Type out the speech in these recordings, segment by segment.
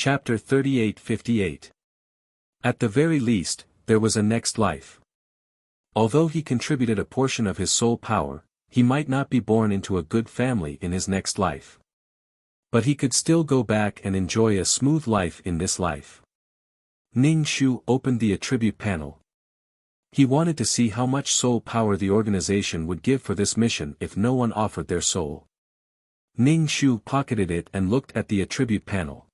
Chapter 38-58. At the very least, there was a next life. Although he contributed a portion of his soul power, he might not be born into a good family in his next life. But he could still go back and enjoy a smooth life in this life. Ning Shu opened the attribute panel. He wanted to see how much soul power the organization would give for this mission if no one offered their soul. Ning Shu pocketed it and looked at the attribute panel.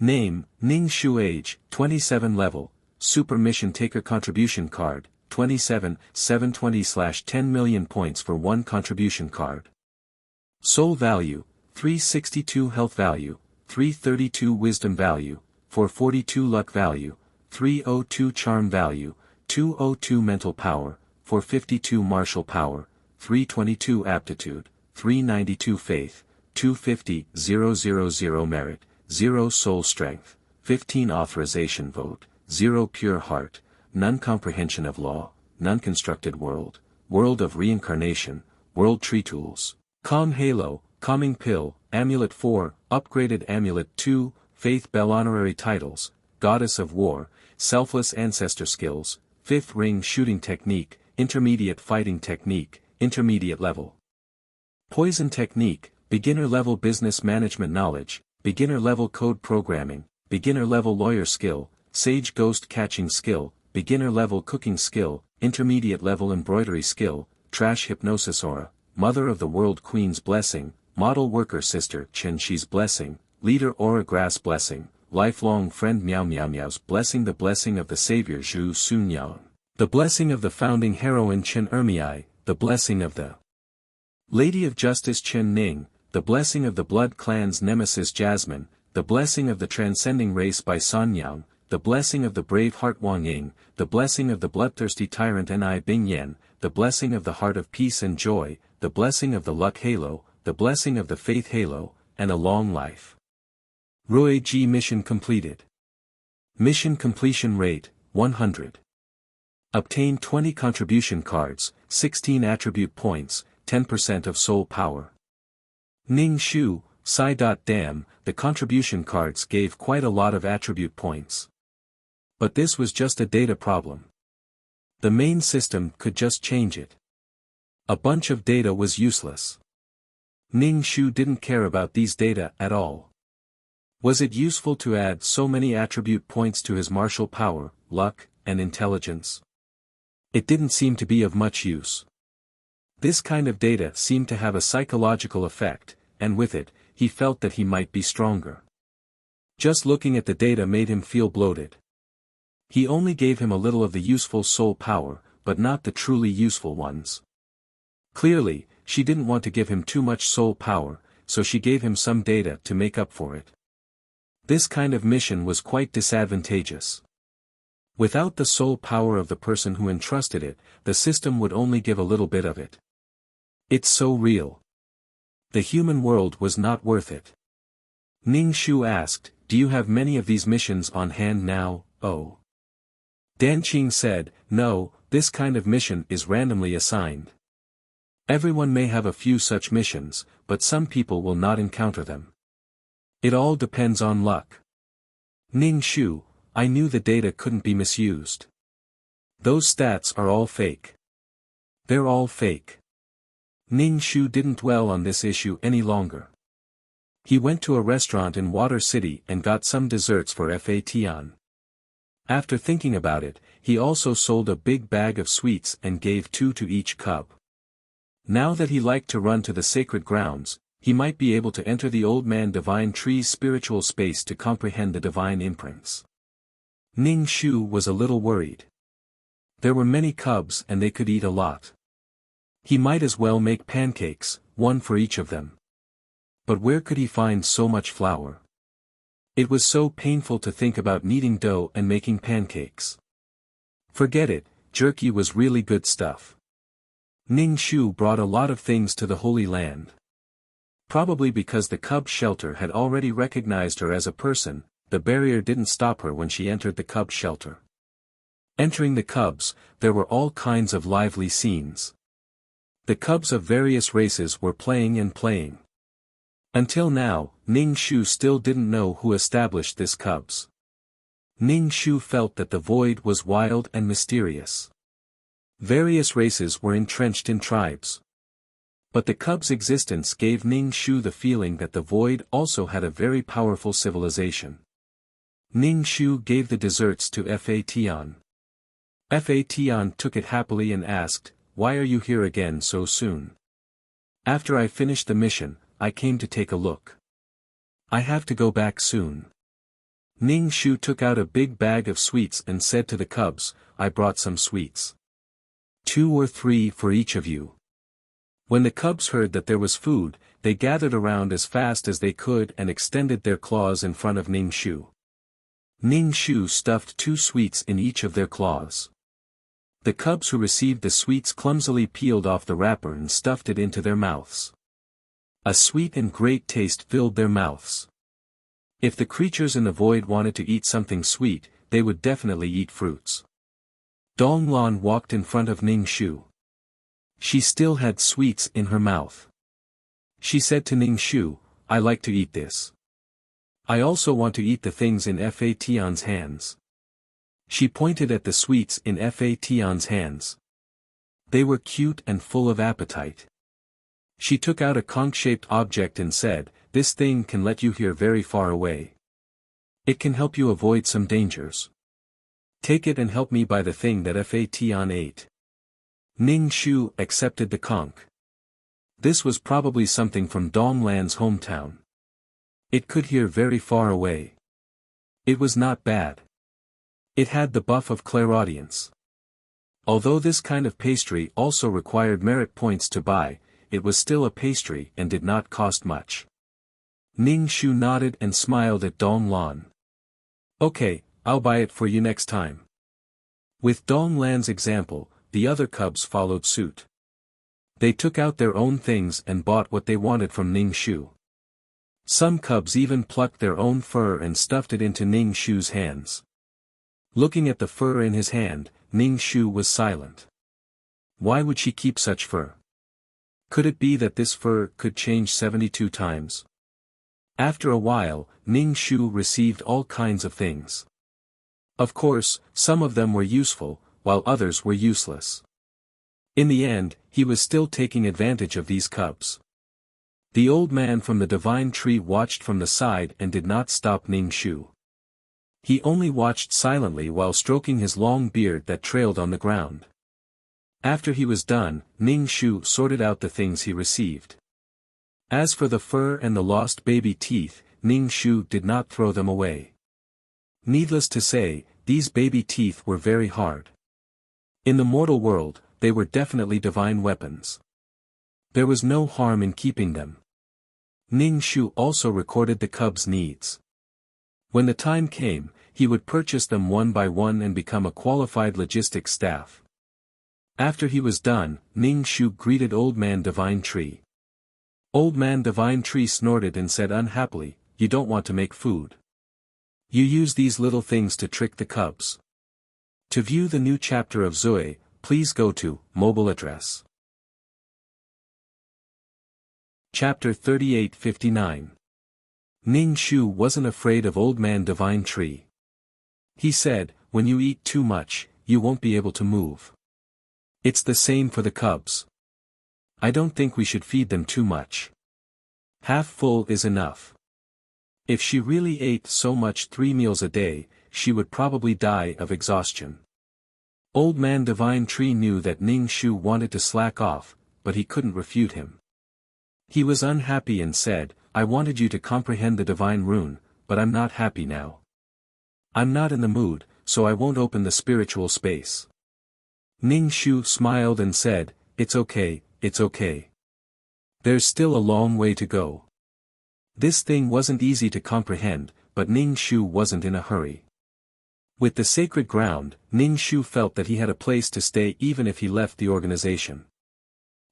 Name, Ning Shu. Age, 27. Level, Super Mission Taker. Contribution card, 27, 720/10 million points for 1 contribution card. Soul value, 362. Health value, 332. Wisdom value, 442. Luck value, 302. Charm value, 202. Mental power, 452. Martial power, 322. Aptitude, 392. Faith, 250. 000 Merit, 0 soul strength, 15 authorization vote, 0 pure heart, none comprehension of law, none constructed world, world of reincarnation, world tree tools, calm halo, calming pill, amulet 4, upgraded amulet 2, faith bell. Honorary titles, goddess of war, selfless ancestor skills, 5th ring shooting technique, intermediate fighting technique, intermediate level. Poison technique, beginner level business management knowledge, beginner level code programming, beginner level lawyer skill, sage ghost catching skill, beginner level cooking skill, intermediate level embroidery skill, trash hypnosis aura, mother of the world queen's blessing, model worker sister Chen Shi's blessing, leader aura grass blessing, lifelong friend Miao Miao Miao's blessing, the blessing of the savior Zhu Sun Yang, the blessing of the founding heroine Chen Ermiai, the blessing of the Lady of Justice Chen Ning, the blessing of the Blood Clan's nemesis Jasmine, the blessing of the transcending race by San Yang, the blessing of the brave heart Wang Ying, the blessing of the bloodthirsty tyrant Ni Bing Yan, the blessing of the heart of peace and joy, the blessing of the luck halo, the blessing of the faith halo, and a long life. Rui Ji mission completed. Mission completion rate, 100. Obtain 20 contribution cards, 16 attribute points, 10% of soul power. Ning Shu, Damn, the contribution cards gave quite a lot of attribute points. But this was just a data problem. The main system could just change it. A bunch of data was useless. Ning Shu didn't care about these data at all. Was it useful to add so many attribute points to his martial power, luck, and intelligence? It didn't seem to be of much use. This kind of data seemed to have a psychological effect, and with it, he felt that he might be stronger. Just looking at the data made him feel bloated. He only gave him a little of the useful soul power, but not the truly useful ones. Clearly, she didn't want to give him too much soul power, so she gave him some data to make up for it. This kind of mission was quite disadvantageous. Without the soul power of the person who entrusted it, the system would only give a little bit of it. It's so real. The human world was not worth it. Ning Shu asked, "Do you have many of these missions on hand now, oh?" Dan Qing said, "No, this kind of mission is randomly assigned. Everyone may have a few such missions, but some people will not encounter them. It all depends on luck." Ning Shu, I knew the data couldn't be misused. Those stats are all fake. They're all fake. Ning Shu didn't dwell on this issue any longer. He went to a restaurant in Water City and got some desserts for Fa Tian. After thinking about it, he also sold a big bag of sweets and gave 2 to each cub. Now that he liked to run to the sacred grounds, he might be able to enter the old man divine tree's spiritual space to comprehend the divine imprints. Ning Shu was a little worried. There were many cubs and they could eat a lot. He might as well make pancakes, 1 for each of them. But where could he find so much flour? It was so painful to think about kneading dough and making pancakes. Forget it, jerky was really good stuff. Ning Shu brought a lot of things to the Holy Land. Probably because the cub shelter had already recognized her as a person, the barrier didn't stop her when she entered the cub shelter. Entering the cubs, there were all kinds of lively scenes. The cubs of various races were playing and playing. Until now, Ning Shu still didn't know who established this cubs. Ning Shu felt that the void was wild and mysterious. Various races were entrenched in tribes. But the cub's existence gave Ning Shu the feeling that the void also had a very powerful civilization. Ning Shu gave the desserts to Fa Tian. Fa Tian took it happily and asked, "Why are you here again so soon?" "After I finished the mission, I came to take a look. I have to go back soon." Ning Shu took out a big bag of sweets and said to the cubs, "I brought some sweets. 2 or 3 for each of you." When the cubs heard that there was food, they gathered around as fast as they could and extended their claws in front of Ning Shu. Ning Shu stuffed 2 sweets in each of their claws. The cubs who received the sweets clumsily peeled off the wrapper and stuffed it into their mouths. A sweet and great taste filled their mouths. If the creatures in the void wanted to eat something sweet, they would definitely eat fruits. Donglan walked in front of Ning Shu. She still had sweets in her mouth. She said to Ning Shu, "I like to eat this. I also want to eat the things in Fa Tian's hands." She pointed at the sweets in Fa Tian's hands. They were cute and full of appetite. She took out a conch-shaped object and said, "This thing can let you hear very far away. It can help you avoid some dangers. Take it and help me by the thing that Fa Tian ate." Ning Shu accepted the conch. This was probably something from Donglan's hometown. It could hear very far away. It was not bad. It had the buff of clairaudience. Although this kind of pastry also required merit points to buy, it was still a pastry and did not cost much. Ning Shu nodded and smiled at Donglan. "Okay, I'll buy it for you next time." With Donglan's example, the other cubs followed suit. They took out their own things and bought what they wanted from Ning Shu. Some cubs even plucked their own fur and stuffed it into Ning Shu's hands. Looking at the fur in his hand, Ning Shu was silent. Why would she keep such fur? Could it be that this fur could change 72 times? After a while, Ning Shu received all kinds of things. Of course, some of them were useful, while others were useless. In the end, he was still taking advantage of these cubs. The old man from the divine tree watched from the side and did not stop Ning Shu. He only watched silently while stroking his long beard that trailed on the ground. After he was done, Ning Shu sorted out the things he received. As for the fur and the lost baby teeth, Ning Shu did not throw them away. Needless to say, these baby teeth were very hard. In the mortal world, they were definitely divine weapons. There was no harm in keeping them. Ning Shu also recorded the cubs' needs. When the time came, he would purchase them one by one and become a qualified logistics staff. After he was done, Ning Shu greeted Old Man Divine Tree. Old Man Divine Tree snorted and said unhappily, "You don't want to make food. You use these little things to trick the cubs." To view the new chapter of Zui, please go to mobile address. Chapter 3859. Ning Shu wasn't afraid of Old Man Divine Tree. He said, "When you eat too much, you won't be able to move. It's the same for the cubs. I don't think we should feed them too much. Half full is enough." If she really ate so much 3 meals a day, she would probably die of exhaustion. Old Man Divine Tree knew that Ning Shu wanted to slack off, but he couldn't refute him. He was unhappy and said, "I wanted you to comprehend the divine rune, but I'm not happy now. I'm not in the mood, so I won't open the spiritual space." Ning Shu smiled and said, "It's okay, it's okay. There's still a long way to go." This thing wasn't easy to comprehend, but Ning Shu wasn't in a hurry. With the sacred ground, Ning Shu felt that he had a place to stay even if he left the organization.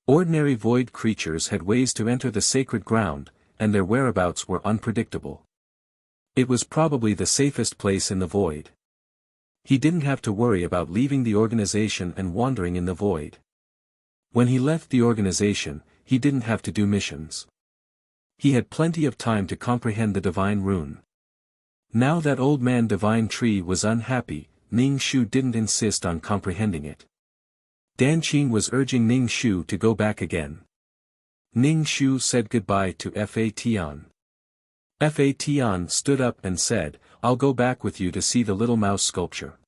Ordinary void creatures had ways to enter the sacred ground, and their whereabouts were unpredictable. It was probably the safest place in the void. He didn't have to worry about leaving the organization and wandering in the void. When he left the organization, he didn't have to do missions. He had plenty of time to comprehend the divine rune. Now that old man divine tree was unhappy, Ning Shu didn't insist on comprehending it. Dan Qing was urging Ning Shu to go back again. Ning Shu said goodbye to Fa Tian. Fa Tian stood up and said, "I'll go back with you to see the little mouse sculpture."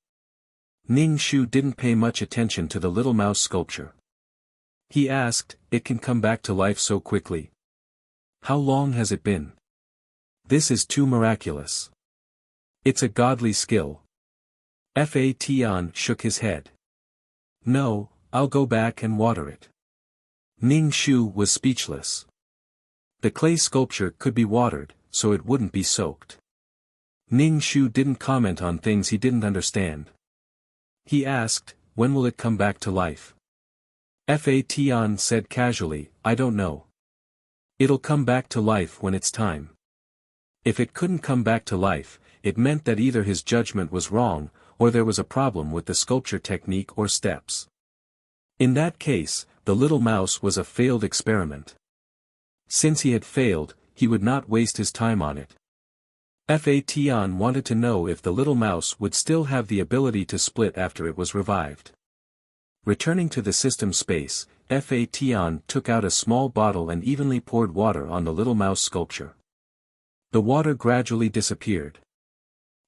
Ning Shu didn't pay much attention to the little mouse sculpture. He asked, "It can come back to life so quickly? How long has it been? This is too miraculous. It's a godly skill." Fa Tian shook his head. "No, I'll go back and water it." Ning Shu was speechless. The clay sculpture could be watered, so it wouldn't be soaked. Ning Shu didn't comment on things he didn't understand. He asked, "When will it come back to life?" Fa Tian said casually, "I don't know. It'll come back to life when it's time." If it couldn't come back to life, it meant that either his judgment was wrong, or there was a problem with the sculpture technique or steps. In that case, the little mouse was a failed experiment. Since he had failed, he would not waste his time on it. Fa Tian wanted to know if the little mouse would still have the ability to split after it was revived. Returning to the system space, Fa Tian took out a small bottle and evenly poured water on the little mouse sculpture. The water gradually disappeared.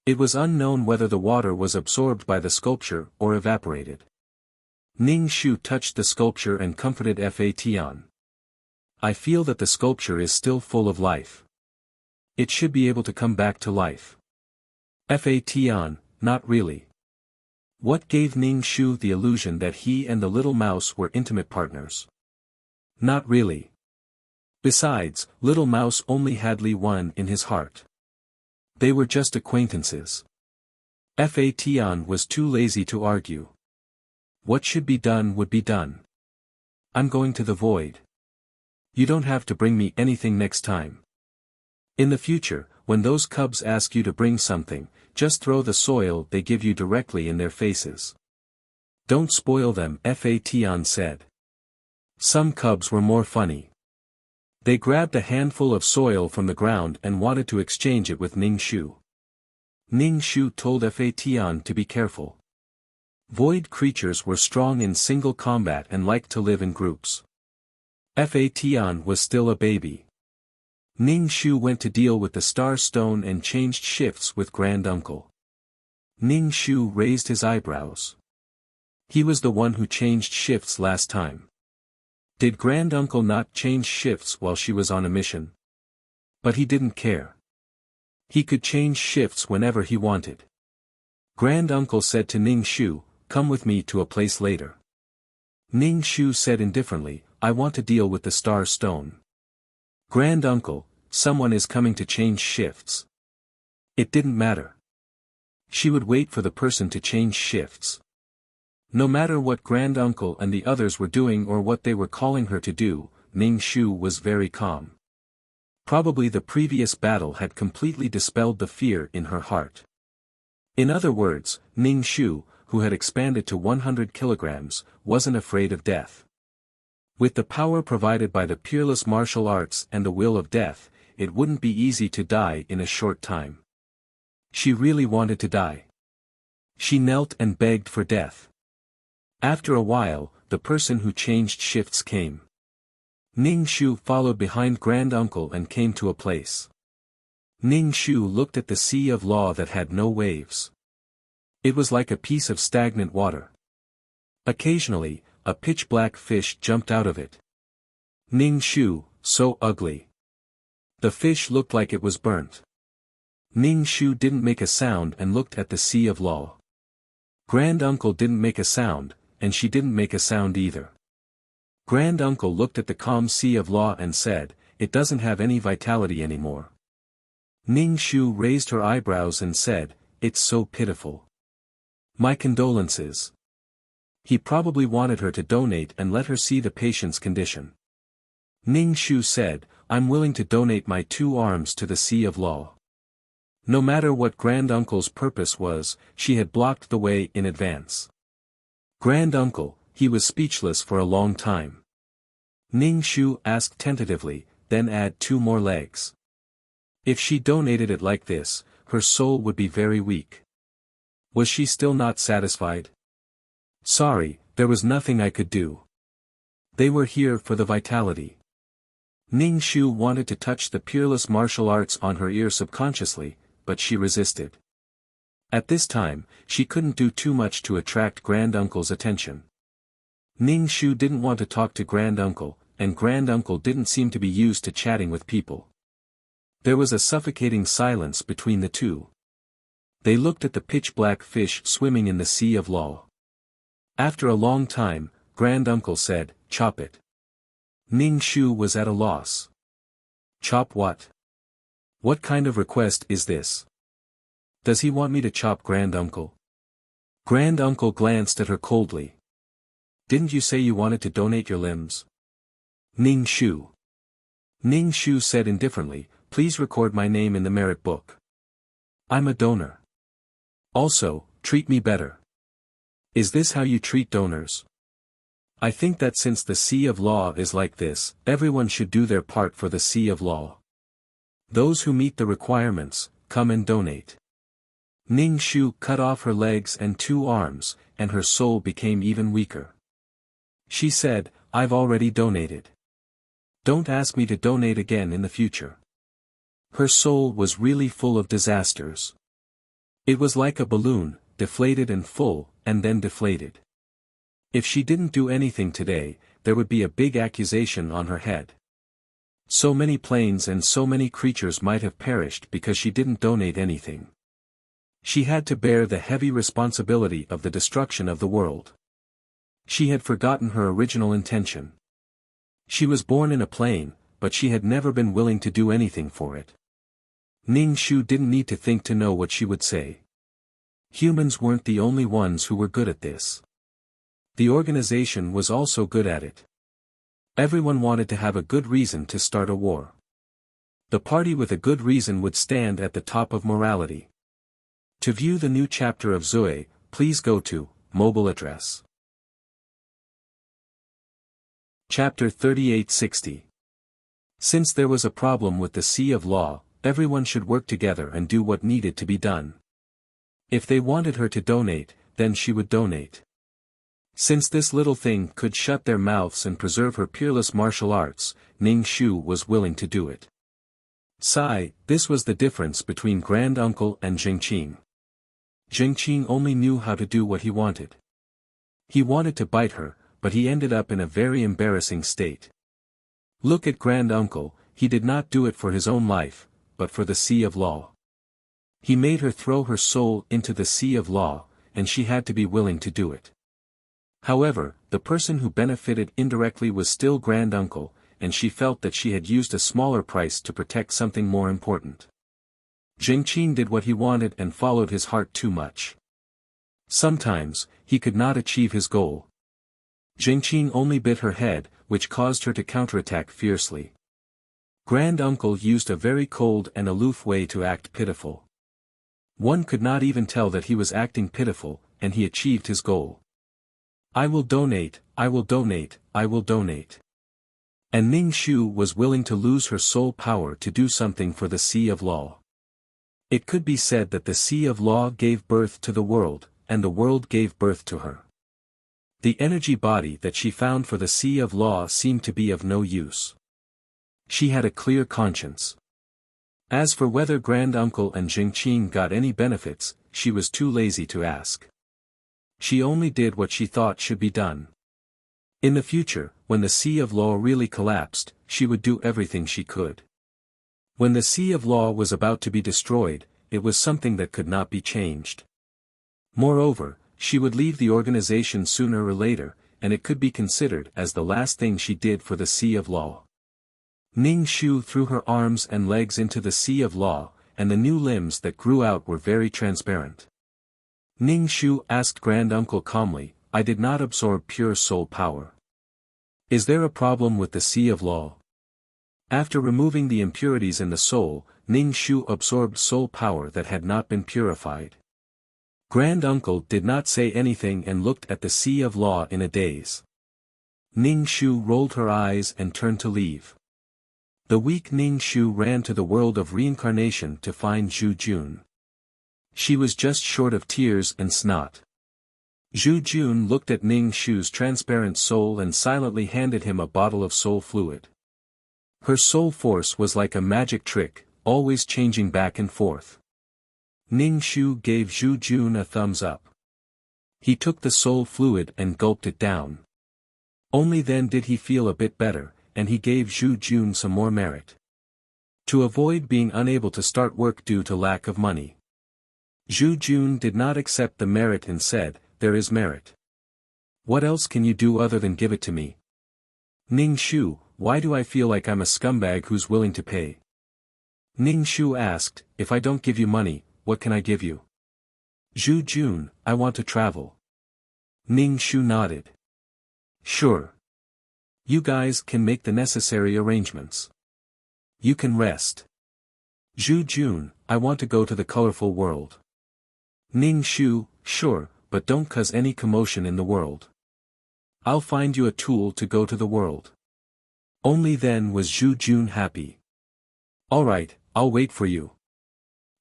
It was unknown whether the water was absorbed by the sculpture or evaporated. Ning Shu touched the sculpture and comforted Fa Tian. "I feel that the sculpture is still full of life. It should be able to come back to life." Fa Tian, "Not really." What gave Ning Shu the illusion that he and the little mouse were intimate partners? Not really. Besides, little mouse only had Li Wan in his heart. They were just acquaintances. Fa Tian was too lazy to argue. What should be done would be done. "I'm going to the void. You don't have to bring me anything next time. In the future, when those cubs ask you to bring something, just throw the soil they give you directly in their faces. Don't spoil them," Fa Tian said. Some cubs were more funny. They grabbed a handful of soil from the ground and wanted to exchange it with Ning Shu. Ning Shu told Fa Tian to be careful. Void creatures were strong in single combat and liked to live in groups. Fa Tian was still a baby. Ning Shu went to deal with the star stone and changed shifts with Grand Uncle. Ning Shu raised his eyebrows. He was the one who changed shifts last time. Did Grand Uncle not change shifts while she was on a mission? But he didn't care. He could change shifts whenever he wanted. Grand Uncle said to Ning Shu, "Come with me to a place later." Ning Shu said indifferently, "I want to deal with the star stone." "Grand Uncle, someone is coming to change shifts." It didn't matter. She would wait for the person to change shifts. No matter what Grand Uncle and the others were doing or what they were calling her to do, Ning Shu was very calm. Probably the previous battle had completely dispelled the fear in her heart. In other words, Ning Shu, who had expanded to 100 kilograms, wasn't afraid of death. With the power provided by the peerless martial arts and the will of death, it wouldn't be easy to die in a short time. She really wanted to die. She knelt and begged for death. After a while, the person who changed shifts came. Ning Shu followed behind Grand Uncle and came to a place. Ning Shu looked at the sea of law that had no waves. It was like a piece of stagnant water. Occasionally, a pitch-black fish jumped out of it. Ning Shu, so ugly. The fish looked like it was burnt. Ning Shu didn't make a sound and looked at the sea of law. Grand Uncle didn't make a sound, and she didn't make a sound either. Grand Uncle looked at the calm sea of law and said, "It doesn't have any vitality anymore." Ning Shu raised her eyebrows and said, "It's so pitiful. My condolences." He probably wanted her to donate and let her see the patient's condition. Ning Shu said, "I'm willing to donate my 2 arms to the sea of law." No matter what Grand Uncle's purpose was, she had blocked the way in advance. Grand Uncle, he was speechless for a long time. Ning Shu asked tentatively, then add 2 more legs. If she donated it like this, her soul would be very weak. Was she still not satisfied? Sorry, there was nothing I could do. They were here for the vitality. Ning Shu wanted to touch the peerless martial arts on her ear subconsciously, but she resisted. At this time, she couldn't do too much to attract Granduncle's attention. Ning Shu didn't want to talk to Granduncle, and Granduncle didn't seem to be used to chatting with people. There was a suffocating silence between the two. They looked at the pitch-black fish swimming in the sea of law. After a long time, Granduncle said, "Chop it." Ning Shu was at a loss. Chop what? What kind of request is this? Does he want me to chop Granduncle? Granduncle glanced at her coldly. Didn't you say you wanted to donate your limbs? Ning Shu. Ning Shu said indifferently, "Please record my name in the merit book. I'm a donor. Also, treat me better." Is this how you treat donors? I think that since the Sea of Law is like this, everyone should do their part for the Sea of Law. Those who meet the requirements, come and donate. Ning Shu cut off her legs and 2 arms, and her soul became even weaker. She said, "I've already donated. Don't ask me to donate again in the future." Her soul was really full of disasters. It was like a balloon, deflated and full, and then deflated. If she didn't do anything today, there would be a big accusation on her head. So many planes and so many creatures might have perished because she didn't donate anything. She had to bear the heavy responsibility of the destruction of the world. She had forgotten her original intention. She was born in a plane, but she had never been willing to do anything for it. Ning Shu didn't need to think to know what she would say. Humans weren't the only ones who were good at this. The organization was also good at it. Everyone wanted to have a good reason to start a war. The party with a good reason would stand at the top of morality. To view the new chapter of Zui, please go to mobile address. Chapter 3860. Since there was a problem with the Sea of Law, everyone should work together and do what needed to be done. If they wanted her to donate, then she would donate. Since this little thing could shut their mouths and preserve her peerless martial arts, Ning Shu was willing to do it. This was the difference between Granduncle and Jingqing. Jingqing only knew how to do what he wanted. He wanted to bite her, but he ended up in a very embarrassing state. Look at Granduncle, he did not do it for his own life, but for the Sea of Law. He made her throw her soul into the Sea of Law, and she had to be willing to do it. However, the person who benefited indirectly was still Granduncle, and she felt that she had used a smaller price to protect something more important. Jingqing did what he wanted and followed his heart too much. Sometimes, he could not achieve his goal. Jingqing only bit her head, which caused her to counterattack fiercely. Granduncle used a very cold and aloof way to act pitiful. One could not even tell that he was acting pitiful, and he achieved his goal. I will donate, I will donate, I will donate. And Ning Shu was willing to lose her soul power to do something for the Sea of Law. It could be said that the Sea of Law gave birth to the world, and the world gave birth to her. The energy body that she found for the Sea of Law seemed to be of no use. She had a clear conscience. As for whether Granduncle and Jingqing got any benefits, she was too lazy to ask. She only did what she thought should be done. In the future, when the Sea of Law really collapsed, she would do everything she could. When the Sea of Law was about to be destroyed, it was something that could not be changed. Moreover, she would leave the organization sooner or later, and it could be considered as the last thing she did for the Sea of Law. Ning Shu threw her arms and legs into the Sea of Law, and the new limbs that grew out were very transparent. Ning Shu asked Granduncle calmly, I did not absorb pure soul power. Is there a problem with the Sea of Law? After removing the impurities in the soul, Ning Shu absorbed soul power that had not been purified. Granduncle did not say anything and looked at the Sea of Law in a daze. Ning Shu rolled her eyes and turned to leave. The weak Ning Shu ran to the world of reincarnation to find Zhu Jun. She was just short of tears and snot. Zhu Jun looked at Ning Shu's transparent soul and silently handed him a bottle of soul fluid. Her soul force was like a magic trick, always changing back and forth. Ning Shu gave Zhu Jun a thumbs up. He took the soul fluid and gulped it down. Only then did he feel a bit better, and he gave Zhu Jun some more merit. To avoid being unable to start work due to lack of money. Zhu Jun did not accept the merit and said, "There is merit. What else can you do other than give it to me?" "Ning Shu, why do I feel like I'm a scumbag who's willing to pay?" Ning Shu asked, "If I don't give you money, what can I give you?" "Zhu Jun, I want to travel." Ning Shu nodded. "Sure. You guys can make the necessary arrangements. You can rest." "Zhu Jun, I want to go to the colorful world." Ning Shu, "Sure, but don't cause any commotion in the world. I'll find you a tool to go to the world." Only then was Zhu Jun happy. "Alright, I'll wait for you."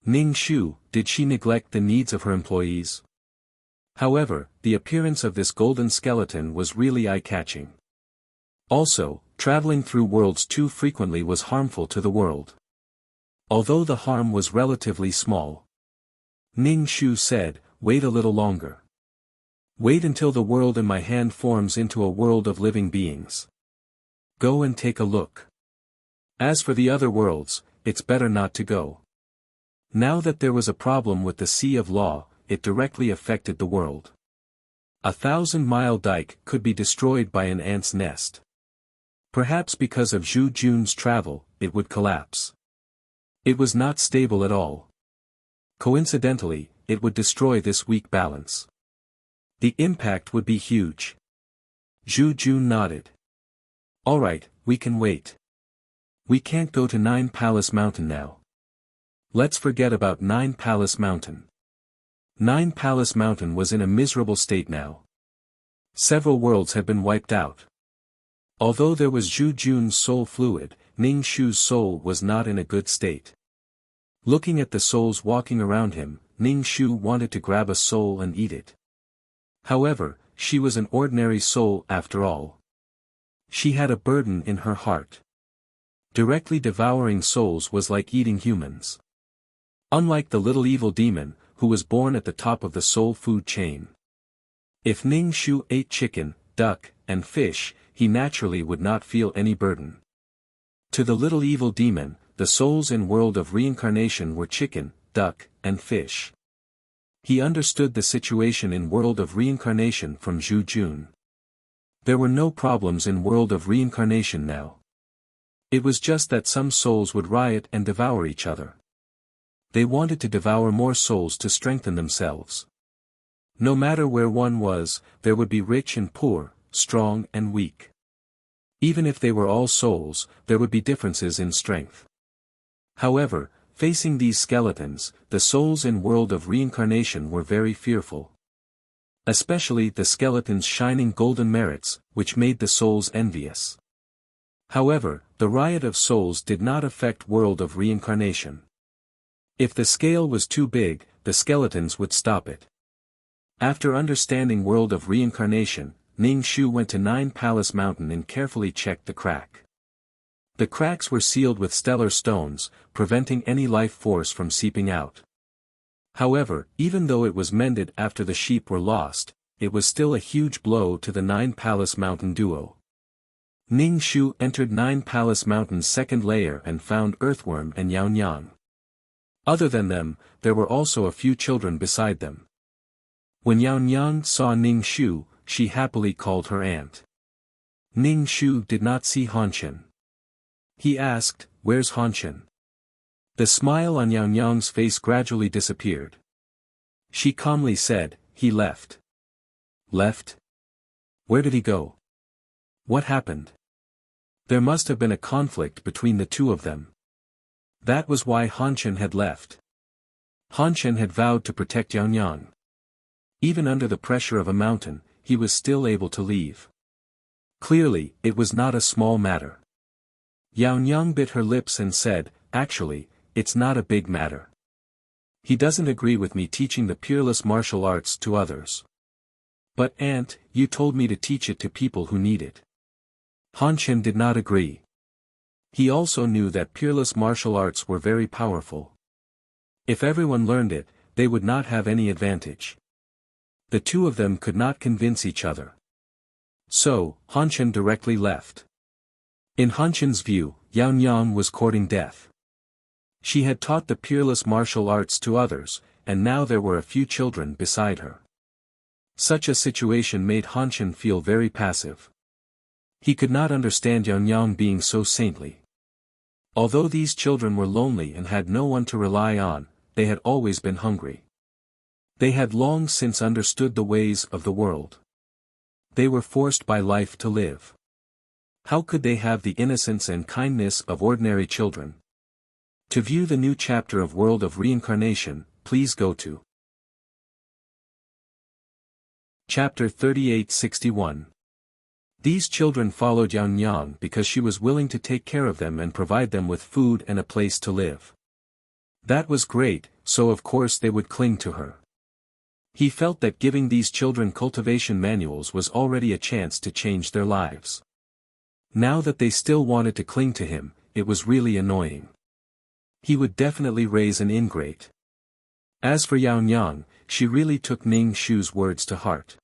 Ning Shu, did she neglect the needs of her employees? However, the appearance of this golden skeleton was really eye-catching. Also, traveling through worlds too frequently was harmful to the world. Although the harm was relatively small. Ning Shu said, "Wait a little longer. Wait until the world in my hand forms into a world of living beings. Go and take a look. As for the other worlds, it's better not to go." Now that there was a problem with the Sea of Law, it directly affected the world. 1,000-mile dike could be destroyed by an ant's nest. Perhaps because of Zhu Jun's travel, it would collapse. It was not stable at all. Coincidentally, it would destroy this weak balance. The impact would be huge. Zhu Jun nodded. "Alright, we can wait. We can't go to Nine Palace Mountain now. Let's forget about Nine Palace Mountain." Nine Palace Mountain was in a miserable state now. Several worlds had been wiped out. Although there was Zhu Jun's soul fluid, Ning Shu's soul was not in a good state. Looking at the souls walking around him, Ning Shu wanted to grab a soul and eat it. However, she was an ordinary soul after all. She had a burden in her heart. Directly devouring souls was like eating humans. Unlike the little evil demon, who was born at the top of the soul food chain. If Ning Shu ate chicken, duck, and fish, he naturally would not feel any burden. To the little evil demon, the souls in world of reincarnation were chicken, duck, and fish. He understood the situation in world of reincarnation from Zhu Jun. There were no problems in world of reincarnation now. It was just that some souls would riot and devour each other. They wanted to devour more souls to strengthen themselves. No matter where one was, there would be rich and poor, strong and weak. Even if they were all souls, there would be differences in strength. However, facing these skeletons, the souls in world of reincarnation were very fearful. Especially the skeleton's shining golden merits, which made the souls envious. However, the riot of souls did not affect world of reincarnation. If the scale was too big, the skeletons would stop it. After understanding world of reincarnation, Ning Shu went to Nine Palace Mountain and carefully checked the crack. The cracks were sealed with stellar stones, preventing any life force from seeping out. However, even though it was mended after the sheep were lost, it was still a huge blow to the Nine Palace Mountain duo. Ning Shu entered Nine Palace Mountain's second layer and found Earthworm and Yaon Yang. Other than them, there were also a few children beside them. When Yaon Yang saw Ning Shu, she happily called her aunt. Ning Shu did not see Hanshin. He asked, "Where's Hanshin?" The smile on Yaon Yang's face gradually disappeared. She calmly said, "He left." "Left? Where did he go? What happened?" There must have been a conflict between the two of them. That was why Hanshin had left. Hanshin had vowed to protect Yaon Yang. Even under the pressure of a mountain, he was still able to leave. Clearly, it was not a small matter. Yaonyang bit her lips and said, actually, it's not a big matter. He doesn't agree with me teaching the peerless martial arts to others. But aunt, you told me to teach it to people who need it. Hanchen did not agree. He also knew that peerless martial arts were very powerful. If everyone learned it, they would not have any advantage. The two of them could not convince each other. So, Hanchen directly left. In Hanchen's view, Yaonyang was courting death. She had taught the peerless martial arts to others, and now there were a few children beside her. Such a situation made Hanchen feel very passive. He could not understand Yaonyang being so saintly. Although these children were lonely and had no one to rely on, they had always been hungry. They had long since understood the ways of the world. They were forced by life to live. How could they have the innocence and kindness of ordinary children? To view the new chapter of World of Reincarnation, please go to Chapter 3861. These children followed Yaonyang because she was willing to take care of them and provide them with food and a place to live. That was great, so of course they would cling to her. He felt that giving these children cultivation manuals was already a chance to change their lives. Now that they still wanted to cling to him, it was really annoying. He would definitely raise an ingrate. As for Yaonyang, she really took Ning Shu's words to heart.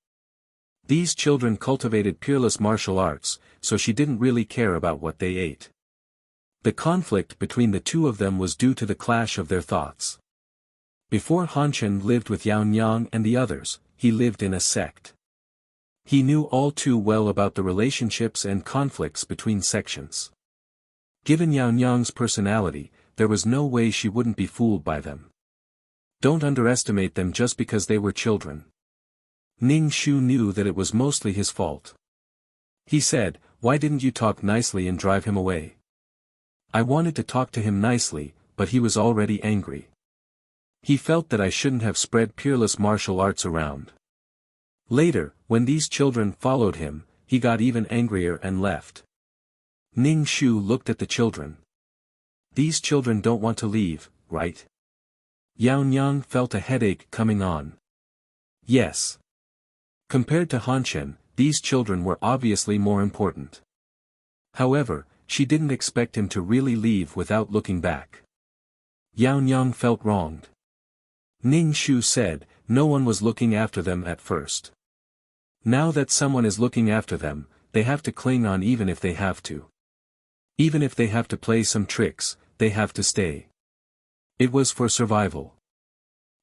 These children cultivated peerless martial arts, so she didn't really care about what they ate. The conflict between the two of them was due to the clash of their thoughts. Before Hanchen lived with Yaonyang and the others, he lived in a sect. He knew all too well about the relationships and conflicts between sections. Given Yaonyang's personality, there was no way she wouldn't be fooled by them. Don't underestimate them just because they were children. Ning Shu knew that it was mostly his fault. He said, "Why didn't you talk nicely and drive him away?" I wanted to talk to him nicely, but he was already angry. He felt that I shouldn't have spread peerless martial arts around. Later, when these children followed him, he got even angrier and left. Ning Shu looked at the children. These children don't want to leave, right? Yaonyang felt a headache coming on. Yes. Compared to Hanchen, these children were obviously more important. However, she didn't expect him to really leave without looking back. Yaonyang felt wronged. Ning Shu said, no one was looking after them at first. Now that someone is looking after them, they have to cling on even if they have to. Even if they have to play some tricks, they have to stay. It was for survival.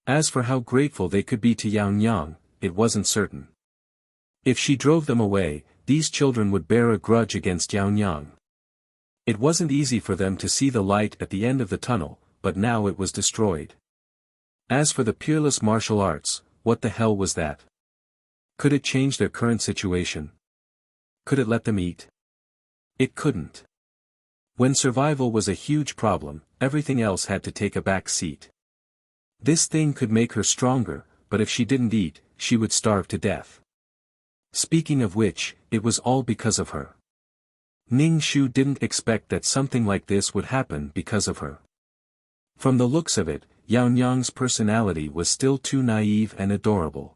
As for how grateful they could be to Yaonyang, it wasn't certain. If she drove them away, these children would bear a grudge against Yaonyang. It wasn't easy for them to see the light at the end of the tunnel, but now it was destroyed. As for the peerless martial arts, what the hell was that? Could it change their current situation? Could it let them eat? It couldn't. When survival was a huge problem, everything else had to take a back seat. This thing could make her stronger, but if she didn't eat, she would starve to death. Speaking of which, it was all because of her. Ning Shu didn't expect that something like this would happen because of her. From the looks of it, Yaonyang's personality was still too naive and adorable.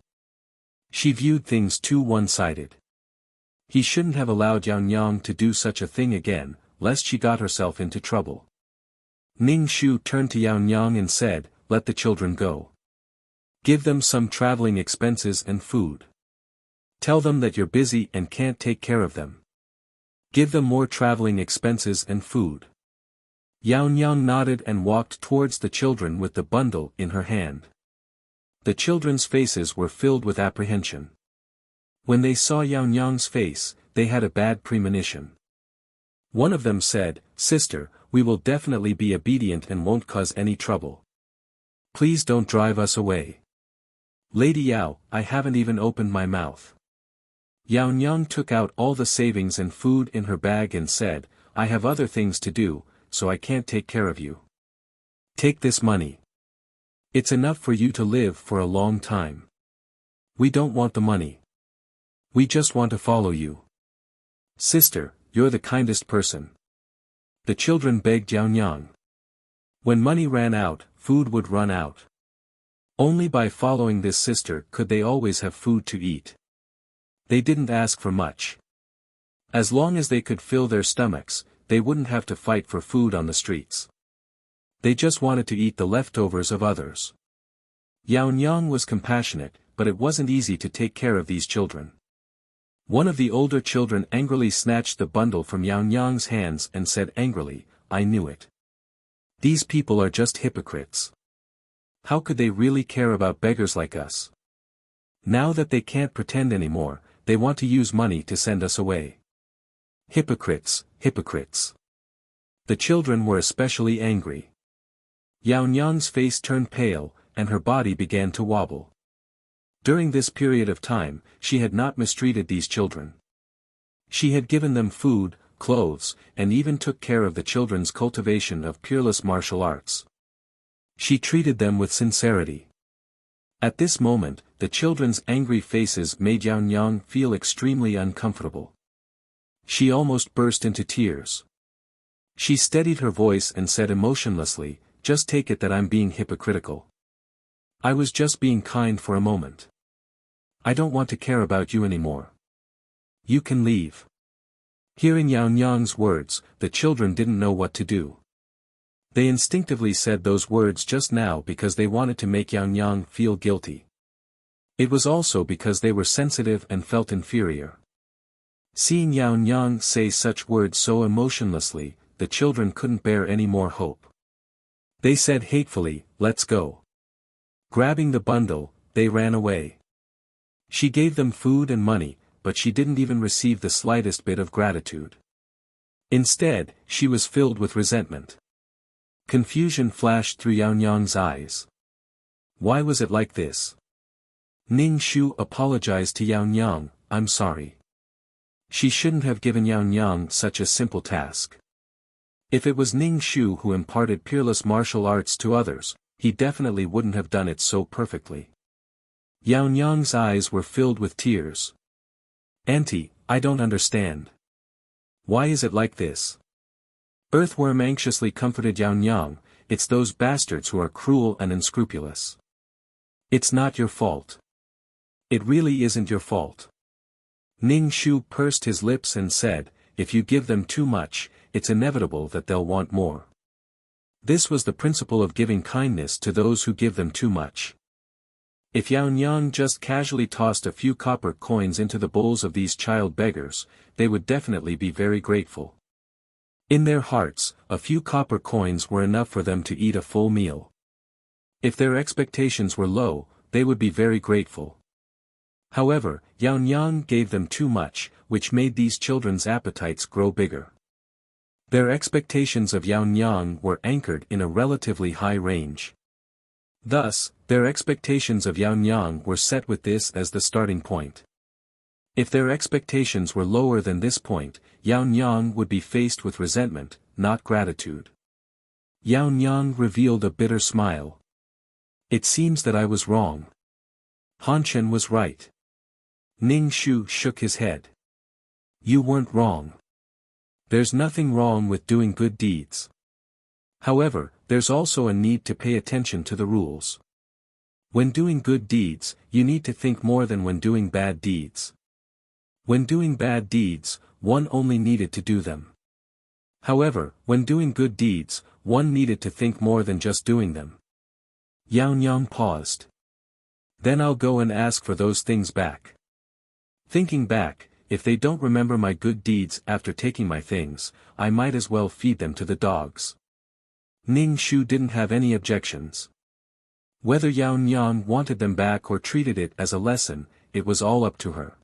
She viewed things too one-sided. He shouldn't have allowed Yaonyang to do such a thing again, lest she got herself into trouble. Ning Shu turned to Yaonyang and said, "Let the children go. Give them some traveling expenses and food. Tell them that you're busy and can't take care of them. Give them more traveling expenses and food." Yaonyang nodded and walked towards the children with the bundle in her hand. The children's faces were filled with apprehension. When they saw Yaonyang's face, they had a bad premonition. One of them said, "Sister, we will definitely be obedient and won't cause any trouble. Please don't drive us away." "Lady Yao, I haven't even opened my mouth." Yaonyang took out all the savings and food in her bag and said, "I have other things to do, so I can't take care of you. Take this money. It's enough for you to live for a long time. We don't want the money. We just want to follow you. Sister, you're the kindest person." The children begged Yang Yang. When money ran out, food would run out. Only by following this sister could they always have food to eat. They didn't ask for much. As long as they could fill their stomachs, they wouldn't have to fight for food on the streets. They just wanted to eat the leftovers of others. Yang Yang was compassionate, but it wasn't easy to take care of these children. One of the older children angrily snatched the bundle from Yang Yang's hands and said angrily, "I knew it. These people are just hypocrites. How could they really care about beggars like us? Now that they can't pretend anymore, they want to use money to send us away. Hypocrites, hypocrites." The children were especially angry. Yang Yang's face turned pale, and her body began to wobble. During this period of time, she had not mistreated these children. She had given them food, clothes, and even took care of the children's cultivation of peerless martial arts. She treated them with sincerity. At this moment, the children's angry faces made Yang Yang feel extremely uncomfortable. She almost burst into tears. She steadied her voice and said emotionlessly, "Just take it that I'm being hypocritical. I was just being kind for a moment. I don't want to care about you anymore. You can leave." Hearing Yang Yang's words, the children didn't know what to do. They instinctively said those words just now because they wanted to make Yang Yang feel guilty. It was also because they were sensitive and felt inferior. Seeing Yang Yang say such words so emotionlessly, the children couldn't bear any more hope. They said hatefully, "Let's go." Grabbing the bundle, they ran away. She gave them food and money, but she didn't even receive the slightest bit of gratitude. Instead, she was filled with resentment. Confusion flashed through Yang Yang's eyes. Why was it like this? Ning Shu apologized to Yang Yang, "I'm sorry. She shouldn't have given Yang Yang such a simple task. If it was Ning Shu who imparted peerless martial arts to others, he definitely wouldn't have done it so perfectly." Yang Yang's eyes were filled with tears. "Auntie, I don't understand. Why is it like this?" Earthworm anxiously comforted Yang Yang, "It's those bastards who are cruel and unscrupulous. It's not your fault. It really isn't your fault." Ning Shu pursed his lips and said, "If you give them too much, it's inevitable that they'll want more." This was the principle of giving kindness to those who give them too much. If Yang Yang just casually tossed a few copper coins into the bowls of these child beggars, they would definitely be very grateful. In their hearts, a few copper coins were enough for them to eat a full meal. If their expectations were low, they would be very grateful. However, Yang Yang gave them too much, which made these children's appetites grow bigger. Their expectations of Yang Yang were anchored in a relatively high range. Thus, their expectations of Yang Yang were set with this as the starting point. If their expectations were lower than this point, Yang Yang would be faced with resentment, not gratitude. Yang Yang revealed a bitter smile. "It seems that I was wrong. Han Chen was right." Ning Shu shook his head. "You weren't wrong. There's nothing wrong with doing good deeds. However, there's also a need to pay attention to the rules. When doing good deeds, you need to think more than when doing bad deeds. When doing bad deeds, one only needed to do them. However, when doing good deeds, one needed to think more than just doing them." Yang Yang paused. "Then I'll go and ask for those things back. Thinking back, if they don't remember my good deeds after taking my things, I might as well feed them to the dogs." Ning Shu didn't have any objections. Whether Yang Yang wanted them back or treated it as a lesson, it was all up to her.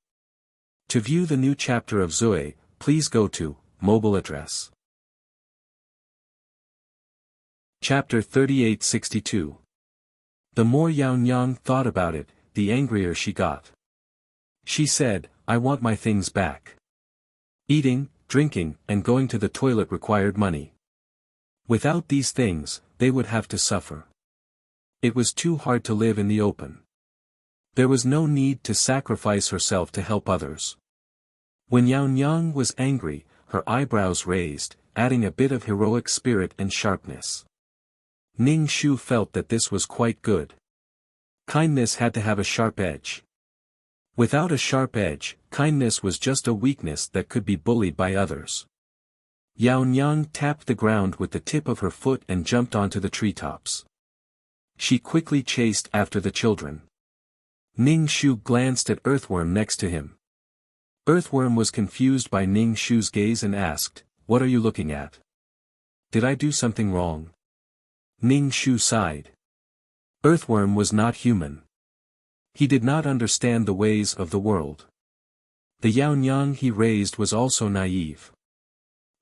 To view the new chapter of Zoe, please go to mobile address. Chapter 3862. The more Yang Yang thought about it, the angrier she got. She said, "I want my things back. Eating, drinking, and going to the toilet required money. Without these things, they would have to suffer. It was too hard to live in the open. There was no need to sacrifice herself to help others." When Yang Yang was angry, her eyebrows raised, adding a bit of heroic spirit and sharpness. Ning Shu felt that this was quite good. Kindness had to have a sharp edge. Without a sharp edge, kindness was just a weakness that could be bullied by others. Yao Nyang tapped the ground with the tip of her foot and jumped onto the treetops. She quickly chased after the children. Ning Shu glanced at Earthworm next to him. Earthworm was confused by Ning Shu's gaze and asked, "What are you looking at? Did I do something wrong?" Ning Shu sighed. Earthworm was not human. He did not understand the ways of the world. The Yao Nyang he raised was also naive.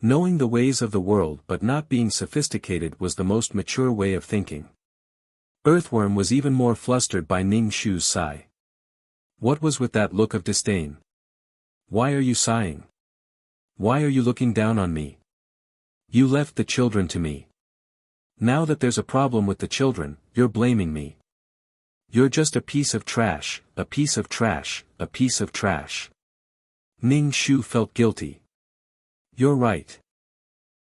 Knowing the ways of the world but not being sophisticated was the most mature way of thinking. Earthworm was even more flustered by Ning Shu's sigh. What was with that look of disdain? Why are you sighing? Why are you looking down on me? You left the children to me. Now that there's a problem with the children, you're blaming me. You're just a piece of trash, a piece of trash, a piece of trash. Ning Shu felt guilty. You're right.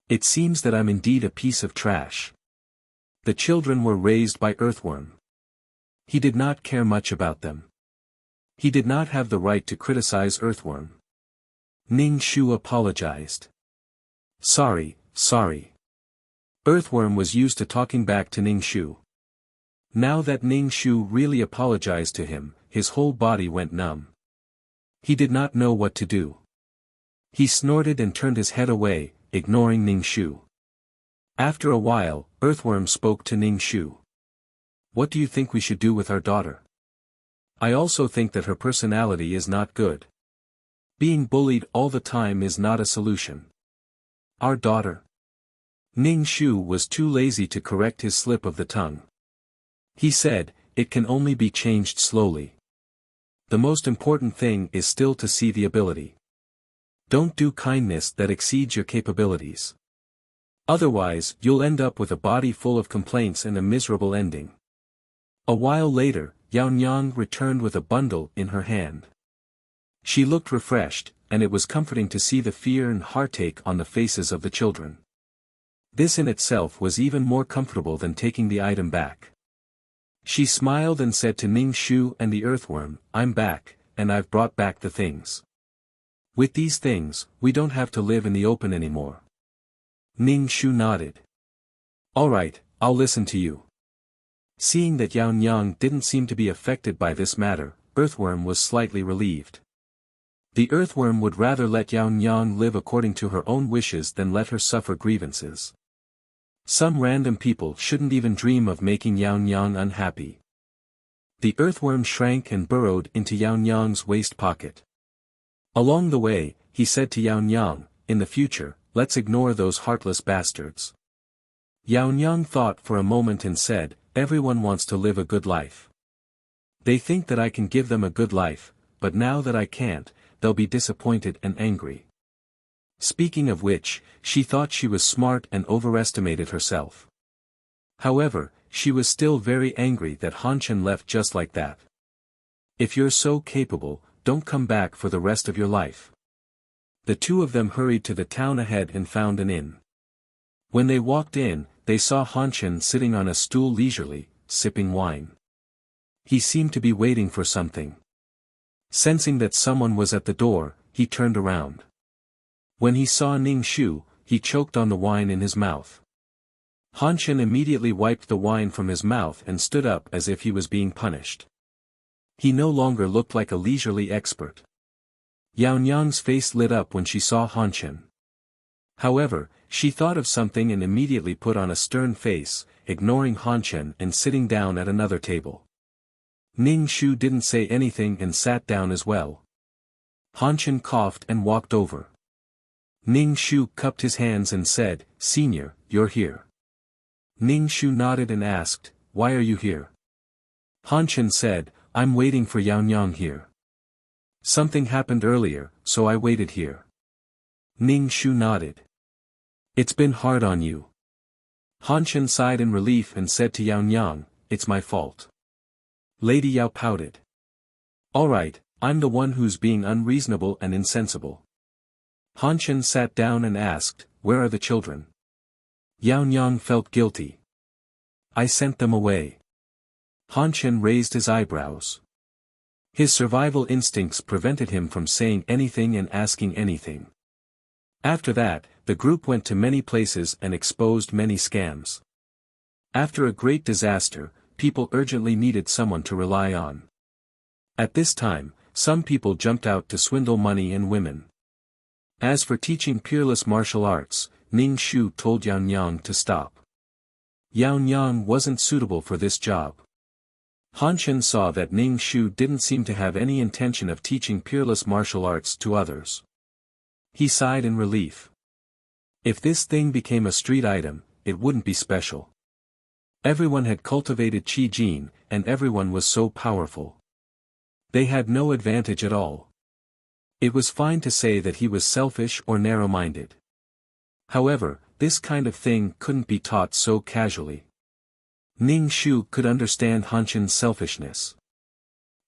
It seems that I'm indeed a piece of trash. The children were raised by Earthworm. He did not care much about them. He did not have the right to criticize Earthworm. Ning Shu apologized. Sorry. Earthworm was used to talking back to Ning Shu. Now that Ning Shu really apologized to him, his whole body went numb. He did not know what to do. He snorted and turned his head away, ignoring Ning Shu. After a while, Earthworm spoke to Ning Shu. What do you think we should do with our daughter? I also think that her personality is not good. Being bullied all the time is not a solution. Our daughter. Ning Shu was too lazy to correct his slip of the tongue. He said, it can only be changed slowly. The most important thing is still to see the ability. Don't do kindness that exceeds your capabilities. Otherwise, you'll end up with a body full of complaints and a miserable ending. A while later, Yao Nyang returned with a bundle in her hand. She looked refreshed, and it was comforting to see the fear and heartache on the faces of the children. This in itself was even more comfortable than taking the item back. She smiled and said to Ning Shu and the Earthworm, I'm back, and I've brought back the things. With these things, we don't have to live in the open anymore. Ning Shu nodded. Alright, I'll listen to you. Seeing that Yao Nyang didn't seem to be affected by this matter, Earthworm was slightly relieved. The Earthworm would rather let Yao Nyang live according to her own wishes than let her suffer grievances. Some random people shouldn't even dream of making Yao Nyang unhappy. The Earthworm shrank and burrowed into Yao Nyang's waist pocket. Along the way, he said to Yao Nyang, in the future, let's ignore those heartless bastards. Yao Nyang thought for a moment and said, everyone wants to live a good life. They think that I can give them a good life, but now that I can't, they'll be disappointed and angry. Speaking of which, she thought she was smart and overestimated herself. However, she was still very angry that Han Chen left just like that. If you're so capable, don't come back for the rest of your life. The two of them hurried to the town ahead and found an inn. When they walked in, they saw Han Chen sitting on a stool leisurely, sipping wine. He seemed to be waiting for something. Sensing that someone was at the door, he turned around. When he saw Ning Shu, he choked on the wine in his mouth. Han Chen immediately wiped the wine from his mouth and stood up as if he was being punished. He no longer looked like a leisurely expert. Yao Nyang's face lit up when she saw Han Chen. However, she thought of something and immediately put on a stern face, ignoring Han Chen and sitting down at another table. Ning Shu didn't say anything and sat down as well. Han Chen coughed and walked over. Ning Shu cupped his hands and said, Senior, you're here. Ning Shu nodded and asked, why are you here? Han Chen said, I'm waiting for Yao Nyang here. Something happened earlier, so I waited here. Ning Shu nodded. It's been hard on you. Han Chen sighed in relief and said to Yao Nyang, it's my fault. Lady Yao pouted. Alright, I'm the one who's being unreasonable and insensible. Han Chen sat down and asked, "Where are the children?" Yao Nyang felt guilty. "I sent them away." Han Chen raised his eyebrows. His survival instincts prevented him from saying anything and asking anything. After that, the group went to many places and exposed many scams. After a great disaster, people urgently needed someone to rely on. At this time, some people jumped out to swindle money and women. As for teaching peerless martial arts, Ning Shu told Yao Nyang to stop. Yao Nyang wasn't suitable for this job. Han Chen saw that Ning Shu didn't seem to have any intention of teaching peerless martial arts to others. He sighed in relief. If this thing became a street item, it wouldn't be special. Everyone had cultivated Qi Jin, and everyone was so powerful. They had no advantage at all. It was fine to say that he was selfish or narrow-minded. However, this kind of thing couldn't be taught so casually. Ning Shu could understand Han Chen's selfishness.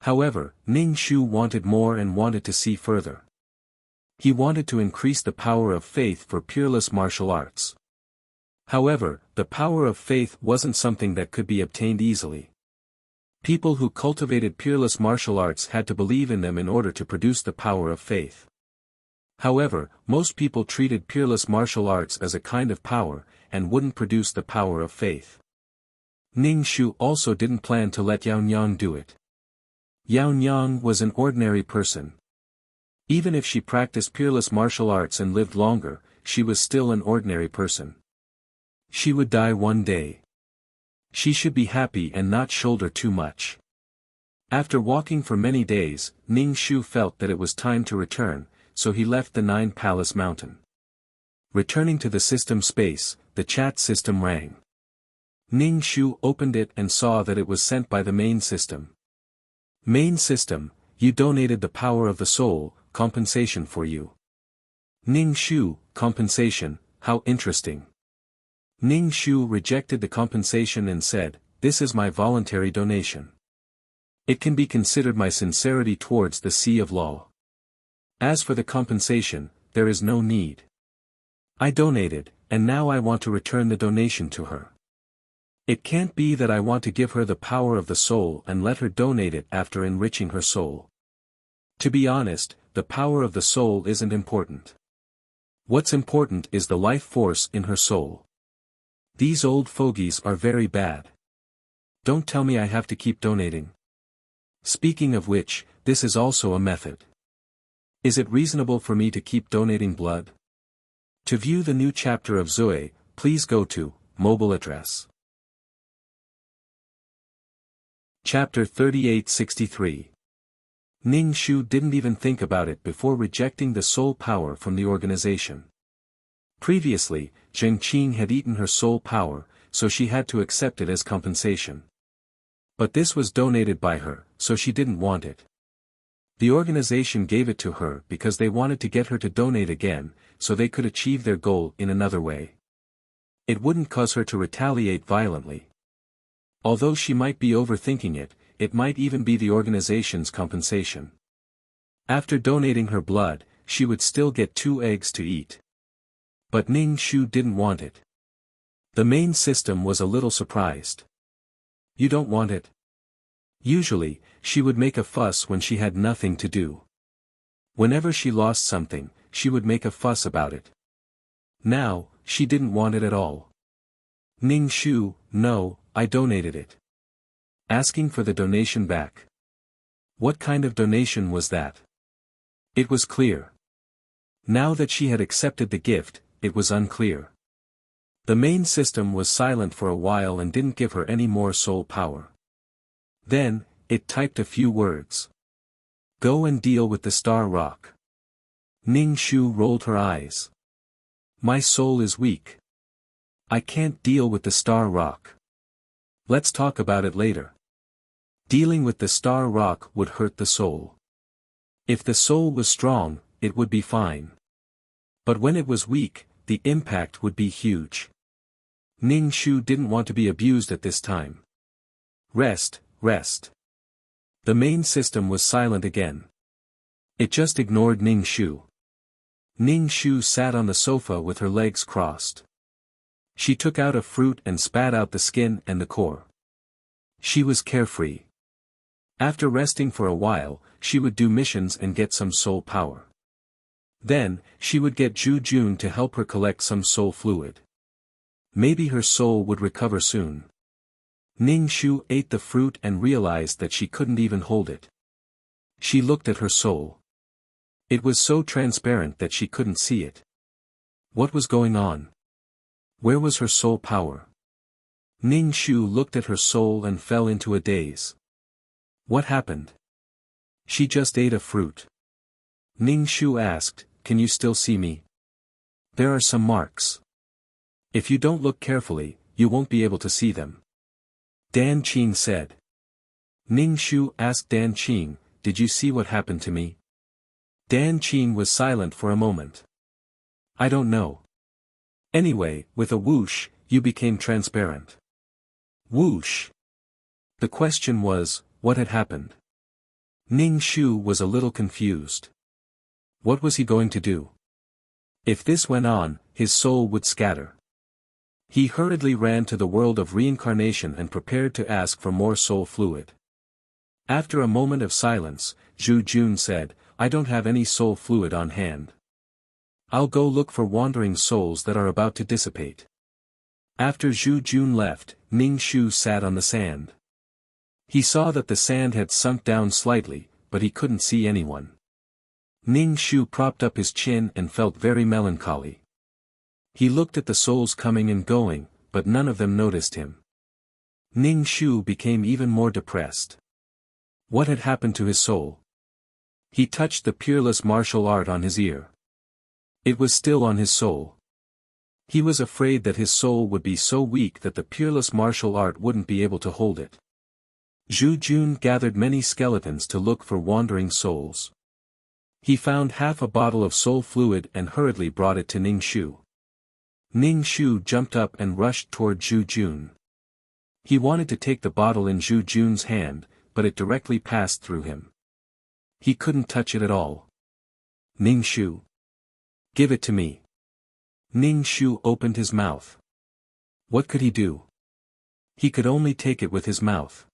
However, Ning Shu wanted more and wanted to see further. He wanted to increase the power of faith for peerless martial arts. However, the power of faith wasn't something that could be obtained easily. People who cultivated peerless martial arts had to believe in them in order to produce the power of faith. However, most people treated peerless martial arts as a kind of power, and wouldn't produce the power of faith. Ning Shu also didn't plan to let Yao Nyang do it. Yao Nyang was an ordinary person. Even if she practiced peerless martial arts and lived longer, she was still an ordinary person. She would die one day. She should be happy and not shoulder too much. After walking for many days, Ning Shu felt that it was time to return, so he left the Nine Palace Mountain. Returning to the system space, the chat system rang. Ning Shu opened it and saw that it was sent by the main system. Main system, you donated the power of the soul, compensation for you. Ning Shu, compensation, how interesting. Ning Shu rejected the compensation and said, "This is my voluntary donation. It can be considered my sincerity towards the Sea of Law. As for the compensation, there is no need. I donated, and now I want to return the donation to her. It can't be that I want to give her the power of the soul and let her donate it after enriching her soul. To be honest, the power of the soul isn't important. What's important is the life force in her soul. These old fogies are very bad. Don't tell me I have to keep donating. Speaking of which, this is also a method. Is it reasonable for me to keep donating blood? To view the new chapter of Zoe, please go to mobile address. Chapter 3863. Ning Shu didn't even think about it before rejecting the soul power from the organization. Previously, Zheng Qing had eaten her soul power, so she had to accept it as compensation. But this was donated by her, so she didn't want it. The organization gave it to her because they wanted to get her to donate again, so they could achieve their goal in another way. It wouldn't cause her to retaliate violently. Although she might be overthinking it, it might even be the organization's compensation. After donating her blood, she would still get 2 eggs to eat. But Ning Shu didn't want it. The main system was a little surprised. You don't want it? Usually, she would make a fuss when she had nothing to do. Whenever she lost something, she would make a fuss about it. Now, she didn't want it at all. Ning Shu, no, I donated it. Asking for the donation back. What kind of donation was that? It was clear. Now that she had accepted the gift, it was unclear. The main system was silent for a while and didn't give her any more soul power. Then, it typed a few words. Go and deal with the Star Rock. Ning Shu rolled her eyes. My soul is weak. I can't deal with the Star Rock. Let's talk about it later. Dealing with the Star Rock would hurt the soul. If the soul was strong, it would be fine. But when it was weak, the impact would be huge. Ning Shu didn't want to be abused at this time. Rest, rest. The main system was silent again. It just ignored Ning Shu. Ning Shu sat on the sofa with her legs crossed. She took out a fruit and spat out the skin and the core. She was carefree. After resting for a while, she would do missions and get some soul power. Then, she would get Zhu Jun to help her collect some soul fluid. Maybe her soul would recover soon. Ning Shu ate the fruit and realized that she couldn't even hold it. She looked at her soul. It was so transparent that she couldn't see it. What was going on? Where was her soul power? Ning Shu looked at her soul and fell into a daze. What happened? She just ate a fruit. Ning Shu asked, "Can you still see me?" "There are some marks. If you don't look carefully, you won't be able to see them," Dan Qing said. Ning Shu asked Dan Qing, "Did you see what happened to me?" Dan Qing was silent for a moment. "I don't know. Anyway, with a whoosh, you became transparent." Whoosh. The question was, what had happened? Ning Shu was a little confused. What was he going to do? If this went on, his soul would scatter. He hurriedly ran to the world of reincarnation and prepared to ask for more soul fluid. After a moment of silence, Zhu Jun said, "I don't have any soul fluid on hand. I'll go look for wandering souls that are about to dissipate." After Zhu Jun left, Ning Shu sat on the sand. He saw that the sand had sunk down slightly, but he couldn't see anyone. Ning Shu propped up his chin and felt very melancholy. He looked at the souls coming and going, but none of them noticed him. Ning Shu became even more depressed. What had happened to his soul? He touched the peerless martial art on his ear. It was still on his soul. He was afraid that his soul would be so weak that the peerless martial art wouldn't be able to hold it. Zhu Jun gathered many skeletons to look for wandering souls. He found half a bottle of soul fluid and hurriedly brought it to Ning Shu. Ning Shu jumped up and rushed toward Zhu Jun. He wanted to take the bottle in Zhu Jun's hand, but it directly passed through him. He couldn't touch it at all. "Ning Shu. Give it to me." Ning Shu opened his mouth. What could he do? He could only take it with his mouth.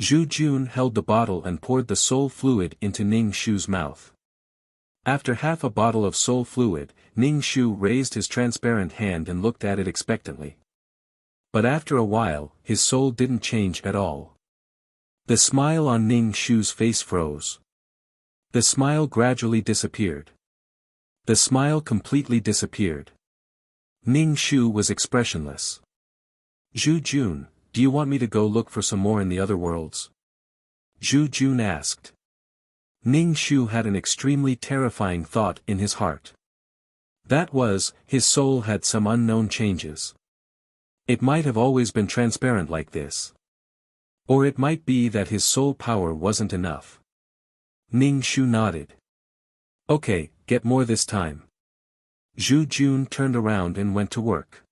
Zhu Jun held the bottle and poured the soul fluid into Ning Shu's mouth. After half a bottle of soul fluid, Ning Shu raised his transparent hand and looked at it expectantly. But after a while, his soul didn't change at all. The smile on Ning Shu's face froze. The smile gradually disappeared. The smile completely disappeared. Ning Shu was expressionless. "Zhu Jun, do you want me to go look for some more in the other worlds?" Zhu Jun asked. Ning Shu had an extremely terrifying thought in his heart. That was, his soul had some unknown changes. It might have always been transparent like this. Or it might be that his soul power wasn't enough. Ning Shu nodded. "Okay, get more this time." Zhu Jun turned around and went to work.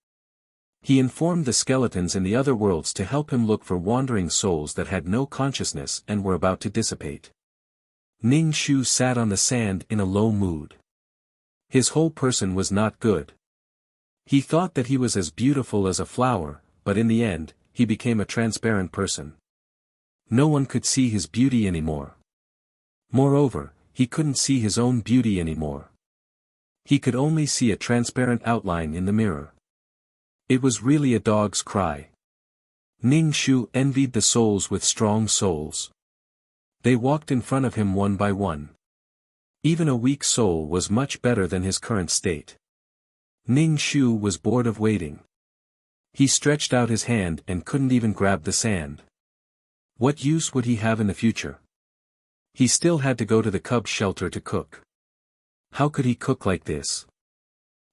He informed the skeletons in the other worlds to help him look for wandering souls that had no consciousness and were about to dissipate. Ning Shu sat on the sand in a low mood. His whole person was not good. He thought that he was as beautiful as a flower, but in the end, he became a transparent person. No one could see his beauty anymore. Moreover, he couldn't see his own beauty anymore. He could only see a transparent outline in the mirror. It was really a dog's cry. Ning Shu envied the souls with strong souls. They walked in front of him one by one. Even a weak soul was much better than his current state. Ning Shu was bored of waiting. He stretched out his hand and couldn't even grab the sand. What use would he have in the future? He still had to go to the cub shelter to cook. How could he cook like this?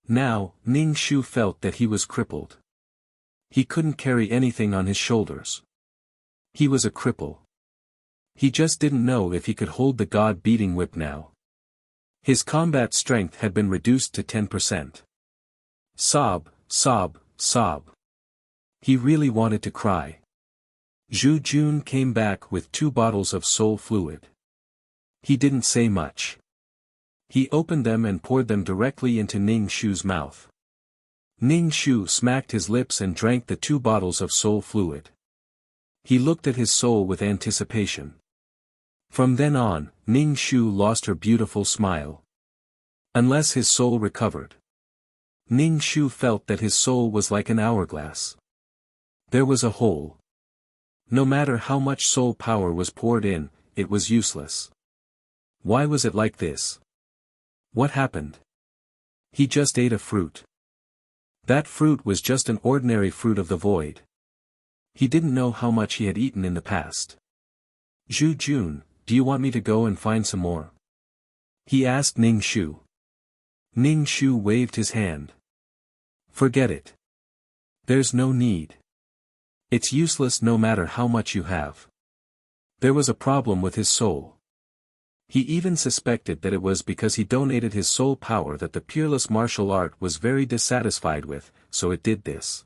Now, Ning Shu felt that he was crippled. He couldn't carry anything on his shoulders. He was a cripple. He just didn't know if he could hold the god-beating whip now. His combat strength had been reduced to 10%. Sob, sob, sob. He really wanted to cry. Zhu Jun came back with 2 bottles of soul fluid. He didn't say much. He opened them and poured them directly into Ning Shu's mouth. Ning Shu smacked his lips and drank the 2 bottles of soul fluid. He looked at his soul with anticipation. From then on, Ning Shu lost her beautiful smile. Unless his soul recovered. Ning Shu felt that his soul was like an hourglass. There was a hole. No matter how much soul power was poured in, it was useless. Why was it like this? What happened? He just ate a fruit. That fruit was just an ordinary fruit of the void. He didn't know how much he had eaten in the past. Zhu Jun, do you want me to go and find some more? He asked Ning Shu. Ning Shu waved his hand. Forget it. There's no need. It's useless no matter how much you have. There was a problem with his soul. He even suspected that it was because he donated his soul power that the peerless martial art was very dissatisfied with, so it did this.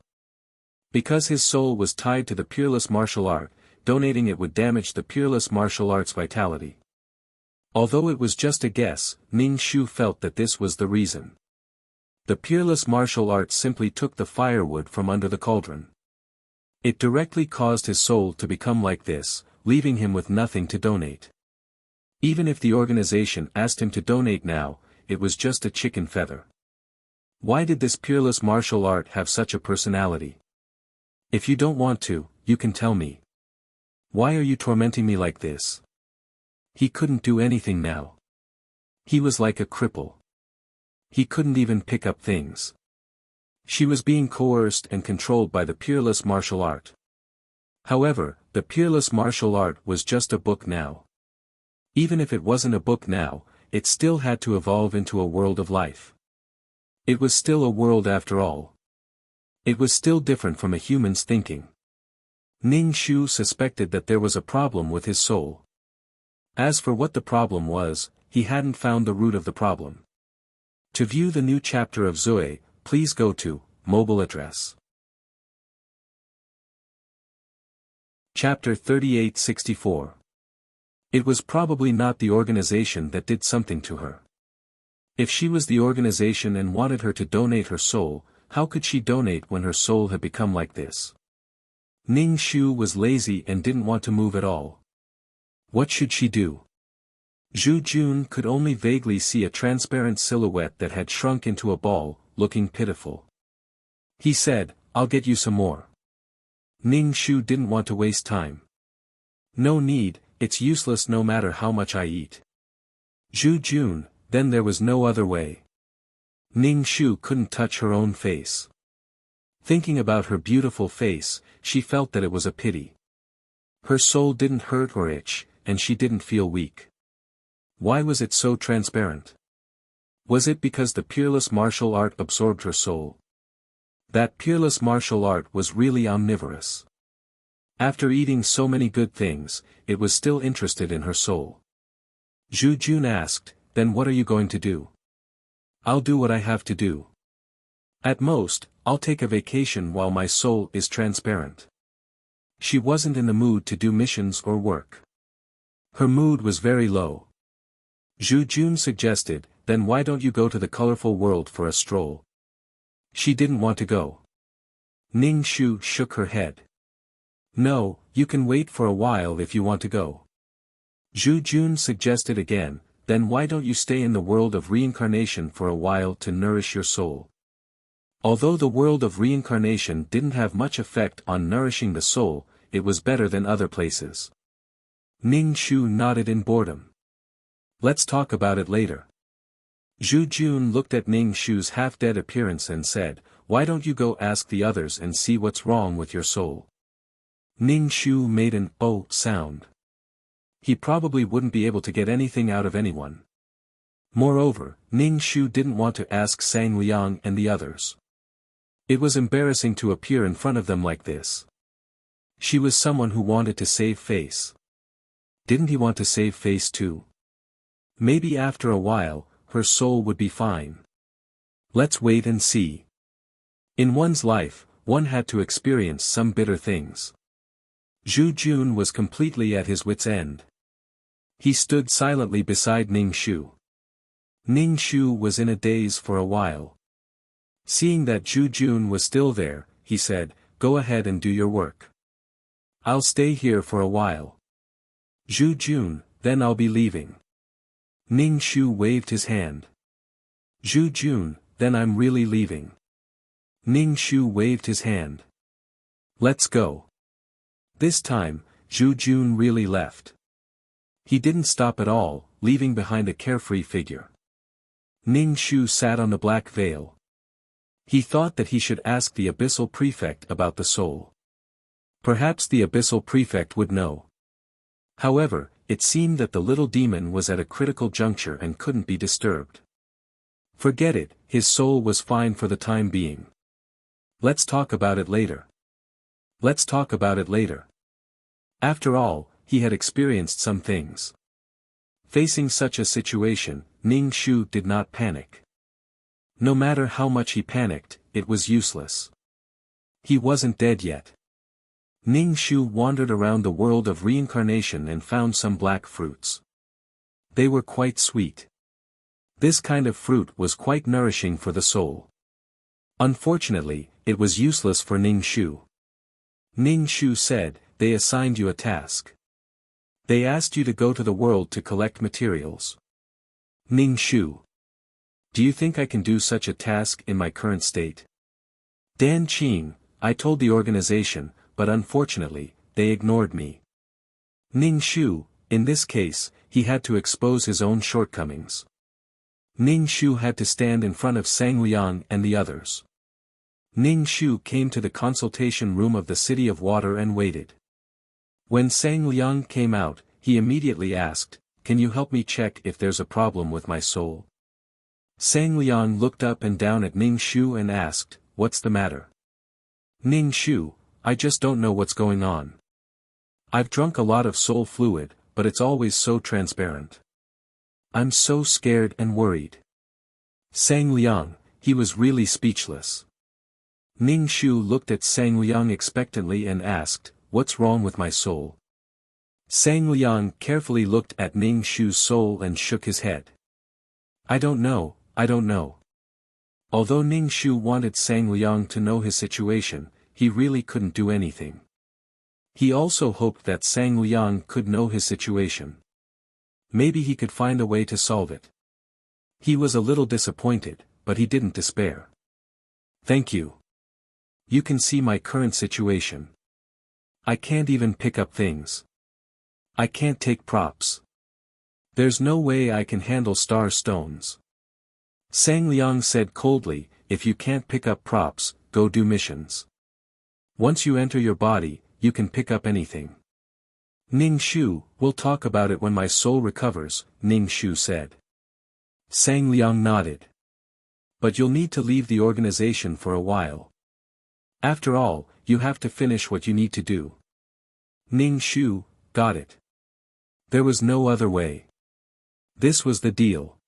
Because his soul was tied to the peerless martial art, donating it would damage the peerless martial art's vitality. Although it was just a guess, Ning Shu felt that this was the reason. The peerless martial art simply took the firewood from under the cauldron. It directly caused his soul to become like this, leaving him with nothing to donate. Even if the organization asked him to donate now, it was just a chicken feather. Why did this peerless martial art have such a personality? If you don't want to, you can tell me. Why are you tormenting me like this? He couldn't do anything now. He was like a cripple. He couldn't even pick up things. She was being coerced and controlled by the peerless martial art. However, the peerless martial art was just a book now. Even if it wasn't a book now, it still had to evolve into a world of life. It was still a world after all. It was still different from a human's thinking. Ning Shu suspected that there was a problem with his soul. As for what the problem was, he hadn't found the root of the problem. To view the new chapter of Zui, please go to mobile address. Chapter 3864. It was probably not the organization that did something to her. If she was the organization and wanted her to donate her soul, how could she donate when her soul had become like this? Ning Shu was lazy and didn't want to move at all. What should she do? Zhu Jun could only vaguely see a transparent silhouette that had shrunk into a ball, looking pitiful. He said, "I'll get you some more." Ning Shu didn't want to waste time. "No need, it's useless no matter how much I eat." Zhu Jun, then there was no other way. Ning Shu couldn't touch her own face. Thinking about her beautiful face, she felt that it was a pity. Her soul didn't hurt or itch, and she didn't feel weak. Why was it so transparent? Was it because the peerless martial art absorbed her soul? That peerless martial art was really omnivorous. After eating so many good things, it was still interested in her soul. Zhu Jun asked, "Then what are you going to do?" "I'll do what I have to do. At most, I'll take a vacation while my soul is transparent." She wasn't in the mood to do missions or work. Her mood was very low. Zhu Jun suggested, "Then why don't you go to the colorful world for a stroll?" She didn't want to go. Ning Shu shook her head. "No, you can wait for a while if you want to go." Zhu Jun suggested again, "Then why don't you stay in the world of reincarnation for a while to nourish your soul?" Although the world of reincarnation didn't have much effect on nourishing the soul, it was better than other places. Ning Shu nodded in boredom. "Let's talk about it later." Zhu Jun looked at Ning Shu's half-dead appearance and said, "Why don't you go ask the others and see what's wrong with your soul?" Ning Shu made an "oh" sound. He probably wouldn't be able to get anything out of anyone. Moreover, Ning Shu didn't want to ask Sang Liang and the others. It was embarrassing to appear in front of them like this. She was someone who wanted to save face. Didn't he want to save face too? Maybe after a while, her soul would be fine. Let's wait and see. In one's life, one had to experience some bitter things. Zhu Jun was completely at his wits' end. He stood silently beside Ning Shu. Ning Shu was in a daze for a while. Seeing that Zhu Jun was still there, he said, "Go ahead and do your work. I'll stay here for a while." "Zhu Jun, then I'll be leaving." Ning Shu waved his hand. "Zhu Jun, then I'm really leaving." Ning Shu waved his hand. "Let's go." This time, Zhu Jun really left. He didn't stop at all, leaving behind a carefree figure. Ning Shu sat on the black veil. He thought that he should ask the Abyssal Prefect about the soul. Perhaps the Abyssal Prefect would know. However, it seemed that the little demon was at a critical juncture and couldn't be disturbed. Forget it, his soul was fine for the time being. Let's talk about it later. Let's talk about it later. After all, he had experienced some things. Facing such a situation, Ning Shu did not panic. No matter how much he panicked, it was useless. He wasn't dead yet. Ning Shu wandered around the world of reincarnation and found some black fruits. They were quite sweet. This kind of fruit was quite nourishing for the soul. Unfortunately, it was useless for Ning Shu. Ning Shu said, "They assigned you a task. They asked you to go to the world to collect materials." Ning Shu. "Do you think I can do such a task in my current state?" "Dan Qing, I told the organization, but unfortunately, they ignored me." Ning Shu, in this case, he had to expose his own shortcomings. Ning Shu had to stand in front of Sang Liang and the others. Ning Shu came to the consultation room of the City of Water and waited. When Sang Liang came out, he immediately asked, "Can you help me check if there's a problem with my soul?" Sang Liang looked up and down at Ning Shu and asked, "What's the matter?" "Ning Shu, I just don't know what's going on. I've drunk a lot of soul fluid, but it's always so transparent. I'm so scared and worried." Sang Liang, he was really speechless. Ning Shu looked at Sang Liang expectantly and asked, "What's wrong with my soul?" Sang Liang carefully looked at Ning Shu's soul and shook his head. I don't know. Although Ning Shu wanted Sang Liang to know his situation, he really couldn't do anything. He also hoped that Sang Liang could know his situation. Maybe he could find a way to solve it. He was a little disappointed, but he didn't despair. "Thank you. You can see my current situation. I can't even pick up things. I can't take props. There's no way I can handle star stones." Sang Liang said coldly, "If you can't pick up props, go do missions. Once you enter your body, you can pick up anything." "Ning Shu, we'll talk about it when my soul recovers," Ning Shu said. Sang Liang nodded. "But you'll need to leave the organization for a while. After all, you have to finish what you need to do." Ning Shu, got it. There was no other way. This was the deal.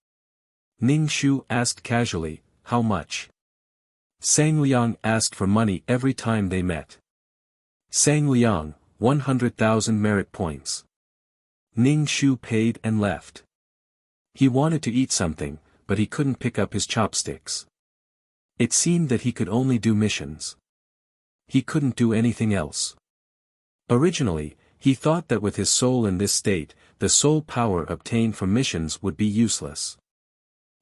Ning Shu asked casually, "How much?" Sang Liang asked for money every time they met. Sang Liang, 100,000 merit points. Ning Shu paid and left. He wanted to eat something, but he couldn't pick up his chopsticks. It seemed that he could only do missions. He couldn't do anything else. Originally, he thought that with his soul in this state, the soul power obtained from missions would be useless.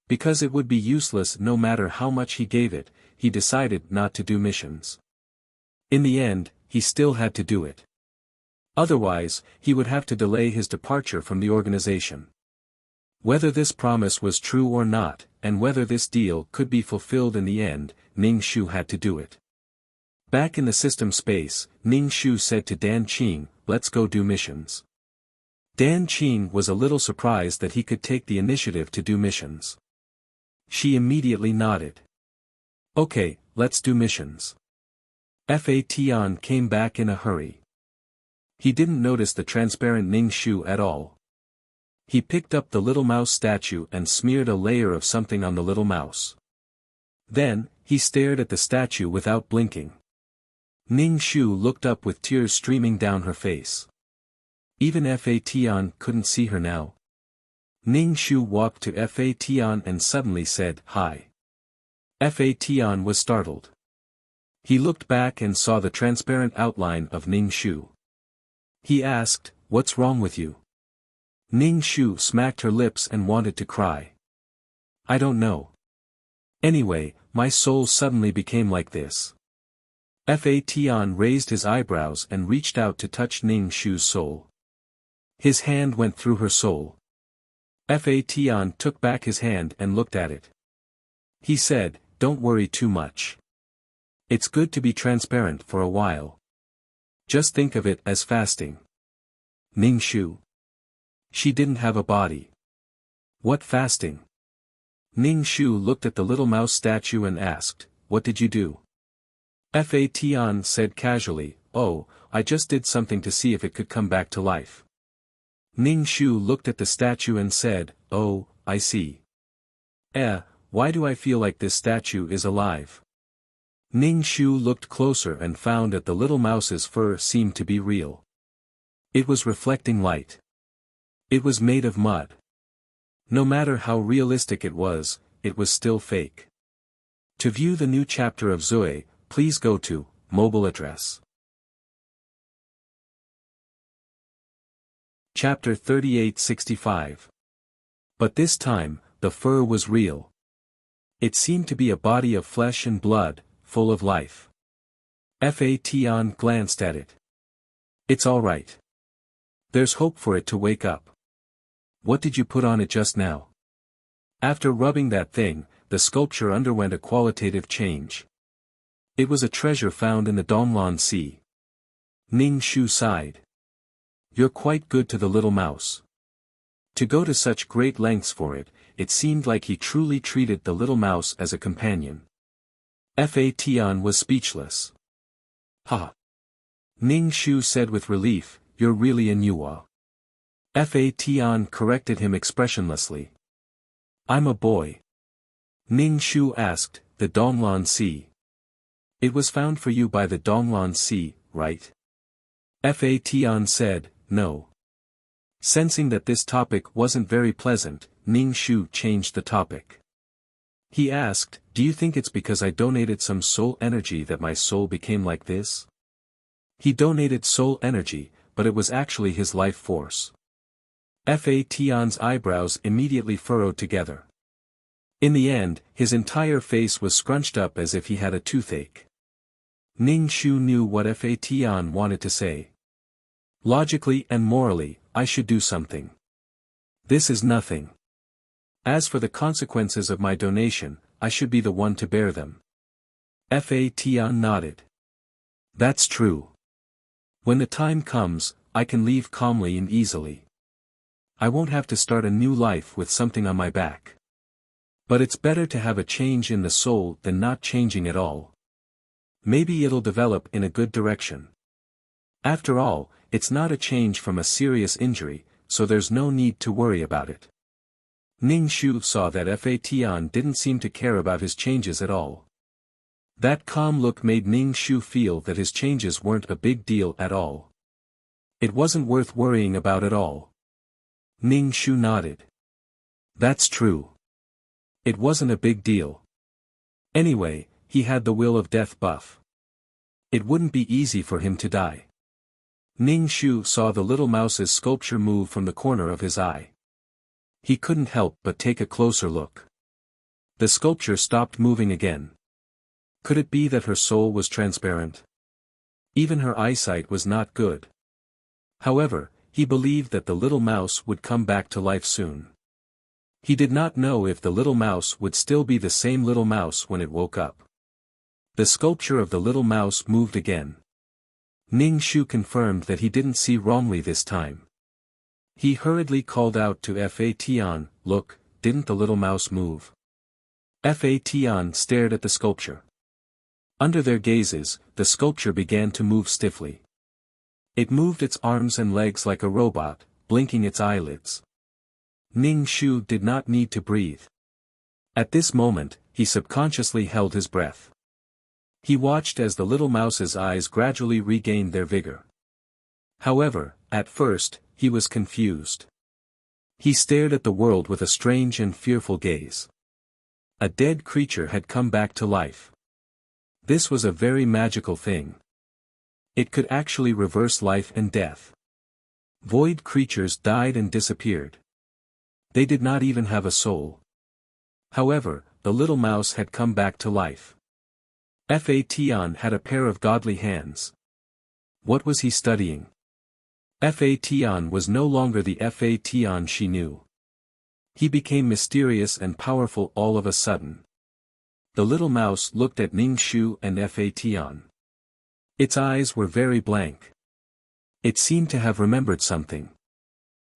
Because it would be useless no matter how much he gave it, he decided not to do missions. In the end, he still had to do it. Otherwise, he would have to delay his departure from the organization. Whether this promise was true or not, and whether this deal could be fulfilled in the end, Ning Shu had to do it. Back in the system space, Ning Shu said to Dan Qing, "Let's go do missions." Dan Qing was a little surprised that he could take the initiative to do missions. She immediately nodded. "Okay, let's do missions." Fa Tian came back in a hurry. He didn't notice the transparent Ning Shu at all. He picked up the little mouse statue and smeared a layer of something on the little mouse. Then, he stared at the statue without blinking. Ning Shu looked up with tears streaming down her face. Even Fa Tian couldn't see her now. Ning Shu walked to Fa Tian and suddenly said, "Hi." Fa Tian was startled. He looked back and saw the transparent outline of Ning Shu. He asked, "What's wrong with you?" Ning Shu smacked her lips and wanted to cry. "I don't know. Anyway, my soul suddenly became like this." Fa Tian raised his eyebrows and reached out to touch Ning Shu's soul. His hand went through her soul. Fa Tian took back his hand and looked at it. He said, "Don't worry too much. It's good to be transparent for a while. Just think of it as fasting." Ning Shu. She didn't have a body. What fasting? Ning Shu looked at the little mouse statue and asked, "What did you do?" Fa Tian said casually, "Oh, I just did something to see if it could come back to life." Ning Shu looked at the statue and said, "Oh, I see. Why do I feel like this statue is alive?" Ning Shu looked closer and found that the little mouse's fur seemed to be real. It was reflecting light. It was made of mud. No matter how realistic it was still fake. To view the new chapter of Zoe, please go to mobile address. Chapter 3865. But this time, the fur was real. It seemed to be a body of flesh and blood, full of life. Fa Tian glanced at it. "It's all right. There's hope for it to wake up. What did you put on it just now?" After rubbing that thing, the sculpture underwent a qualitative change. It was a treasure found in the Donglan Sea. Ning Shu sighed. "You're quite good to the little mouse. To go to such great lengths for it, it seemed like he truly treated the little mouse as a companion." Fa Tian was speechless. "Ha!" Ning Shu said with relief, "You're really a Nuwa." Fa Tian corrected him expressionlessly. "I'm a boy." Ning Shu asked, "The Donglan Sea? It was found for you by the Donglan Sea, right?" Fa Tian said, "No." Sensing that this topic wasn't very pleasant, Ning Shu changed the topic. He asked, "Do you think it's because I donated some soul energy that my soul became like this?" He donated soul energy, but it was actually his life force. Fa Tian's eyebrows immediately furrowed together. In the end, his entire face was scrunched up as if he had a toothache. Ning Shu knew what Fa Tian wanted to say. Logically and morally, I should do something. This is nothing. As for the consequences of my donation, I should be the one to bear them. Fa Tian nodded. That's true. When the time comes, I can leave calmly and easily. I won't have to start a new life with something on my back. But it's better to have a change in the soul than not changing at all. Maybe it'll develop in a good direction. After all, it's not a change from a serious injury, so there's no need to worry about it. Ning Shu saw that Fa Tian didn't seem to care about his changes at all. That calm look made Ning Shu feel that his changes weren't a big deal at all. It wasn't worth worrying about at all. Ning Shu nodded. That's true. It wasn't a big deal. Anyway, he had the will of death buff. It wouldn't be easy for him to die. Ning Shu saw the little mouse's sculpture move from the corner of his eye. He couldn't help but take a closer look. The sculpture stopped moving again. Could it be that her soul was transparent? Even her eyesight was not good. However, he believed that the little mouse would come back to life soon. He did not know if the little mouse would still be the same little mouse when it woke up. The sculpture of the little mouse moved again. Ning Shu confirmed that he didn't see wrongly this time. He hurriedly called out to Fa Tian, "Look, didn't the little mouse move?" Fa Tian stared at the sculpture. Under their gazes, the sculpture began to move stiffly. It moved its arms and legs like a robot, blinking its eyelids. Ning Shu did not need to breathe. At this moment, he subconsciously held his breath. He watched as the little mouse's eyes gradually regained their vigor. However, at first, he was confused. He stared at the world with a strange and fearful gaze. A dead creature had come back to life. This was a very magical thing. It could actually reverse life and death. Void creatures died and disappeared. They did not even have a soul. However, the little mouse had come back to life. Fation had a pair of godly hands. What was he studying? Fation was no longer the Fation she knew. He became mysterious and powerful all of a sudden. The little mouse looked at Ningshu and Fation. Its eyes were very blank. It seemed to have remembered something.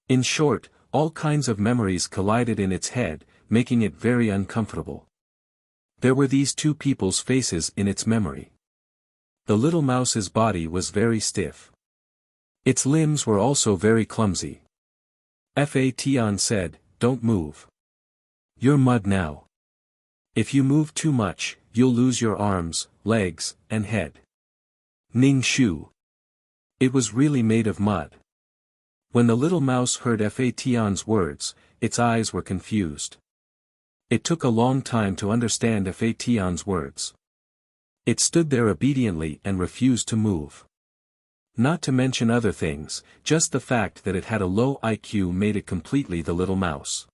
In short, all kinds of memories collided in its head, making it very uncomfortable. There were these two people's faces in its memory. The little mouse's body was very stiff. Its limbs were also very clumsy. Fation said, "Don't move. You're mud now. If you move too much, you'll lose your arms, legs, and head." Ningshu. It was really made of mud. When the little mouse heard Fation's words, its eyes were confused. It took a long time to understand Fation's words. It stood there obediently and refused to move. Not to mention other things, just the fact that it had a low IQ made it completely the little mouse.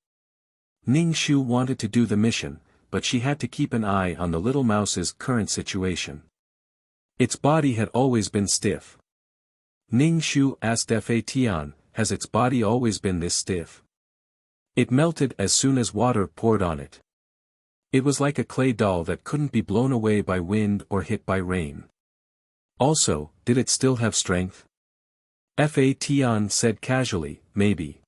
Ningshu wanted to do the mission, but she had to keep an eye on the little mouse's current situation. Its body had always been stiff. Ningshu asked Fation, "Has its body always been this stiff?" It melted as soon as water poured on it. It was like a clay doll that couldn't be blown away by wind or hit by rain. Also, did it still have strength? Fation said casually, "Maybe.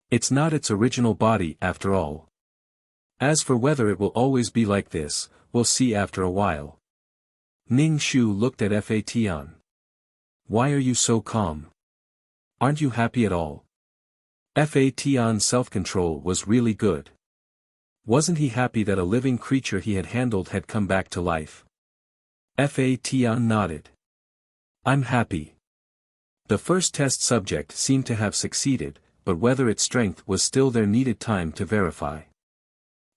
It's not its original body after all. As for whether it will always be like this, we'll see after a while." Ningshu looked at Fation. "Why are you so calm? Aren't you happy at all?" Fation's self-control was really good. Wasn't he happy that a living creature he had handled had come back to life? Fation nodded. "I'm happy." The first test subject seemed to have succeeded, but whether its strength was still there needed time to verify.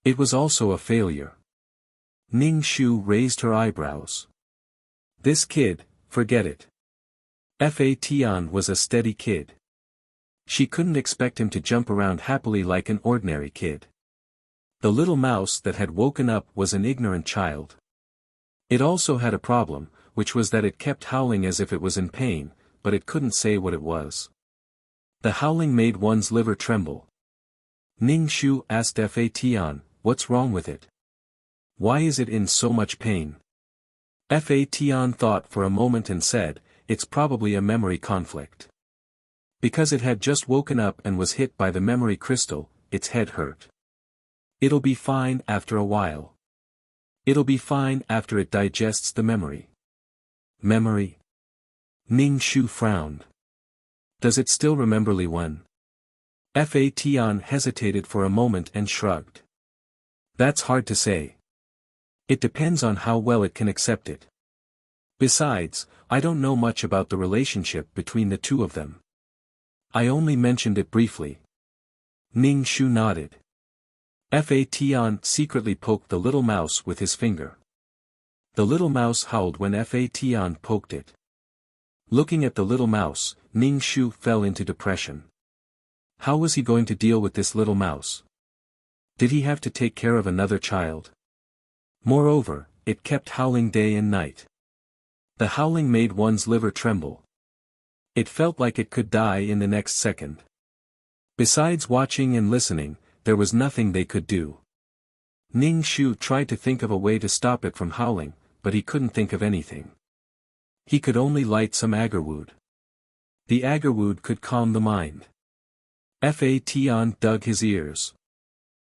It was also a failure. Ningshu raised her eyebrows. "This kid, forget it." Fation was a steady kid. She couldn't expect him to jump around happily like an ordinary kid. The little mouse that had woken up was an ignorant child. It also had a problem, which was that it kept howling as if it was in pain, but it couldn't say what it was. The howling made one's liver tremble. Ningshu asked Fation, "What's wrong with it? Why is it in so much pain?" Fation thought for a moment and said, "It's probably a memory conflict. Because it had just woken up and was hit by the memory crystal, its head hurt. It'll be fine after a while. It'll be fine after it digests the memory." Memory? Ningshu frowned. Does it still remember Li Wen? Fation hesitated for a moment and shrugged. "That's hard to say. It depends on how well it can accept it. Besides, I don't know much about the relationship between the two of them. I only mentioned it briefly." Ningshu nodded. Fation secretly poked the little mouse with his finger. The little mouse howled when Fation poked it. Looking at the little mouse, Ningshu fell into depression. How was he going to deal with this little mouse? Did he have to take care of another child? Moreover, it kept howling day and night. The howling made one's liver tremble. It felt like it could die in the next second. Besides watching and listening, there was nothing they could do. Ningshu tried to think of a way to stop it from howling, but he couldn't think of anything. He could only light some agarwood. The agarwood could calm the mind. Fation dug his ears.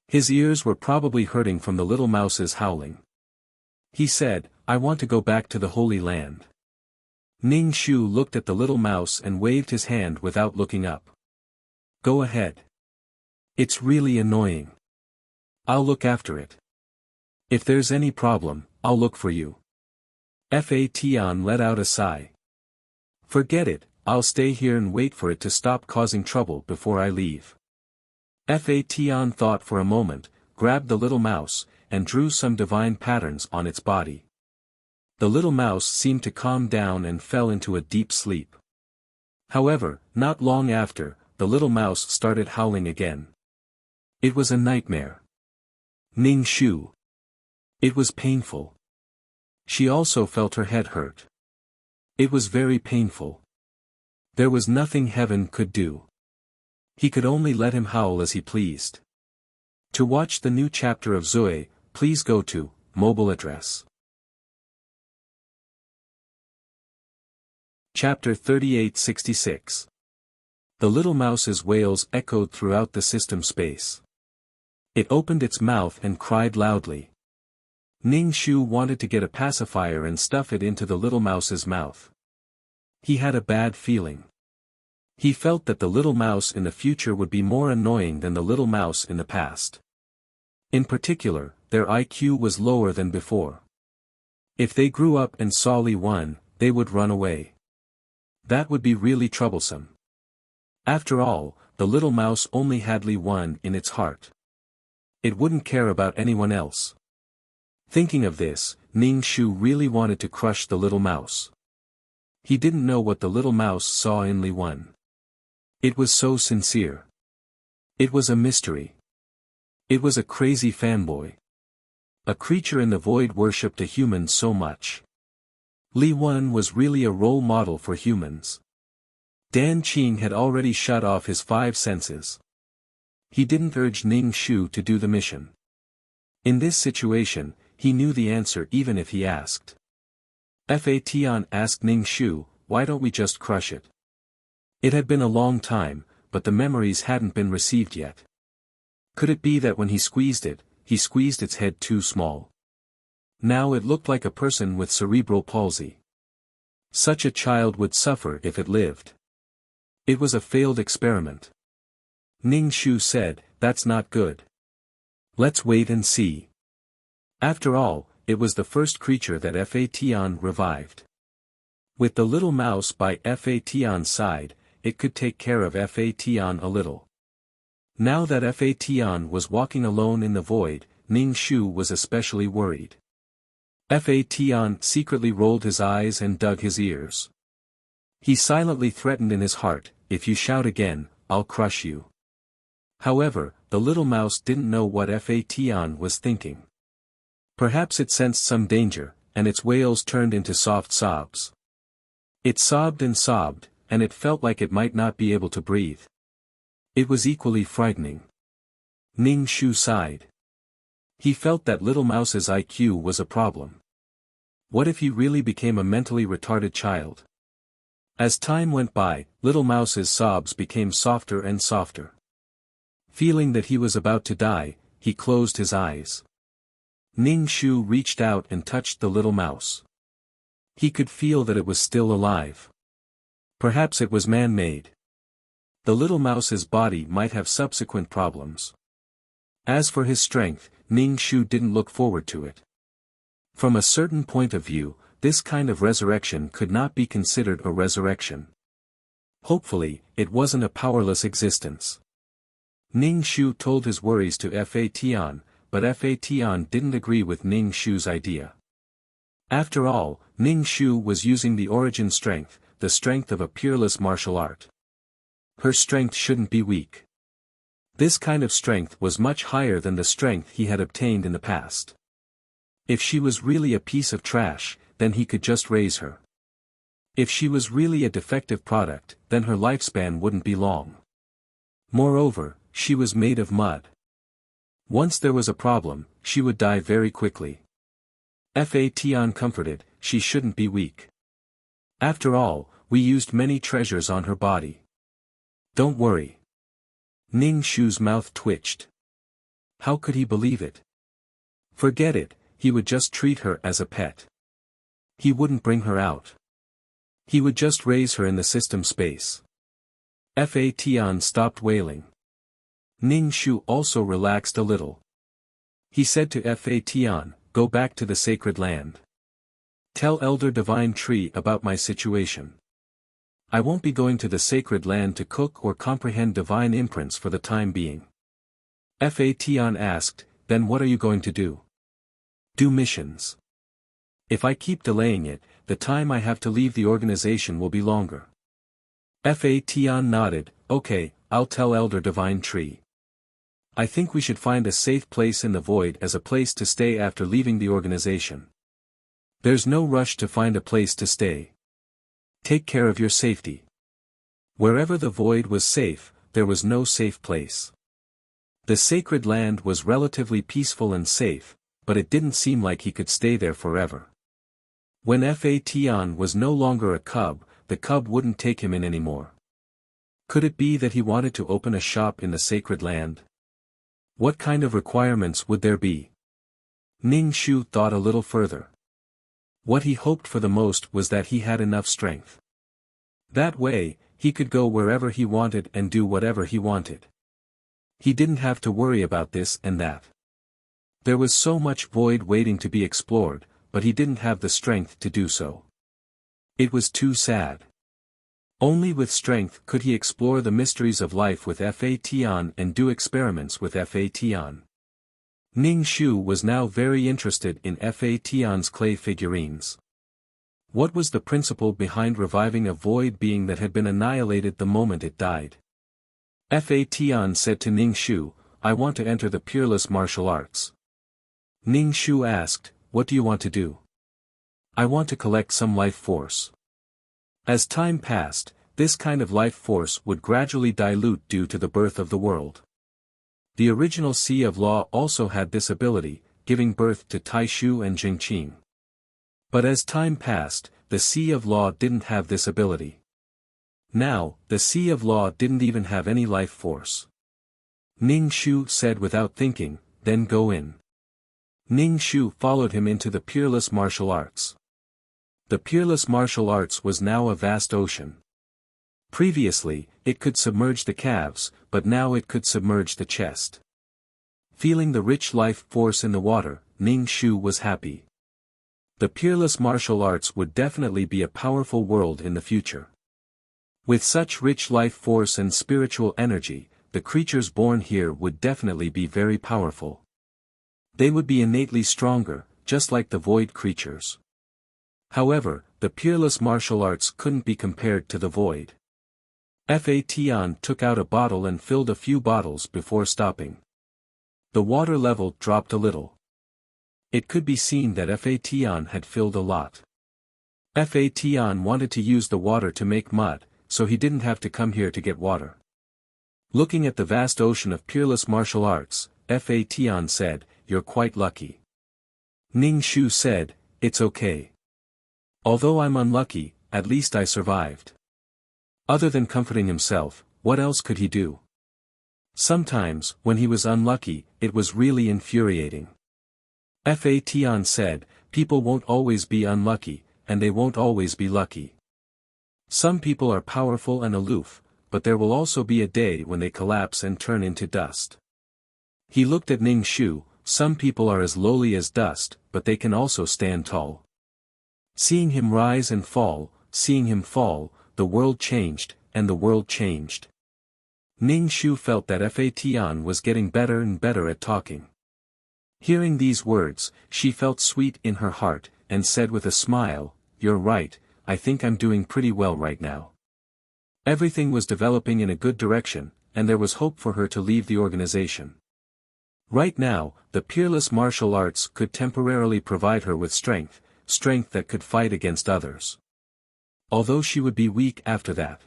His ears were probably hurting from the little mouse's howling. He said, "I want to go back to the Holy Land." Ningshu looked at the little mouse and waved his hand without looking up. "Go ahead. It's really annoying. I'll look after it. If there's any problem, I'll look for you." Fation let out a sigh. "Forget it, I'll stay here and wait for it to stop causing trouble before I leave." Fa Tian thought for a moment, grabbed the little mouse, and drew some divine patterns on its body. The little mouse seemed to calm down and fell into a deep sleep. However, not long after, the little mouse started howling again. It was a nightmare. Ning Shu. It was painful. She also felt her head hurt. It was very painful. There was nothing heaven could do. He could only let him howl as he pleased. To watch the new chapter of Zoe, please go to mobile address. Chapter 3866. The little mouse's wails echoed throughout the system space. It opened its mouth and cried loudly. Ning Shu wanted to get a pacifier and stuff it into the little mouse's mouth. He had a bad feeling. He felt that the little mouse in the future would be more annoying than the little mouse in the past. In particular, their IQ was lower than before. If they grew up and saw Li Wen, they would run away. That would be really troublesome. After all, the little mouse only had Li Wen in its heart. It wouldn't care about anyone else. Thinking of this, Ning Shu really wanted to crush the little mouse. He didn't know what the little mouse saw in Li Wen. It was so sincere. It was a mystery. It was a crazy fanboy. A creature in the void worshipped a human so much. Li Wen was really a role model for humans. Dan Qing had already shut off his 5 senses. He didn't urge Ning Shu to do the mission. In this situation, he knew the answer even if he asked. Fa Tian asked Ning Shu, why don't we just crush it? It had been a long time, but the memories hadn't been received yet. Could it be that when he squeezed its head too small? Now it looked like a person with cerebral palsy. Such a child would suffer if it lived. It was a failed experiment. Ning Shu said, that's not good. Let's wait and see. After all, it was the first creature that Fa Tian revived. With the little mouse by Fa Tian's side, it could take care of Fa Tian a little. Now that Fa Tian was walking alone in the void, Ning Shu was especially worried. Fa Tian secretly rolled his eyes and dug his ears. He silently threatened in his heart, if you shout again, I'll crush you. However, the little mouse didn't know what Fa Tian was thinking. Perhaps it sensed some danger, and its wails turned into soft sobs. It sobbed, and it felt like it might not be able to breathe. It was equally frightening. Ning Shu sighed. He felt that little mouse's IQ was a problem. What if he really became a mentally retarded child? As time went by, little mouse's sobs became softer and softer. Feeling that he was about to die, he closed his eyes. Ning Shu reached out and touched the little mouse. He could feel that it was still alive. Perhaps it was man-made. The little mouse's body might have subsequent problems. As for his strength, Ning Shu didn't look forward to it. From a certain point of view, this kind of resurrection could not be considered a resurrection. Hopefully, it wasn't a powerless existence. Ning Shu told his worries to Fa Tian, but Fa Tian didn't agree with Ning Shu's idea. After all, Ning Shu was using the origin strength, the strength of a peerless martial art. Her strength shouldn't be weak. This kind of strength was much higher than the strength he had obtained in the past. If she was really a piece of trash, then he could just raise her. If she was really a defective product, then her lifespan wouldn't be long. Moreover, she was made of mud. Once there was a problem, she would die very quickly. Fa Tian comforted, she shouldn't be weak. After all, we used many treasures on her body. Don't worry. Ning Shu's mouth twitched. How could he believe it? Forget it, he would just treat her as a pet. He wouldn't bring her out. He would just raise her in the system space. Fa Tian stopped wailing. Ning Shu also relaxed a little. He said to Fa Tian, go back to the sacred land. Tell Elder Divine Tree about my situation. I won't be going to the sacred land to cook or comprehend divine imprints for the time being. Fation asked, then what are you going to do? Do missions. If I keep delaying it, the time I have to leave the organization will be longer. Fation nodded, okay, I'll tell Elder Divine Tree. I think we should find a safe place in the void as a place to stay after leaving the organization. There's no rush to find a place to stay. Take care of your safety. Wherever the void was safe, there was no safe place. The sacred land was relatively peaceful and safe, but it didn't seem like he could stay there forever. When Fation was no longer a cub, the cub wouldn't take him in anymore. Could it be that he wanted to open a shop in the sacred land? What kind of requirements would there be? Ning Shu thought a little further. What he hoped for the most was that he had enough strength. That way, he could go wherever he wanted and do whatever he wanted. He didn't have to worry about this and that. There was so much void waiting to be explored, but he didn't have the strength to do so. It was too sad. Only with strength could he explore the mysteries of life with Fation and do experiments with Fation. Ning Shu was now very interested in Fation's clay figurines. What was the principle behind reviving a void being that had been annihilated the moment it died? Fation said to Ning Shu, I want to enter the peerless martial arts. Ning Shu asked, what do you want to do? I want to collect some life force. As time passed, this kind of life force would gradually dilute due to the birth of the world. The original Sea of Law also had this ability, giving birth to Taishu and Jingqing. But as time passed, the Sea of Law didn't have this ability. Now, the Sea of Law didn't even have any life force. Ning Shu said without thinking, then go in. Ning Shu followed him into the peerless martial arts. The peerless martial arts was now a vast ocean. Previously, it could submerge the calves, but now it could submerge the chest. Feeling the rich life force in the water, Ning Shu was happy. The peerless martial arts would definitely be a powerful world in the future. With such rich life force and spiritual energy, the creatures born here would definitely be very powerful. They would be innately stronger, just like the void creatures. However, the peerless martial arts couldn't be compared to the void. Fation took out a bottle and filled a few bottles before stopping. The water level dropped a little. It could be seen that Fation had filled a lot. Fation wanted to use the water to make mud, so he didn't have to come here to get water. Looking at the vast ocean of peerless martial arts, Fation said, you're quite lucky. Ning Shu said, it's okay. Although I'm unlucky, at least I survived. Other than comforting himself, what else could he do? Sometimes, when he was unlucky, it was really infuriating. Fation said, people won't always be unlucky, and they won't always be lucky. Some people are powerful and aloof, but there will also be a day when they collapse and turn into dust. He looked at Ning Shu, some people are as lowly as dust, but they can also stand tall. Seeing him rise and fall, seeing him fall, the world changed, and the world changed. Ning Shu felt that Fation was getting better and better at talking. Hearing these words, she felt sweet in her heart, and said with a smile, you're right, I think I'm doing pretty well right now. Everything was developing in a good direction, and there was hope for her to leave the organization. Right now, the peerless martial arts could temporarily provide her with strength that could fight against others. Although she would be weak after that.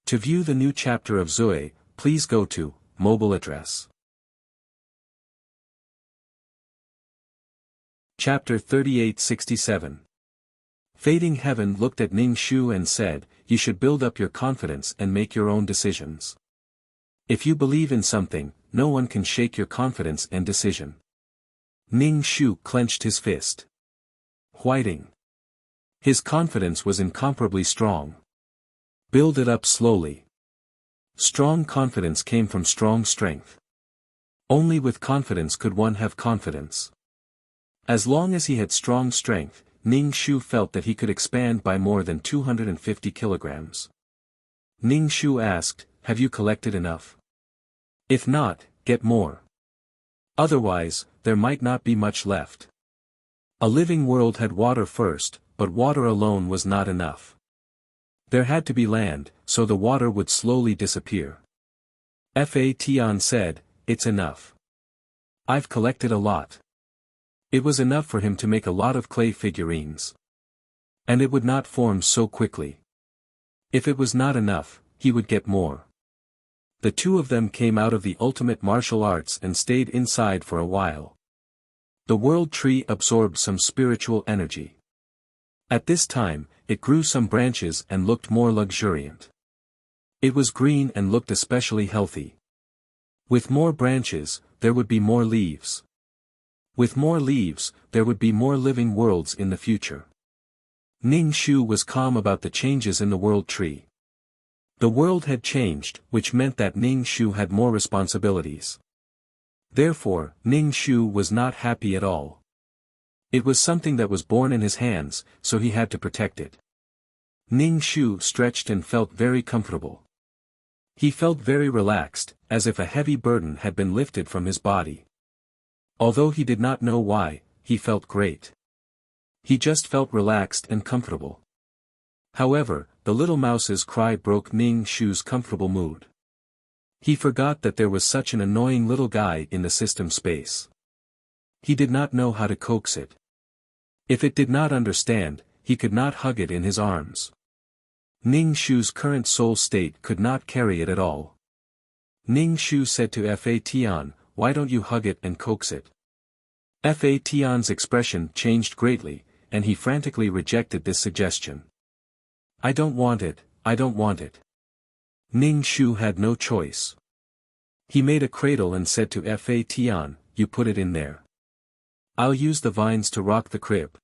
To view the new chapter of Zoe, please go to mobile address. Chapter 3867. Fading Heaven looked at Ning Shu and said, you should build up your confidence and make your own decisions. If you believe in something, no one can shake your confidence and decision. Ning Shu clenched his fist. Whiting. His confidence was incomparably strong. Build it up slowly. Strong confidence came from strong strength. Only with confidence could one have confidence. As long as he had strong strength, Ning Shu felt that he could expand by more than 250 kilograms. Ning Shu asked, have you collected enough? If not, get more. Otherwise, there might not be much left. A living world had water first, but water alone was not enough. There had to be land, so the water would slowly disappear. Fa Tian said, "It's enough. I've collected a lot." It was enough for him to make a lot of clay figurines. And it would not form so quickly. If it was not enough, he would get more. The two of them came out of the ultimate martial arts and stayed inside for a while. The world tree absorbed some spiritual energy. At this time, it grew some branches and looked more luxuriant. It was green and looked especially healthy. With more branches, there would be more leaves. With more leaves, there would be more living worlds in the future. Ning Shu was calm about the changes in the world tree. The world had changed, which meant that Ning Shu had more responsibilities. Therefore, Ning Shu was not happy at all. It was something that was born in his hands, so he had to protect it. Ning Shu stretched and felt very comfortable. He felt very relaxed, as if a heavy burden had been lifted from his body. Although he did not know why, he felt great. He just felt relaxed and comfortable. However, the little mouse's cry broke Ning Shu's comfortable mood. He forgot that there was such an annoying little guy in the system space. He did not know how to coax it. If it did not understand, he could not hug it in his arms. Ning Shu's current soul state could not carry it at all. Ning Shu said to Fa Tian, "Why don't you hug it and coax it?" Fa Tian's expression changed greatly, and he frantically rejected this suggestion. "I don't want it, I don't want it." Ning Shu had no choice. He made a cradle and said to Fa Tian, "You put it in there. I'll use the vines to rock the crib."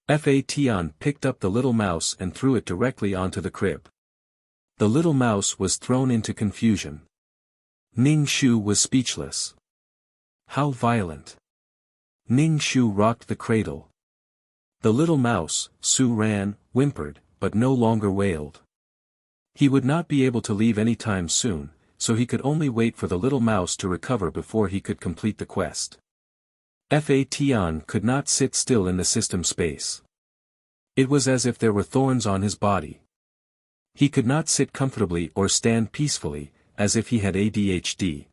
Fa Tian picked up the little mouse and threw it directly onto the crib. The little mouse was thrown into confusion. Ning Shu was speechless. How violent! Ning Shu rocked the cradle. The little mouse, Su ran, whimpered, but no longer wailed. He would not be able to leave any time soon, so he could only wait for the little mouse to recover before he could complete the quest. Fa Tian could not sit still in the system space. It was as if there were thorns on his body. He could not sit comfortably or stand peacefully, as if he had ADHD.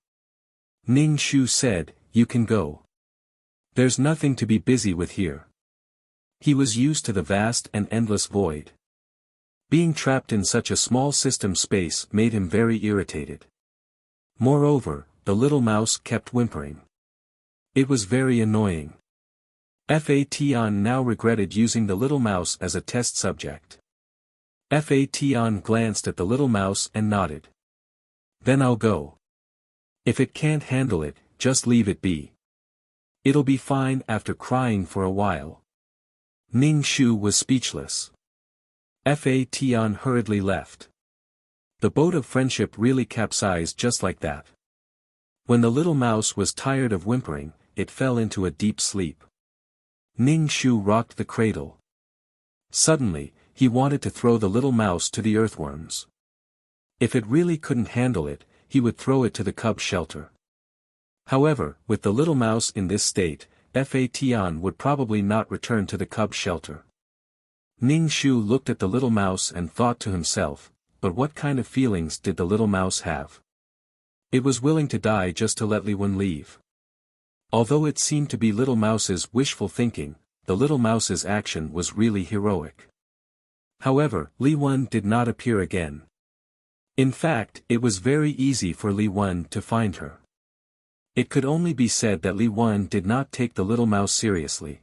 Ning Shu said, "You can go. There's nothing to be busy with here." He was used to the vast and endless void. Being trapped in such a small system space made him very irritated. Moreover, the little mouse kept whimpering. It was very annoying. Fa Tian now regretted using the little mouse as a test subject. Fa Tian glanced at the little mouse and nodded. "Then I'll go. If it can't handle it, just leave it be. It'll be fine after crying for a while." Ning Shu was speechless. Fa Tian hurriedly left. The boat of friendship really capsized just like that. When the little mouse was tired of whimpering, it fell into a deep sleep. Ning Shu rocked the cradle. Suddenly, he wanted to throw the little mouse to the earthworms. If it really couldn't handle it, he would throw it to the cub shelter. However, with the little mouse in this state, Fa Tian would probably not return to the cub shelter. Ning Shu looked at the little mouse and thought to himself, but what kind of feelings did the little mouse have? It was willing to die just to let Li Wen leave. Although it seemed to be little mouse's wishful thinking, the little mouse's action was really heroic. However, Li Wen did not appear again. In fact, it was very easy for Li Wen to find her. It could only be said that Li Wen did not take the little mouse seriously.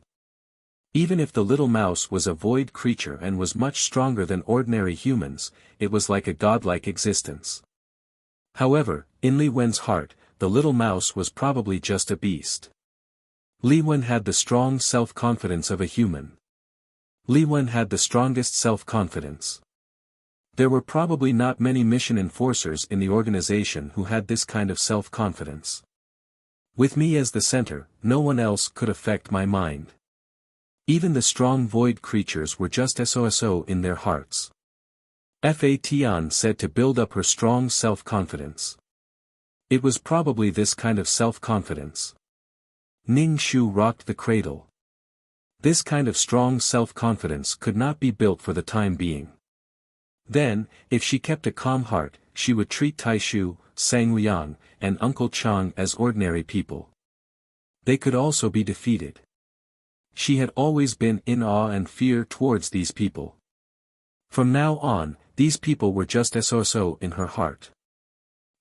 Even if the little mouse was a void creature and was much stronger than ordinary humans, it was like a godlike existence. However, in Li Wen's heart, the little mouse was probably just a beast. Li Wen had the strong self-confidence of a human. Li Wen had the strongest self-confidence. There were probably not many mission enforcers in the organization who had this kind of self-confidence. With me as the center, no one else could affect my mind. Even the strong void creatures were just so in their hearts. Fa Tian said to build up her strong self-confidence. It was probably this kind of self-confidence. Ning Shu rocked the cradle. This kind of strong self-confidence could not be built for the time being. Then, if she kept a calm heart, she would treat Taishu, Sang Liang, and Uncle Chang as ordinary people. They could also be defeated. She had always been in awe and fear towards these people. From now on, these people were just so in her heart.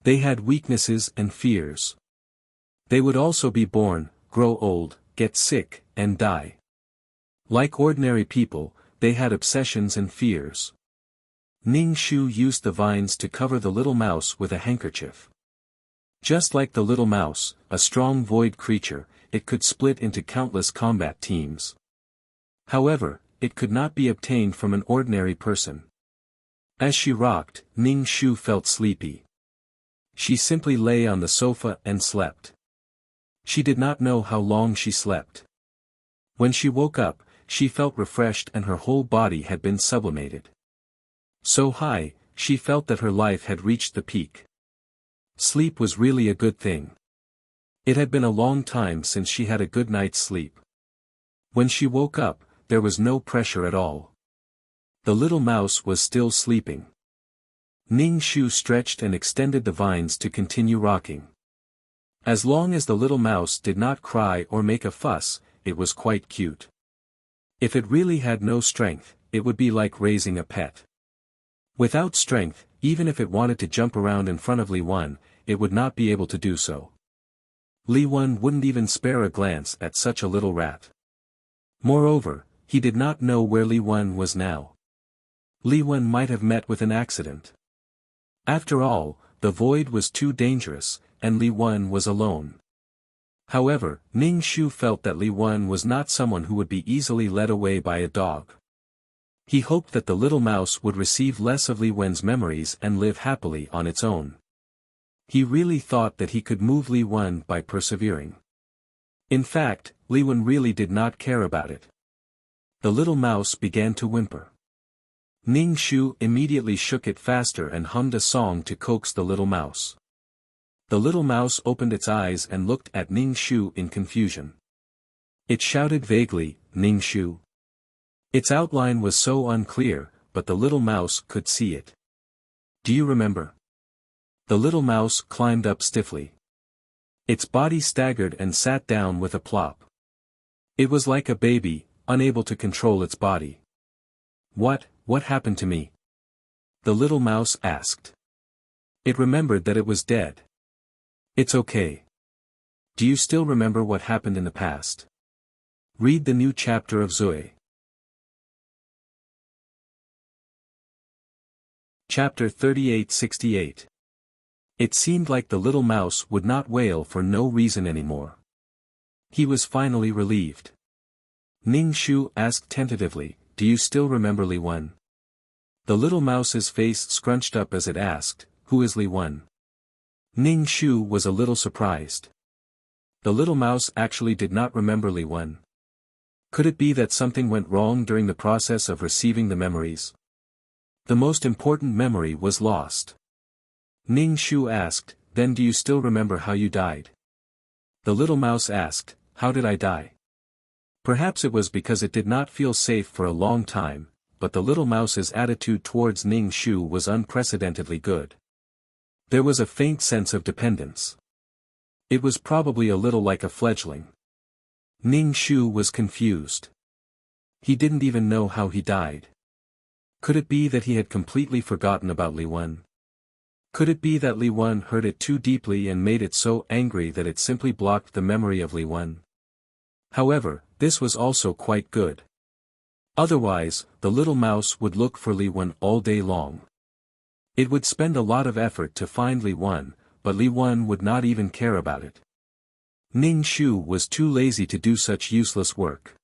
They had weaknesses and fears. They would also be born, grow old, get sick, and die. Like ordinary people, they had obsessions and fears. Ning Shu used the vines to cover the little mouse with a handkerchief. Just like the little mouse, a strong void creature, it could split into countless combat teams. However, it could not be obtained from an ordinary person. As she rocked, Ning Shu felt sleepy. She simply lay on the sofa and slept. She did not know how long she slept. When she woke up, she felt refreshed and her whole body had been sublimated. So high, she felt that her life had reached the peak. Sleep was really a good thing. It had been a long time since she had a good night's sleep. When she woke up, there was no pressure at all. The little mouse was still sleeping. Ning Shu stretched and extended the vines to continue rocking. As long as the little mouse did not cry or make a fuss, it was quite cute. If it really had no strength, it would be like raising a pet. Without strength, even if it wanted to jump around in front of Li Wen, it would not be able to do so. Li Wen wouldn't even spare a glance at such a little rat. Moreover, he did not know where Li Wen was now. Li Wen might have met with an accident. After all, the void was too dangerous, and Li Wen was alone. However, Ning Shu felt that Li Wen was not someone who would be easily led away by a dog. He hoped that the little mouse would receive less of Li Wen's memories and live happily on its own. He really thought that he could move Li Wen by persevering. In fact, Li Wen really did not care about it. The little mouse began to whimper. Ning Shu immediately shook it faster and hummed a song to coax the little mouse. The little mouse opened its eyes and looked at Ning Shu in confusion. It shouted vaguely, "Ning Shu." Its outline was so unclear, but the little mouse could see it. "Do you remember?" The little mouse climbed up stiffly. Its body staggered and sat down with a plop. It was like a baby, unable to control its body. What happened to me?" the little mouse asked. It remembered that it was dead. "It's okay. Do you still remember what happened in the past?" Read the new chapter of Zui. Chapter 3868. It seemed like the little mouse would not wail for no reason anymore. He was finally relieved. Ning Shu asked tentatively, "Do you still remember Li Wen?" The little mouse's face scrunched up as it asked, "Who is Li Wen?" Ning Shu was a little surprised. The little mouse actually did not remember Li Wen. Could it be that something went wrong during the process of receiving the memories? The most important memory was lost. Ning Shu asked, "Then do you still remember how you died?" The little mouse asked, "How did I die?" Perhaps it was because it did not feel safe for a long time, but the little mouse's attitude towards Ning Shu was unprecedentedly good. There was a faint sense of dependence. It was probably a little like a fledgling. Ning Shu was confused. He didn't even know how he died. Could it be that he had completely forgotten about Li Wen? Could it be that Li Wen hurt it too deeply and made it so angry that it simply blocked the memory of Li Wen? However, this was also quite good. Otherwise, the little mouse would look for Li Wen all day long. It would spend a lot of effort to find Li Wen, but Li Wen would not even care about it. Ning Shu was too lazy to do such useless work.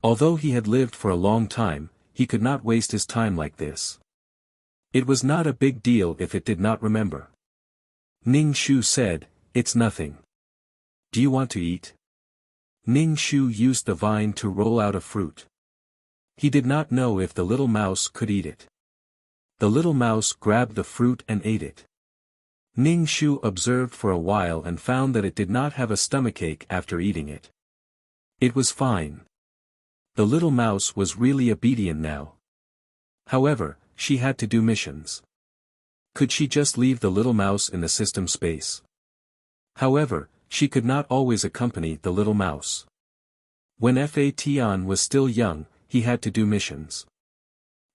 Although he had lived for a long time, he could not waste his time like this. It was not a big deal if it did not remember. Ning Shu said, "It's nothing. Do you want to eat?" Ning Shu used the vine to roll out a fruit. He did not know if the little mouse could eat it. The little mouse grabbed the fruit and ate it. Ning Shu observed for a while and found that it did not have a stomachache after eating it. It was fine. The little mouse was really obedient now. However, she had to do missions. Could she just leave the little mouse in the system space? However, she could not always accompany the little mouse. When Fa Tian was still young, he had to do missions.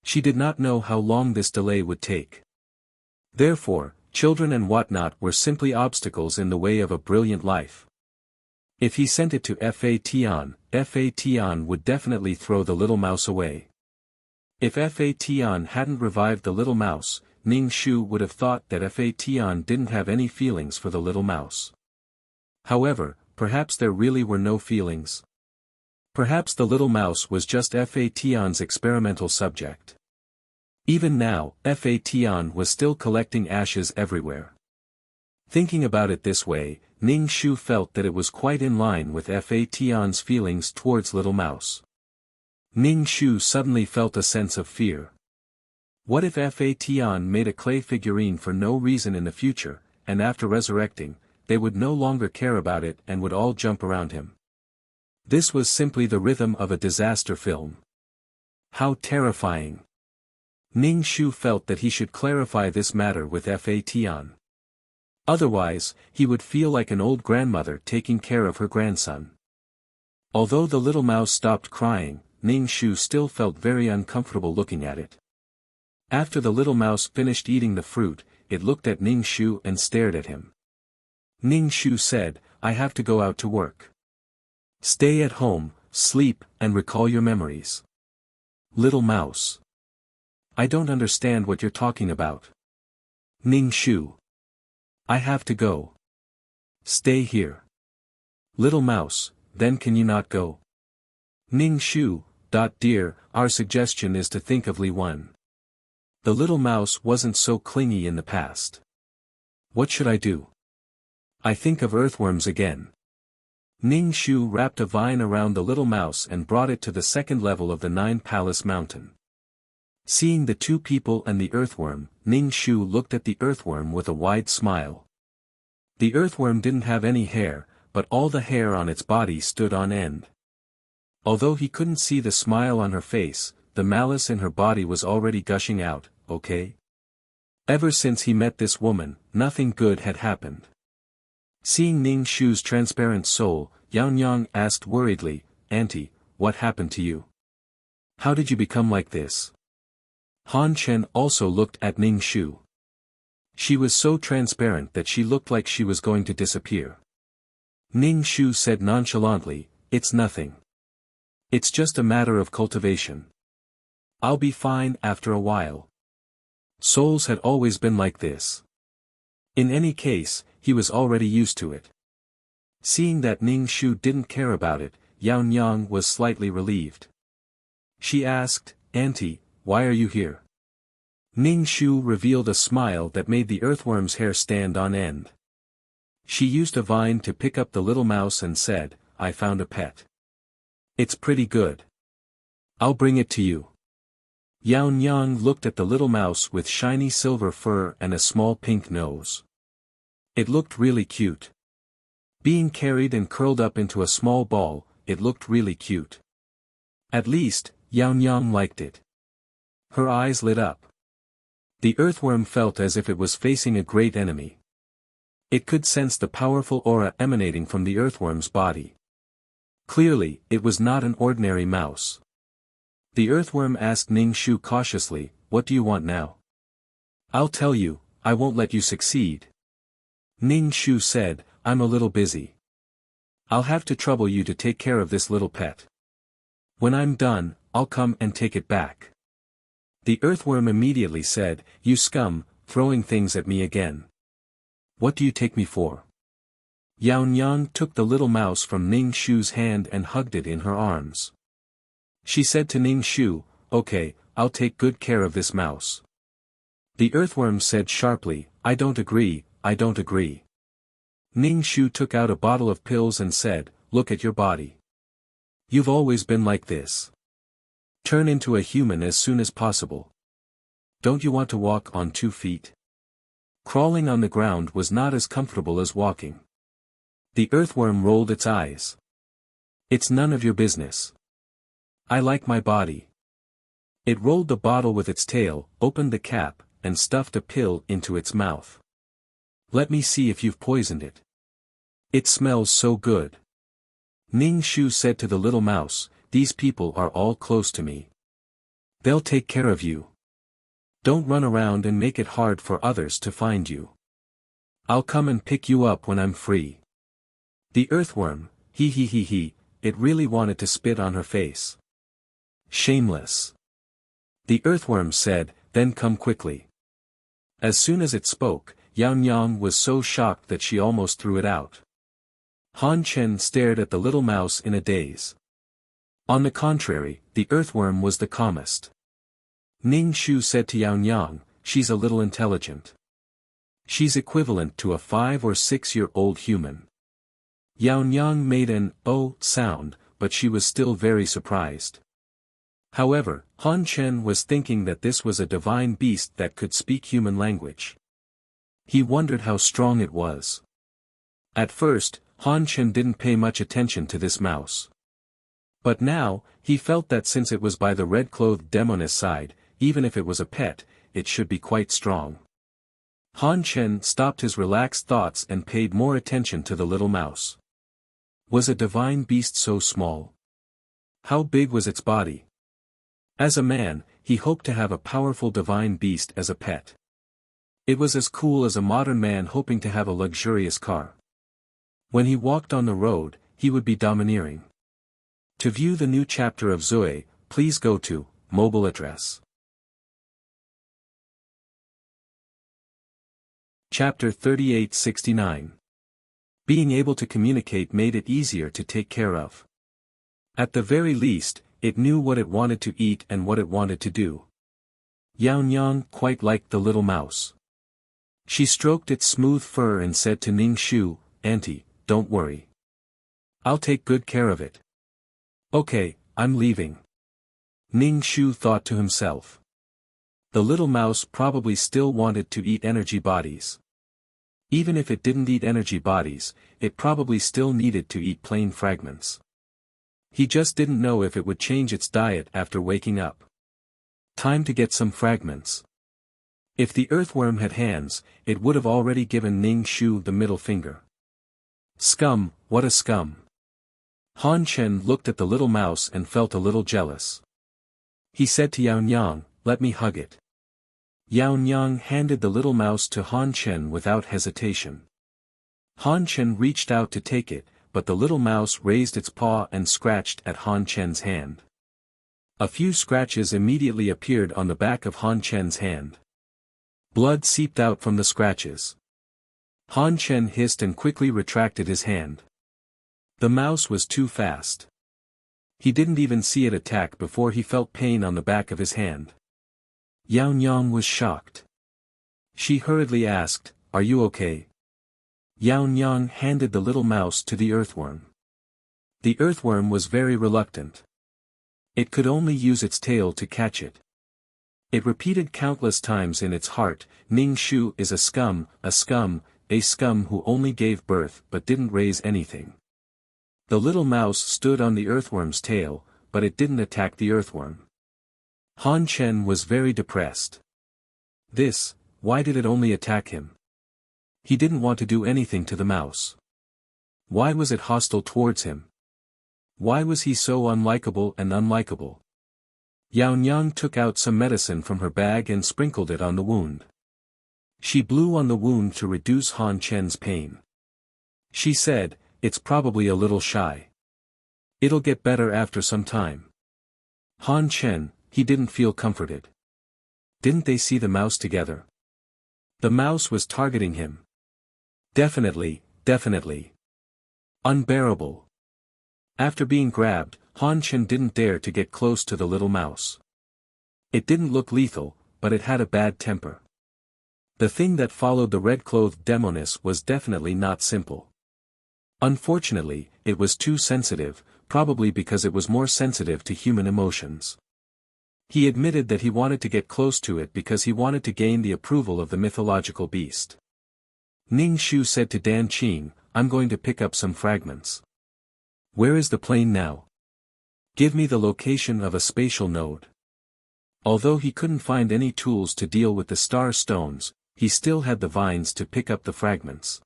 She did not know how long this delay would take. Therefore, children and whatnot were simply obstacles in the way of a brilliant life. If he sent it to Fa Tian would definitely throw the little mouse away. If Fa Tian hadn't revived the little mouse, Ning Shu would have thought that Fa Tian didn't have any feelings for the little mouse. However, perhaps there really were no feelings. Perhaps the little mouse was just Fa Tian's experimental subject. Even now, Fa Tian was still collecting ashes everywhere. Thinking about it this way, Ning Shu felt that it was quite in line with Fa Tian's feelings towards little mouse. Ning Shu suddenly felt a sense of fear. What if Fa Tian made a clay figurine for no reason in the future, and after resurrecting, they would no longer care about it and would all jump around him? This was simply the rhythm of a disaster film. How terrifying! Ning Shu felt that he should clarify this matter with Fa Tian. Otherwise, he would feel like an old grandmother taking care of her grandson. Although the little mouse stopped crying, Ning Shu still felt very uncomfortable looking at it. After the little mouse finished eating the fruit, it looked at Ning Shu and stared at him. Ning Shu said, "I have to go out to work. Stay at home, sleep, and recall your memories." Little mouse. I don't understand what you're talking about. Ning Shu. I have to go. Stay here. Little mouse, then can you not go? Ning Shu, dear, our suggestion is to think of Li Wen. The little mouse wasn't so clingy in the past. What should I do? I think of earthworms again. Ning Shu wrapped a vine around the little mouse and brought it to the second level of the Nine Palace Mountain. Seeing the two people and the earthworm, Ning Shu looked at the earthworm with a wide smile. The earthworm didn't have any hair, but all the hair on its body stood on end. Although he couldn't see the smile on her face, the malice in her body was already gushing out, okay? Ever since he met this woman, nothing good had happened. Seeing Ning Shu's transparent soul, Yang asked worriedly, "Auntie, what happened to you? How did you become like this?" Han Chen also looked at Ning Shu. She was so transparent that she looked like she was going to disappear. Ning Shu said nonchalantly, "It's nothing. It's just a matter of cultivation. I'll be fine after a while." Souls had always been like this. In any case, he was already used to it. Seeing that Ning Shu didn't care about it, Yang was slightly relieved. She asked, "Auntie, why are you here?" Ning Shu revealed a smile that made the earthworm's hair stand on end. She used a vine to pick up the little mouse and said, "I found a pet. It's pretty good. I'll bring it to you." Yang looked at the little mouse with shiny silver fur and a small pink nose. It looked really cute. Being carried and curled up into a small ball, it looked really cute. At least, Yang liked it. Her eyes lit up. The earthworm felt as if it was facing a great enemy. It could sense the powerful aura emanating from the earthworm's body. Clearly, it was not an ordinary mouse. The earthworm asked Ning Shu cautiously, "What do you want now?" "I'll tell you, I won't let you succeed." Ning Shu said, "I'm a little busy. I'll have to trouble you to take care of this little pet. When I'm done, I'll come and take it back." The earthworm immediately said, "You scum, throwing things at me again. What do you take me for?" Yang took the little mouse from Ning Shu's hand and hugged it in her arms. She said to Ning Shu, "Okay, I'll take good care of this mouse." The earthworm said sharply, I don't agree." Ning Shu took out a bottle of pills and said, "Look at your body. You've always been like this. Turn into a human as soon as possible. Don't you want to walk on 2 feet? Crawling on the ground was not as comfortable as walking. The earthworm rolled its eyes. It's none of your business. I like my body. It rolled the bottle with its tail, opened the cap, and stuffed a pill into its mouth. Let me see if you've poisoned it. It smells so good. Ning Shu said to the little mouse, these people are all close to me. They'll take care of you. Don't run around and make it hard for others to find you. I'll come and pick you up when I'm free. The earthworm, it really wanted to spit on her face. Shameless. The earthworm said, then come quickly. As soon as it spoke, Yang Yang was so shocked that she almost threw it out. Han Chen stared at the little mouse in a daze. On the contrary, the earthworm was the calmest. Ning Shu said to Yang Yang, she's a little intelligent. She's equivalent to a 5 or 6-year-old human. Yang Yang made an "oh" sound, but she was still very surprised. However, Han Chen was thinking that this was a divine beast that could speak human language. He wondered how strong it was. At first, Han Chen didn't pay much attention to this mouse. But now, he felt that since it was by the red-clothed demoness side, even if it was a pet, it should be quite strong. Han Chen stopped his relaxed thoughts and paid more attention to the little mouse. Was a divine beast so small? How big was its body? As a man, he hoped to have a powerful divine beast as a pet. It was as cool as a modern man hoping to have a luxurious car. When he walked on the road, he would be domineering. To view the new chapter of Zoe, please go to mobile address. Chapter 3869. Being able to communicate made it easier to take care of. At the very least, it knew what it wanted to eat and what it wanted to do. Yang Yang quite liked the little mouse. She stroked its smooth fur and said to Ning Shu, Auntie, don't worry. I'll take good care of it. Okay, I'm leaving. Ning Shu thought to himself. The little mouse probably still wanted to eat energy bodies. Even if it didn't eat energy bodies, it probably still needed to eat plain fragments. He just didn't know if it would change its diet after waking up. Time to get some fragments. If the earthworm had hands, it would have already given Ning Shu the middle finger. Scum, what a scum. Han Chen looked at the little mouse and felt a little jealous. He said to Yang Yang, let me hug it. Yang Yang handed the little mouse to Han Chen without hesitation. Han Chen reached out to take it, but the little mouse raised its paw and scratched at Han Chen's hand. A few scratches immediately appeared on the back of Han Chen's hand. Blood seeped out from the scratches. Han Chen hissed and quickly retracted his hand. The mouse was too fast. He didn't even see it attack before he felt pain on the back of his hand. Yang Yang was shocked. She hurriedly asked, are you okay? Yang Yang handed the little mouse to the earthworm. The earthworm was very reluctant. It could only use its tail to catch it. It repeated countless times in its heart, Ning Shu is a scum who only gave birth but didn't raise anything. The little mouse stood on the earthworm's tail, but it didn't attack the earthworm. Han Chen was very depressed. Why did it only attack him? He didn't want to do anything to the mouse. Why was it hostile towards him? Why was he so unlikable and unlikable? Yang Yang took out some medicine from her bag and sprinkled it on the wound. She blew on the wound to reduce Han Chen's pain. She said, it's probably a little shy. It'll get better after some time. Han Chen, he didn't feel comforted. Didn't they see the mouse together? The mouse was targeting him. Definitely. Unbearable. After being grabbed, Han Chen didn't dare to get close to the little mouse. It didn't look lethal, but it had a bad temper. The thing that followed the red-clothed demoness was definitely not simple. Unfortunately, it was too sensitive, probably because it was more sensitive to human emotions. He admitted that he wanted to get close to it because he wanted to gain the approval of the mythological beast. Ning Shu said to Dan Qing, "I'm going to pick up some fragments." "Where is the plane now?" "Give me the location of a spatial node." Although he couldn't find any tools to deal with the star stones, he still had the vines to pick up the fragments.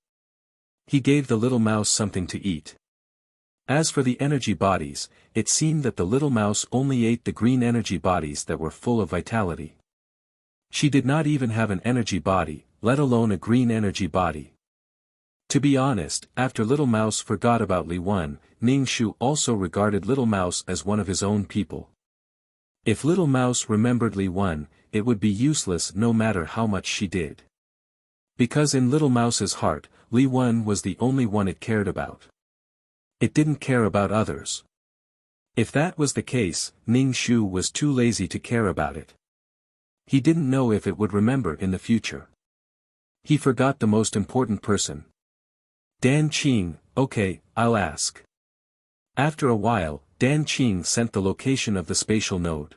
He gave the little mouse something to eat. As for the energy bodies, it seemed that the little mouse only ate the green energy bodies that were full of vitality. She did not even have an energy body, let alone a green energy body. To be honest, after Little Mouse forgot about Li Wen, Ning Shu also regarded Little Mouse as one of his own people. If Little Mouse remembered Li Wen, it would be useless no matter how much she did. Because in Little Mouse's heart, Li Wen was the only one it cared about. It didn't care about others. If that was the case, Ning Shu was too lazy to care about it. He didn't know if it would remember in the future. He forgot the most important person. Dan Qing, "Okay, I'll ask." After a while, Dan Qing sent the location of the spatial node.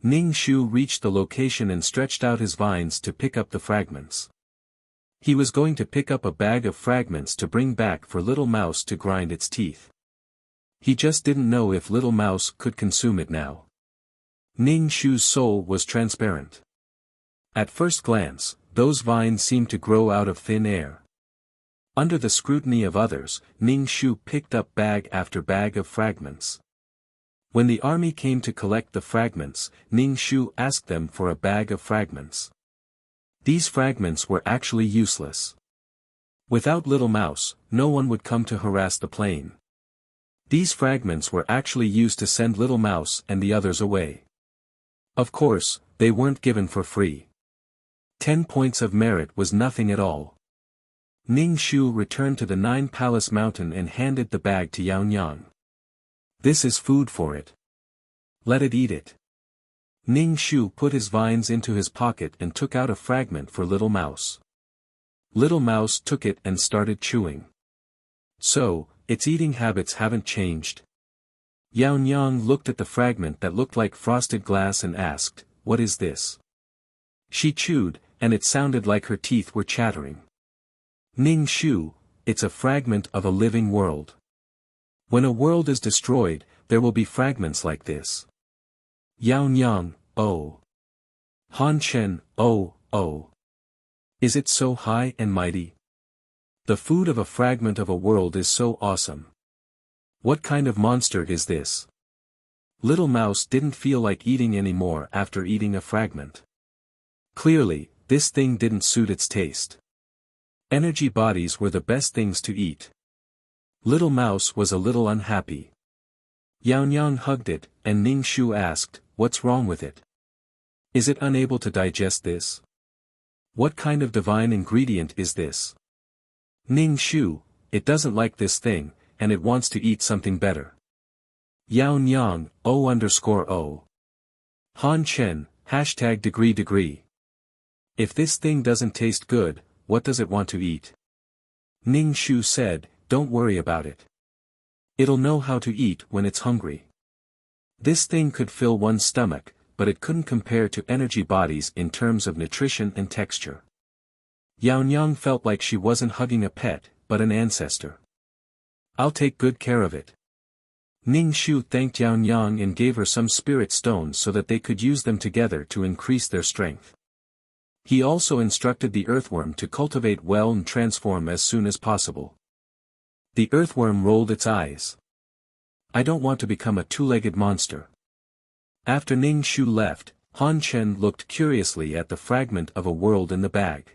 Ning Shu reached the location and stretched out his vines to pick up the fragments. He was going to pick up a bag of fragments to bring back for Little Mouse to grind its teeth. He just didn't know if Little Mouse could consume it now. Ning Shu's soul was transparent. At first glance, those vines seemed to grow out of thin air. Under the scrutiny of others, Ning Shu picked up bag after bag of fragments. When the army came to collect the fragments, Ning Shu asked them for a bag of fragments. These fragments were actually useless. Without Little Mouse, no one would come to harass the plane. These fragments were actually used to send Little Mouse and the others away. Of course, they weren't given for free. 10 points of merit was nothing at all. Ning Shu returned to the Nine Palace Mountain and handed the bag to Yang. "This is food for it. Let it eat it." Ning Shu put his vines into his pocket and took out a fragment for Little Mouse. Little Mouse took it and started chewing. So, its eating habits haven't changed. Yang looked at the fragment that looked like frosted glass and asked, "What is this?" She chewed, and it sounded like her teeth were chattering. "Ning Shu, it's a fragment of a living world. When a world is destroyed, there will be fragments like this." Yang, "Oh. Han Chen, oh. Is it so high and mighty? The food of a fragment of a world is so awesome. What kind of monster is this?" Little Mouse didn't feel like eating anymore after eating a fragment. Clearly, this thing didn't suit its taste. Energy bodies were the best things to eat. Little Mouse was a little unhappy. Yang hugged it, and Ning Shu asked, "What's wrong with it? Is it unable to digest this? What kind of divine ingredient is this?" "Ning Shu, it doesn't like this thing, and it wants to eat something better." Yang, O_O. Han Chen, #degree. If this thing doesn't taste good, what does it want to eat? Ning Shu said, "Don't worry about it. It'll know how to eat when it's hungry." This thing could fill one's stomach, but it couldn't compare to energy bodies in terms of nutrition and texture. Yang felt like she wasn't hugging a pet, but an ancestor. "I'll take good care of it." Ning Shu thanked Yang and gave her some spirit stones so that they could use them together to increase their strength. He also instructed the earthworm to cultivate well and transform as soon as possible. The earthworm rolled its eyes. "I don't want to become a two-legged monster." After Ning Shu left, Han Chen looked curiously at the fragment of a world in the bag.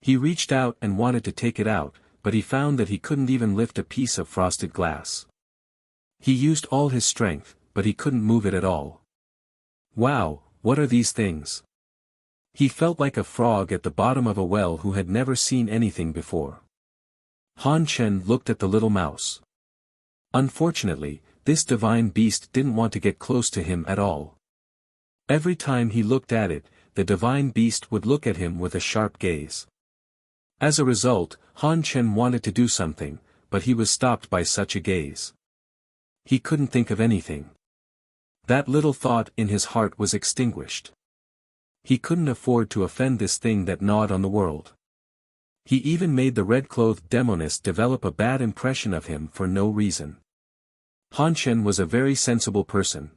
He reached out and wanted to take it out, but he found that he couldn't even lift a piece of frosted glass. He used all his strength, but he couldn't move it at all. "Wow, what are these things?" He felt like a frog at the bottom of a well who had never seen anything before. Han Chen looked at the little mouse. Unfortunately, this divine beast didn't want to get close to him at all. Every time he looked at it, the divine beast would look at him with a sharp gaze. As a result, Han Chen wanted to do something, but he was stopped by such a gaze. He couldn't think of anything. That little thought in his heart was extinguished. He couldn't afford to offend this thing that gnawed on the world. He even made the red-clothed demoness develop a bad impression of him for no reason. Han Shen was a very sensible person.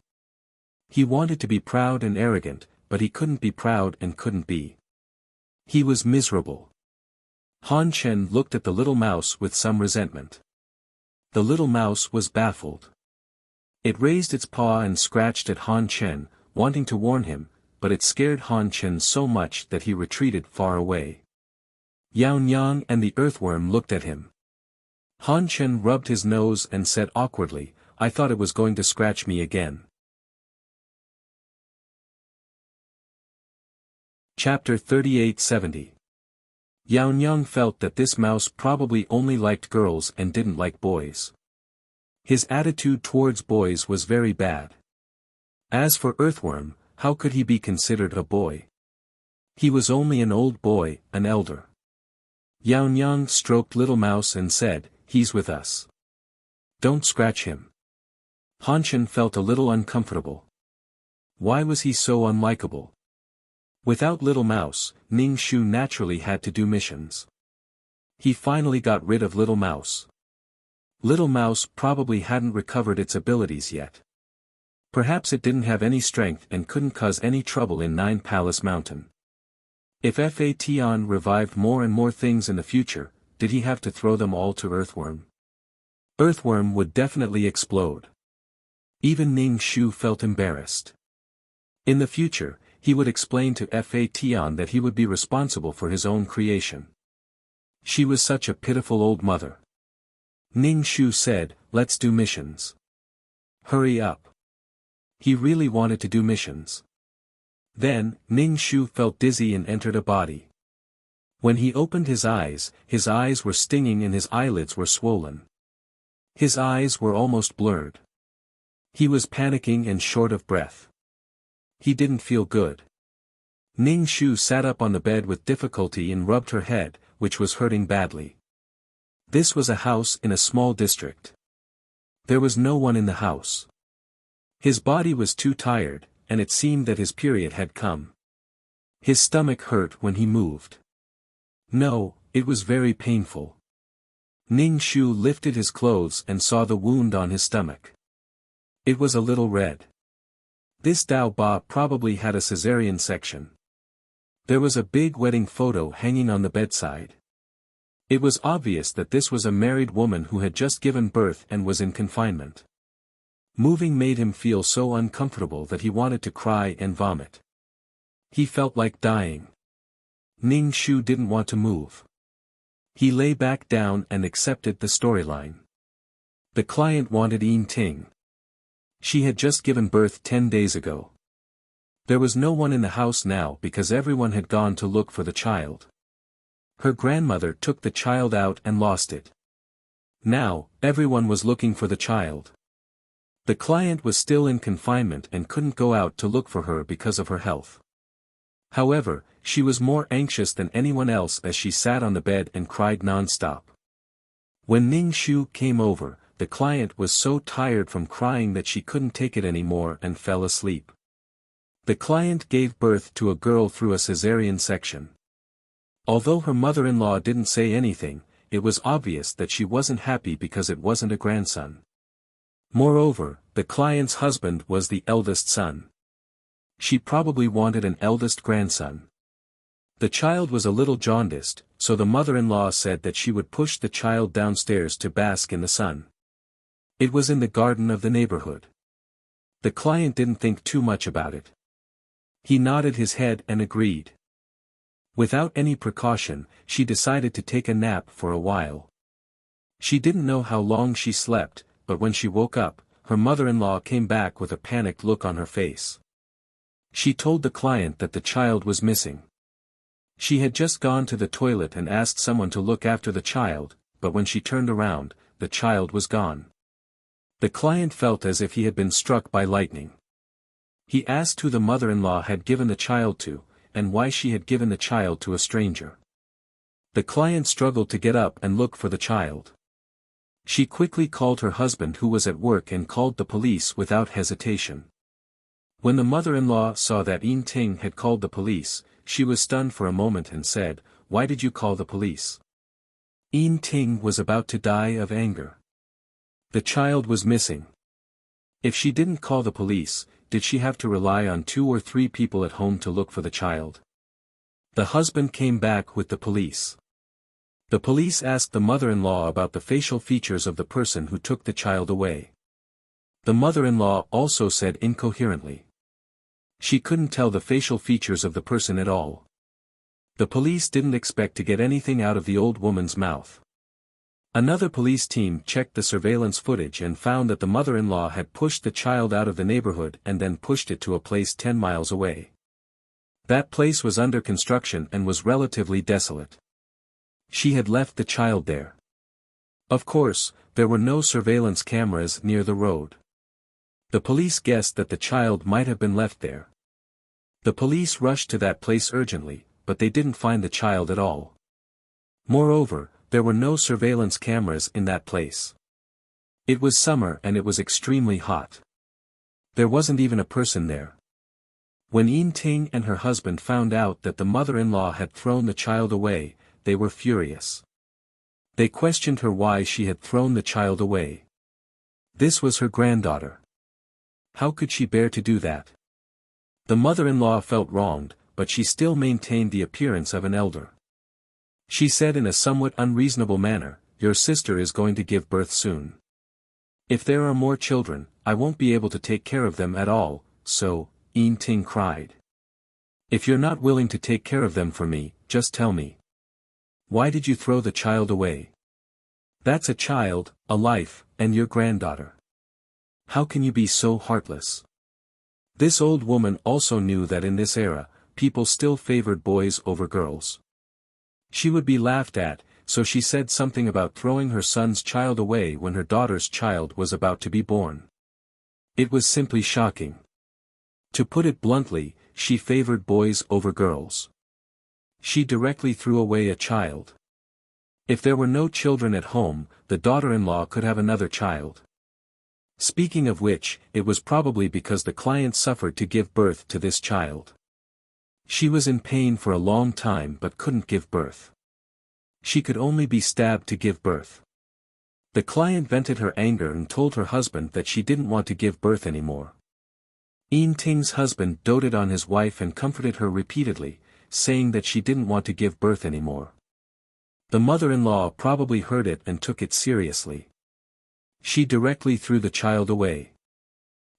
He wanted to be proud and arrogant, but he couldn't be proud and couldn't be. He was miserable. Han Shen looked at the little mouse with some resentment. The little mouse was baffled. It raised its paw and scratched at Han Shen, wanting to warn him, but it scared Han Shen so much that he retreated far away. Yao Nyang and the earthworm looked at him. Han Shen rubbed his nose and said awkwardly, "I thought it was going to scratch me again." Chapter 38-70. Yao Nyang felt that this mouse probably only liked girls and didn't like boys. His attitude towards boys was very bad. As for Earthworm, how could he be considered a boy? He was only an old boy, an elder. Yao Nyang stroked Little Mouse and said, "He's with us. Don't scratch him." Han Shen felt a little uncomfortable. Why was he so unlikable? Without Little Mouse, Ning Shu naturally had to do missions. He finally got rid of Little Mouse. Little Mouse probably hadn't recovered its abilities yet. Perhaps it didn't have any strength and couldn't cause any trouble in Nine Palace Mountain. If Fa Tian revived more and more things in the future, did he have to throw them all to Earthworm? Earthworm would definitely explode. Even Ning Shu felt embarrassed. In the future, he would explain to Fa Tian that he would be responsible for his own creation. She was such a pitiful old mother. Ning Shu said, "Let's do missions. Hurry up." He really wanted to do missions. Then, Ning Shu felt dizzy and entered a body. When he opened his eyes were stinging and his eyelids were swollen. His eyes were almost blurred. He was panicking and short of breath. He didn't feel good. Ning Shu sat up on the bed with difficulty and rubbed her head, which was hurting badly. This was a house in a small district. There was no one in the house. His body was too tired, and it seemed that his period had come. His stomach hurt when he moved. No, it was very painful. Ning Shu lifted his clothes and saw the wound on his stomach. It was a little red. This Dao Ba probably had a cesarean section. There was a big wedding photo hanging on the bedside. It was obvious that this was a married woman who had just given birth and was in confinement. Moving made him feel so uncomfortable that he wanted to cry and vomit. He felt like dying. Ning Shu didn't want to move. He lay back down and accepted the storyline. The client wanted Yin Ting. She had just given birth 10 days ago. There was no one in the house now because everyone had gone to look for the child. Her grandmother took the child out and lost it. Now, everyone was looking for the child. The client was still in confinement and couldn't go out to look for her because of her health. However, she was more anxious than anyone else as she sat on the bed and cried non-stop. When Ning Shu came over, the client was so tired from crying that she couldn't take it anymore and fell asleep. The client gave birth to a girl through a cesarean section. Although her mother-in-law didn't say anything, it was obvious that she wasn't happy because it wasn't a grandson. Moreover, the client's husband was the eldest son. She probably wanted an eldest grandson. The child was a little jaundiced, so the mother-in-law said that she would push the child downstairs to bask in the sun. It was in the garden of the neighborhood. The client didn't think too much about it. He nodded his head and agreed. Without any precaution, she decided to take a nap for a while. She didn't know how long she slept, but when she woke up, her mother-in-law came back with a panicked look on her face. She told the client that the child was missing. She had just gone to the toilet and asked someone to look after the child, but when she turned around, the child was gone. The client felt as if he had been struck by lightning. He asked who the mother-in-law had given the child to, and why she had given the child to a stranger. The client struggled to get up and look for the child. She quickly called her husband who was at work and called the police without hesitation. When the mother-in-law saw that Yin Ting had called the police, she was stunned for a moment and said, "Why did you call the police?" Yin Ting was about to die of anger. The child was missing. If she didn't call the police, did she have to rely on 2 or 3 people at home to look for the child? The husband came back with the police. The police asked the mother-in-law about the facial features of the person who took the child away. The mother-in-law also said incoherently. She couldn't tell the facial features of the person at all. The police didn't expect to get anything out of the old woman's mouth. Another police team checked the surveillance footage and found that the mother-in-law had pushed the child out of the neighborhood and then pushed it to a place 10 miles away. That place was under construction and was relatively desolate. She had left the child there. Of course, there were no surveillance cameras near the road. The police guessed that the child might have been left there. The police rushed to that place urgently, but they didn't find the child at all. Moreover, there were no surveillance cameras in that place. It was summer and it was extremely hot. There wasn't even a person there. When Yin Ting and her husband found out that the mother-in-law had thrown the child away, they were furious. They questioned her why she had thrown the child away. This was her granddaughter. How could she bear to do that? The mother-in-law felt wronged, but she still maintained the appearance of an elder. She said in a somewhat unreasonable manner, "Your sister is going to give birth soon. If there are more children, I won't be able to take care of them at all, so," Yin Ting cried. "If you're not willing to take care of them for me, just tell me. Why did you throw the child away? That's a child, a life, and your granddaughter. How can you be so heartless?" This old woman also knew that in this era, people still favored boys over girls. She would be laughed at, so she said something about throwing her son's child away when her daughter's child was about to be born. It was simply shocking. To put it bluntly, she favored boys over girls. She directly threw away a child. If there were no children at home, the daughter-in-law could have another child. Speaking of which, it was probably because the client suffered to give birth to this child. She was in pain for a long time but couldn't give birth. She could only be stabbed to give birth. The client vented her anger and told her husband that she didn't want to give birth anymore. Yin Ting's husband doted on his wife and comforted her repeatedly, saying that she didn't want to give birth anymore. The mother-in-law probably heard it and took it seriously. She directly threw the child away.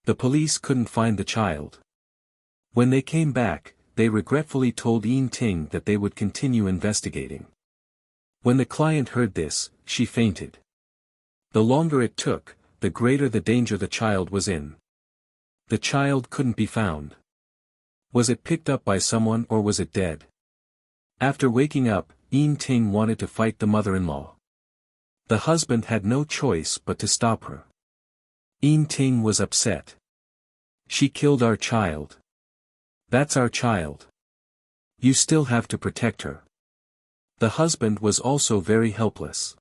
The police couldn't find the child. When they came back, they regretfully told Yin Ting that they would continue investigating. When the client heard this, she fainted. The longer it took, the greater the danger the child was in. The child couldn't be found. Was it picked up by someone or was it dead? After waking up, Yin Ting wanted to fight the mother-in-law. The husband had no choice but to stop her. Yin Ting was upset. "She killed our child. That's our child. You still have to protect her." The husband was also very helpless.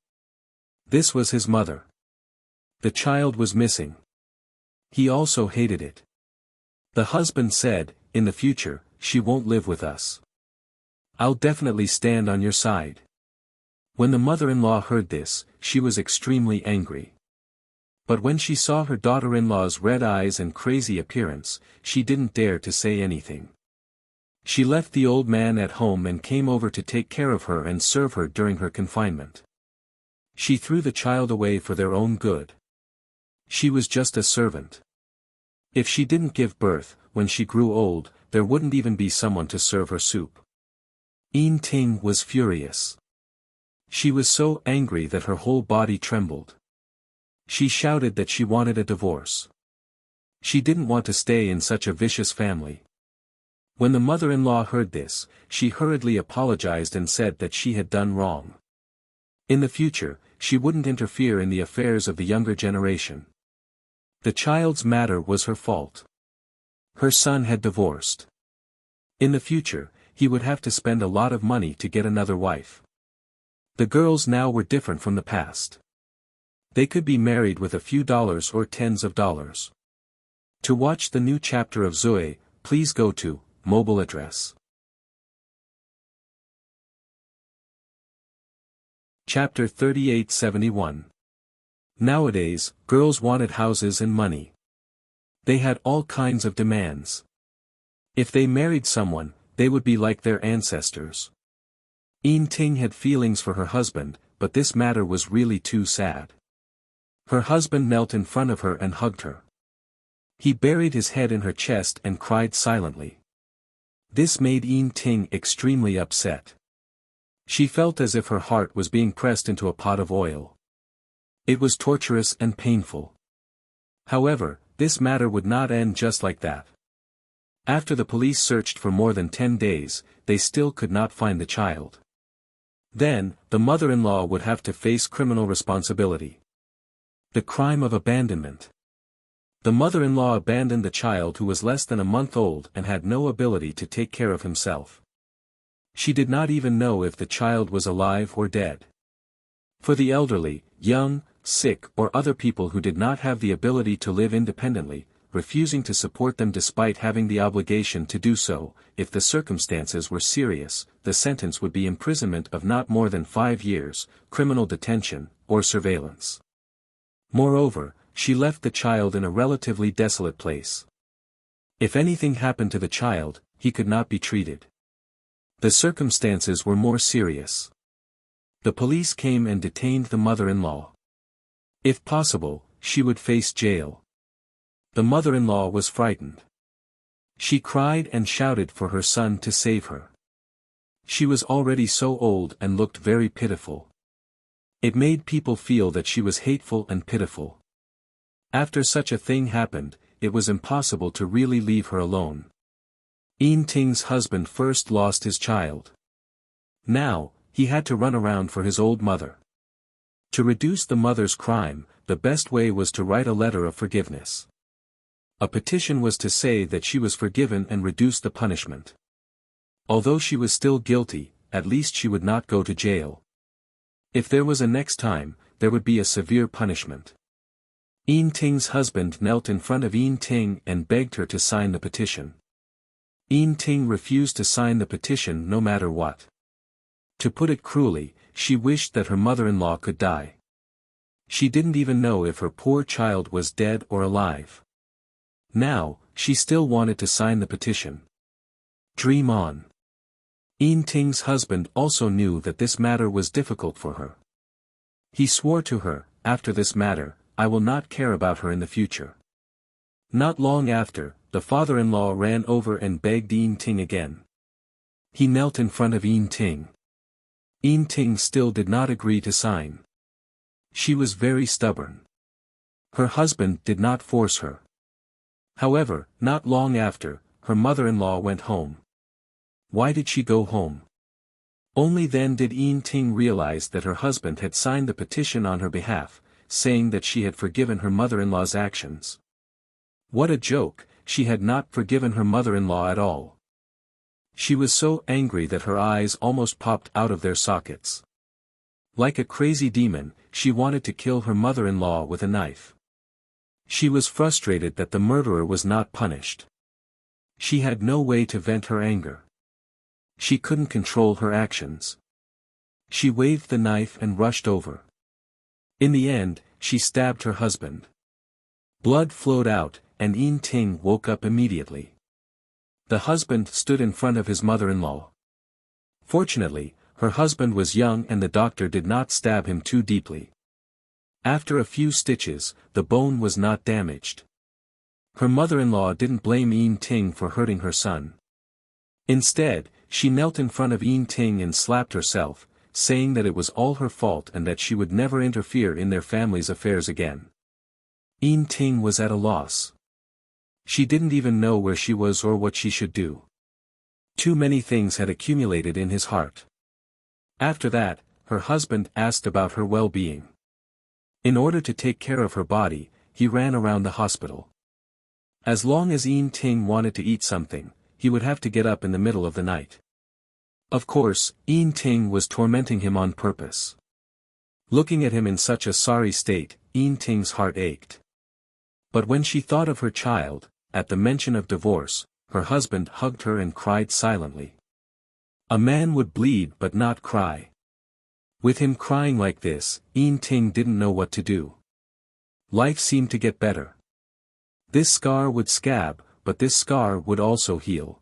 This was his mother. The child was missing. He also hated it. The husband said, "In the future, she won't live with us. I'll definitely stand on your side." When the mother-in-law heard this, she was extremely angry. But when she saw her daughter-in-law's red eyes and crazy appearance, she didn't dare to say anything. She left the old man at home and came over to take care of her and serve her during her confinement. She threw the child away for their own good. She was just a servant. If she didn't give birth, when she grew old, there wouldn't even be someone to serve her soup. Yin Ting was furious. She was so angry that her whole body trembled. She shouted that she wanted a divorce. She didn't want to stay in such a vicious family. When the mother-in-law heard this, she hurriedly apologized and said that she had done wrong. In the future, she wouldn't interfere in the affairs of the younger generation. The child's matter was her fault. Her son had divorced. In the future, he would have to spend a lot of money to get another wife. The girls now were different from the past. They could be married with a few dollars or tens of dollars. To watch the new chapter of Zoe, please go to mobile address. Chapter 3871. Nowadays, girls wanted houses and money. They had all kinds of demands. If they married someone, they would be like their ancestors. Yin Ting had feelings for her husband, but this matter was really too sad. Her husband knelt in front of her and hugged her. He buried his head in her chest and cried silently. This made Yin Ting extremely upset. She felt as if her heart was being pressed into a pot of oil. It was torturous and painful. However, this matter would not end just like that. After the police searched for more than 10 days, they still could not find the child. Then, the mother-in-law would have to face criminal responsibility. The crime of abandonment. The mother-in-law abandoned the child who was less than a month old and had no ability to take care of himself. She did not even know if the child was alive or dead. For the elderly, young, sick or other people who did not have the ability to live independently, refusing to support them despite having the obligation to do so, if the circumstances were serious, the sentence would be imprisonment of not more than 5 years, criminal detention, or surveillance. Moreover, she left the child in a relatively desolate place. If anything happened to the child, he could not be treated. The circumstances were more serious. The police came and detained the mother-in-law. If possible, she would face jail. The mother-in-law was frightened. She cried and shouted for her son to save her. She was already so old and looked very pitiful. It made people feel that she was hateful and pitiful. After such a thing happened, it was impossible to really leave her alone. Yin Ting's husband first lost his child. Now, he had to run around for his old mother. To reduce the mother's crime, the best way was to write a letter of forgiveness. A petition was to say that she was forgiven and reduce the punishment. Although she was still guilty, at least she would not go to jail. If there was a next time, there would be a severe punishment. Yin Ting's husband knelt in front of Yin Ting and begged her to sign the petition. Yin Ting refused to sign the petition no matter what. To put it cruelly, she wished that her mother-in-law could die. She didn't even know if her poor child was dead or alive. Now, she still wanted to sign the petition. Dream on. Yin Ting's husband also knew that this matter was difficult for her. He swore to her, after this matter, I will not care about her in the future. Not long after, the father-in-law ran over and begged Yin Ting again. He knelt in front of Yin Ting. Yin Ting still did not agree to sign. She was very stubborn. Her husband did not force her. However, not long after, her mother-in-law went home. Why did she go home? Only then did Yin Ting realize that her husband had signed the petition on her behalf, saying that she had forgiven her mother-in-law's actions. What a joke, she had not forgiven her mother-in-law at all. She was so angry that her eyes almost popped out of their sockets. Like a crazy demon, she wanted to kill her mother-in-law with a knife. She was frustrated that the murderer was not punished. She had no way to vent her anger. She couldn't control her actions. She waved the knife and rushed over. In the end, she stabbed her husband. Blood flowed out, and Yin Ting woke up immediately. The husband stood in front of his mother-in-law. Fortunately, her husband was young and the doctor did not stab him too deeply. After a few stitches, the bone was not damaged. Her mother-in-law didn't blame Yin Ting for hurting her son. Instead, she knelt in front of Yin Ting and slapped herself, saying that it was all her fault and that she would never interfere in their family's affairs again. Yin Ting was at a loss. She didn't even know where she was or what she should do. Too many things had accumulated in his heart. After that, her husband asked about her well-being. In order to take care of her body, he ran around the hospital. As long as Yin Ting wanted to eat something, he would have to get up in the middle of the night. Of course, Yin Ting was tormenting him on purpose. Looking at him in such a sorry state, Yin Ting's heart ached. But when she thought of her child, at the mention of divorce, her husband hugged her and cried silently. A man would bleed but not cry. With him crying like this, Ying Ting didn't know what to do. Life seemed to get better. This scar would scab, but this scar would also heal.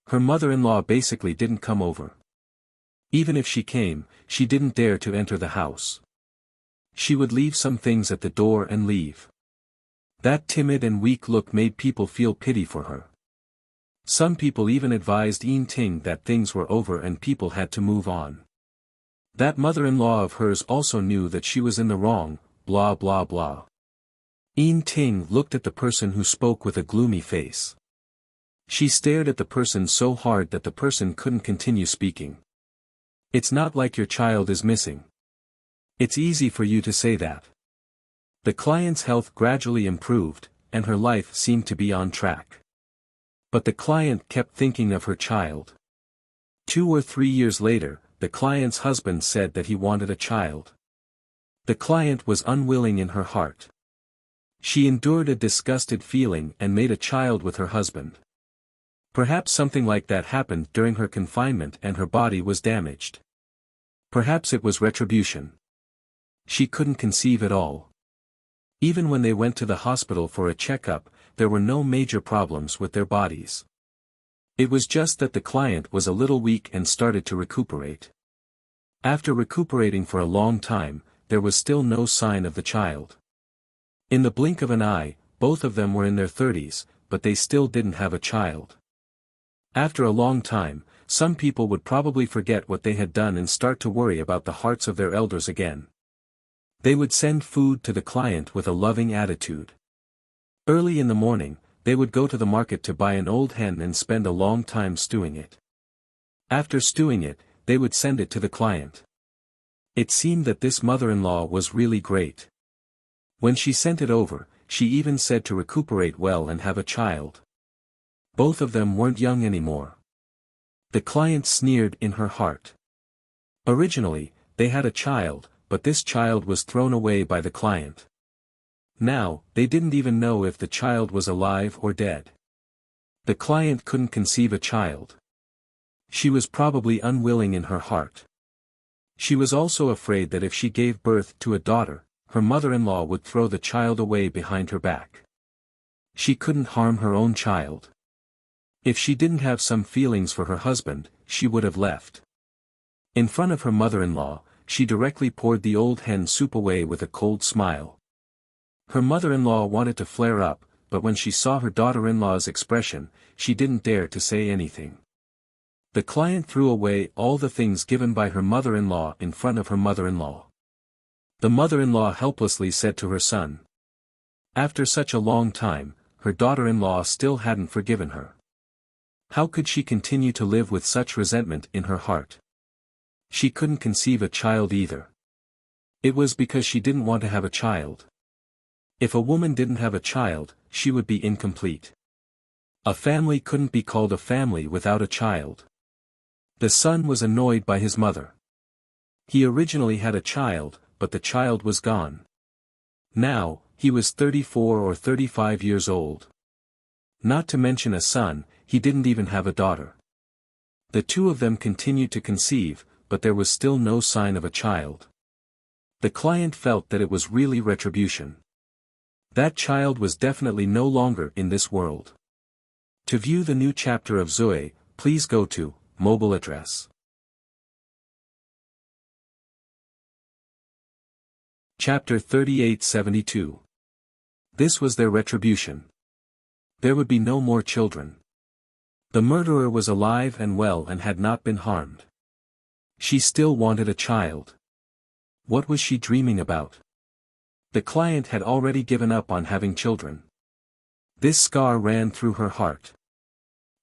Her mother-in-law basically didn't come over. Even if she came, she didn't dare to enter the house. She would leave some things at the door and leave. That timid and weak look made people feel pity for her. Some people even advised Ying Ting that things were over and people had to move on. That mother-in-law of hers also knew that she was in the wrong, blah blah blah. Ying Ting looked at the person who spoke with a gloomy face. She stared at the person so hard that the person couldn't continue speaking. It's not like your child is missing. It's easy for you to say that. The client's health gradually improved, and her life seemed to be on track. But the client kept thinking of her child. 2 or 3 years later, the client's husband said that he wanted a child. The client was unwilling in her heart. She endured a disgusted feeling and made a child with her husband. Perhaps something like that happened during her confinement and her body was damaged. Perhaps it was retribution. She couldn't conceive at all. Even when they went to the hospital for a checkup, there were no major problems with their bodies. It was just that the client was a little weak and started to recuperate. After recuperating for a long time, there was still no sign of the child. In the blink of an eye, both of them were in their 30s, but they still didn't have a child. After a long time, some people would probably forget what they had done and start to worry about the hearts of their elders again. They would send food to the client with a loving attitude. Early in the morning, they would go to the market to buy an old hen and spend a long time stewing it. After stewing it, they would send it to the client. It seemed that this mother-in-law was really great. When she sent it over, she even said to recuperate well and have a child. Both of them weren't young anymore. The client sneered in her heart. Originally, they had a child, but this child was thrown away by the client. Now, they didn't even know if the child was alive or dead. The client couldn't conceive a child. She was probably unwilling in her heart. She was also afraid that if she gave birth to a daughter, her mother-in-law would throw the child away behind her back. She couldn't harm her own child. If she didn't have some feelings for her husband, she would have left. In front of her mother-in-law, she directly poured the old hen soup away with a cold smile. Her mother-in-law wanted to flare up, but when she saw her daughter-in-law's expression, she didn't dare to say anything. The client threw away all the things given by her mother-in-law in front of her mother-in-law. The mother-in-law helplessly said to her son. After such a long time, her daughter-in-law still hadn't forgiven her. How could she continue to live with such resentment in her heart? She couldn't conceive a child either. It was because she didn't want to have a child. If a woman didn't have a child, she would be incomplete. A family couldn't be called a family without a child. The son was annoyed by his mother. He originally had a child, but the child was gone. Now, he was 34 or 35 years old. Not to mention a son, he didn't even have a daughter. The two of them continued to conceive, but there was still no sign of a child. The client felt that it was really retribution. That child was definitely no longer in this world. To view the new chapter of Zoe, please go to mobile address. Chapter 3872. This was their retribution. There would be no more children. The murderer was alive and well and had not been harmed. She still wanted a child. What was she dreaming about? The client had already given up on having children. This scar ran through her heart.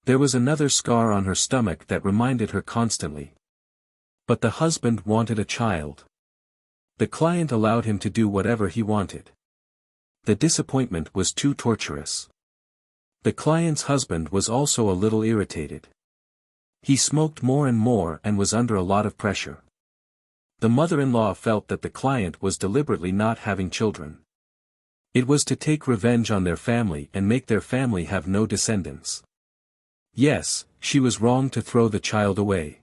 There was another scar on her stomach that reminded her constantly. But the husband wanted a child. The client allowed him to do whatever he wanted. The disappointment was too torturous. The client's husband was also a little irritated. He smoked more and more and was under a lot of pressure. The mother-in-law felt that the client was deliberately not having children. It was to take revenge on their family and make their family have no descendants. Yes, she was wrong to throw the child away.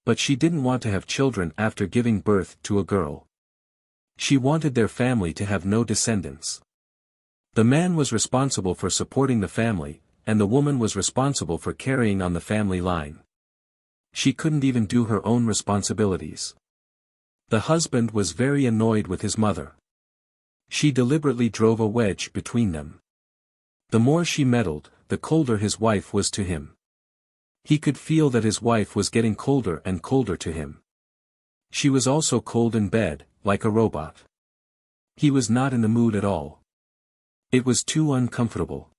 But she didn't want to have children after giving birth to a girl. She wanted their family to have no descendants. The man was responsible for supporting the family, and the woman was responsible for carrying on the family line. She couldn't even do her own responsibilities. The husband was very annoyed with his mother. She deliberately drove a wedge between them. The more she meddled, the colder his wife was to him. He could feel that his wife was getting colder and colder to him. She was also cold in bed, like a robot. He was not in the mood at all. It was too uncomfortable.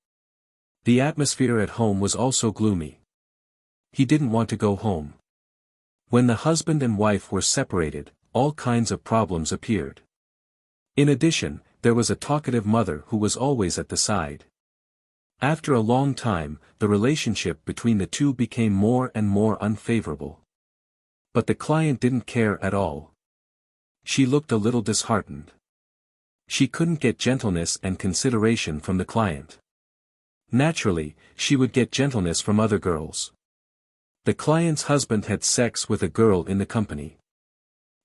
The atmosphere at home was also gloomy. He didn't want to go home. When the husband and wife were separated, all kinds of problems appeared. In addition, there was a talkative mother who was always at the side. After a long time, the relationship between the two became more and more unfavorable. But the client didn't care at all. She looked a little disheartened. She couldn't get gentleness and consideration from the client. Naturally, she would get gentleness from other girls. The client's husband had sex with a girl in the company.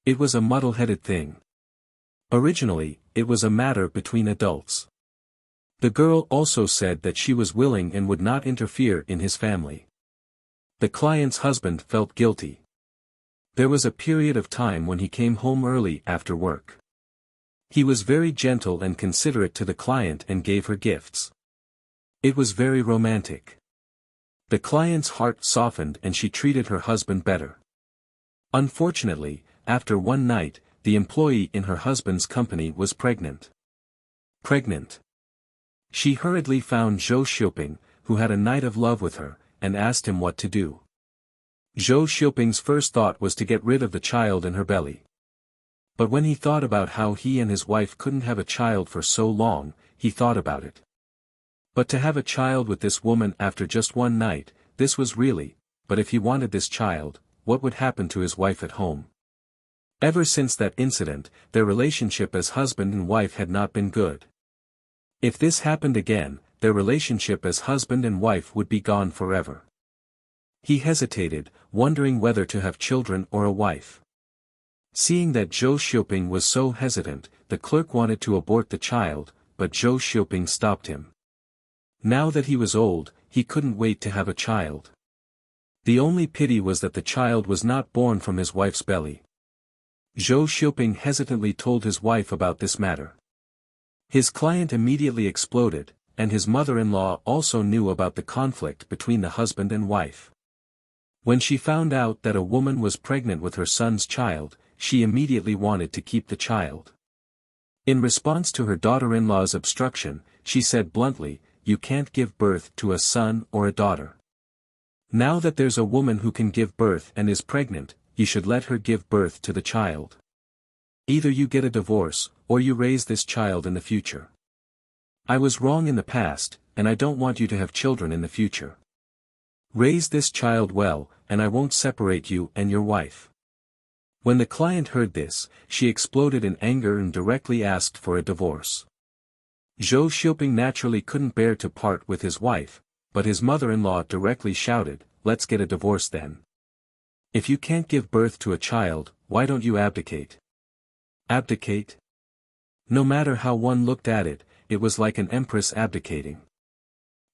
It was a muddle-headed thing. Originally, it was a matter between adults. The girl also said that she was willing and would not interfere in his family. The client's husband felt guilty. There was a period of time when he came home early after work. He was very gentle and considerate to the client and gave her gifts. It was very romantic. The client's heart softened and she treated her husband better. Unfortunately, after one night, the employee in her husband's company was pregnant. She hurriedly found Zhou Xiuping, who had a night of love with her, and asked him what to do. Zhou Xiuping's first thought was to get rid of the child in her belly. But when he thought about how he and his wife couldn't have a child for so long, he thought about it. But to have a child with this woman after just one night, this was really, but if he wanted this child, what would happen to his wife at home? Ever since that incident, their relationship as husband and wife had not been good. If this happened again, their relationship as husband and wife would be gone forever. He hesitated, wondering whether to have children or a wife. Seeing that Zhou Xiuping was so hesitant, the clerk wanted to abort the child, but Zhou Xiuping stopped him. Now that he was old, he couldn't wait to have a child. The only pity was that the child was not born from his wife's belly. Zhou Xiuping hesitantly told his wife about this matter. His client immediately exploded, and his mother-in-law also knew about the conflict between the husband and wife. When she found out that a woman was pregnant with her son's child, she immediately wanted to keep the child. In response to her daughter-in-law's obstruction, she said bluntly, "You can't give birth to a son or a daughter. Now that there's a woman who can give birth and is pregnant, you should let her give birth to the child. Either you get a divorce, or you raise this child in the future. I was wrong in the past, and I don't want you to have children in the future. Raise this child well, and I won't separate you and your wife." When the client heard this, she exploded in anger and directly asked for a divorce. Zhou Xiuping naturally couldn't bear to part with his wife, but his mother-in-law directly shouted, "Let's get a divorce then. If you can't give birth to a child, why don't you abdicate?" Abdicate? No matter how one looked at it, it was like an empress abdicating.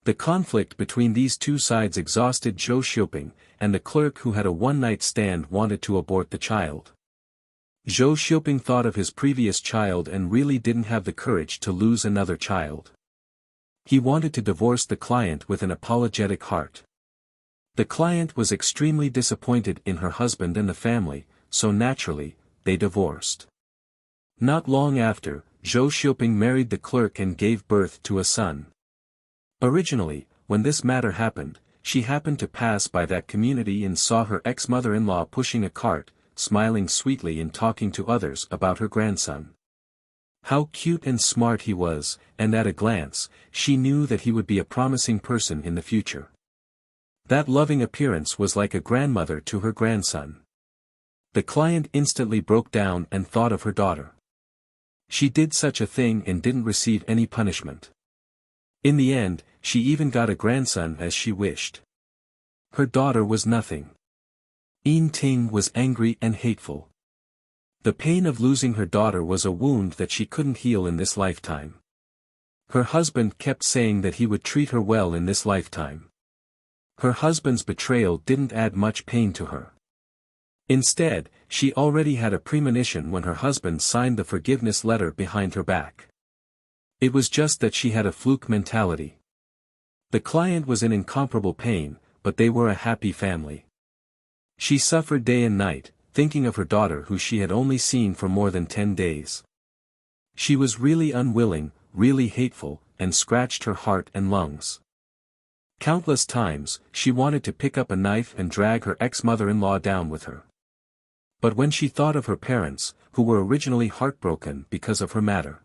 The conflict between these two sides exhausted Zhou Xiuping, and the clerk who had a one-night stand wanted to abort the child. Zhou Xiuping thought of his previous child and really didn't have the courage to lose another child. He wanted to divorce the client with an apologetic heart. The client was extremely disappointed in her husband and the family, so naturally, they divorced. Not long after, Zhou Xiuping married the clerk and gave birth to a son. Originally, when this matter happened, she happened to pass by that community and saw her ex-mother-in-law pushing a cart, smiling sweetly and talking to others about her grandson. How cute and smart he was, and at a glance, she knew that he would be a promising person in the future. That loving appearance was like a grandmother to her grandson. The client instantly broke down and thought of her daughter. She did such a thing and didn't receive any punishment. In the end, she even got a grandson as she wished. Her daughter was nothing. Yin Ting was angry and hateful. The pain of losing her daughter was a wound that she couldn't heal in this lifetime. Her husband kept saying that he would treat her well in this lifetime. Her husband's betrayal didn't add much pain to her. Instead, she already had a premonition when her husband signed the forgiveness letter behind her back. It was just that she had a fluke mentality. The client was in incomparable pain, but they were a happy family. She suffered day and night, thinking of her daughter who she had only seen for more than 10 days. She was really unwilling, really hateful, and scratched her heart and lungs. Countless times, she wanted to pick up a knife and drag her ex-mother-in-law down with her. But when she thought of her parents, who were originally heartbroken because of her matter.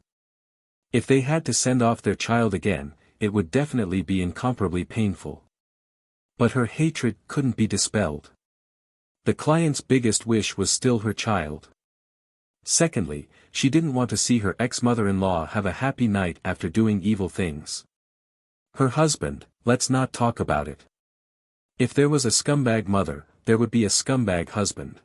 If they had to send off their child again, it would definitely be incomparably painful. But her hatred couldn't be dispelled. The client's biggest wish was still her child. Secondly, she didn't want to see her ex-mother-in-law have a happy night after doing evil things. Her husband, let's not talk about it. If there was a scumbag mother, there would be a scumbag husband.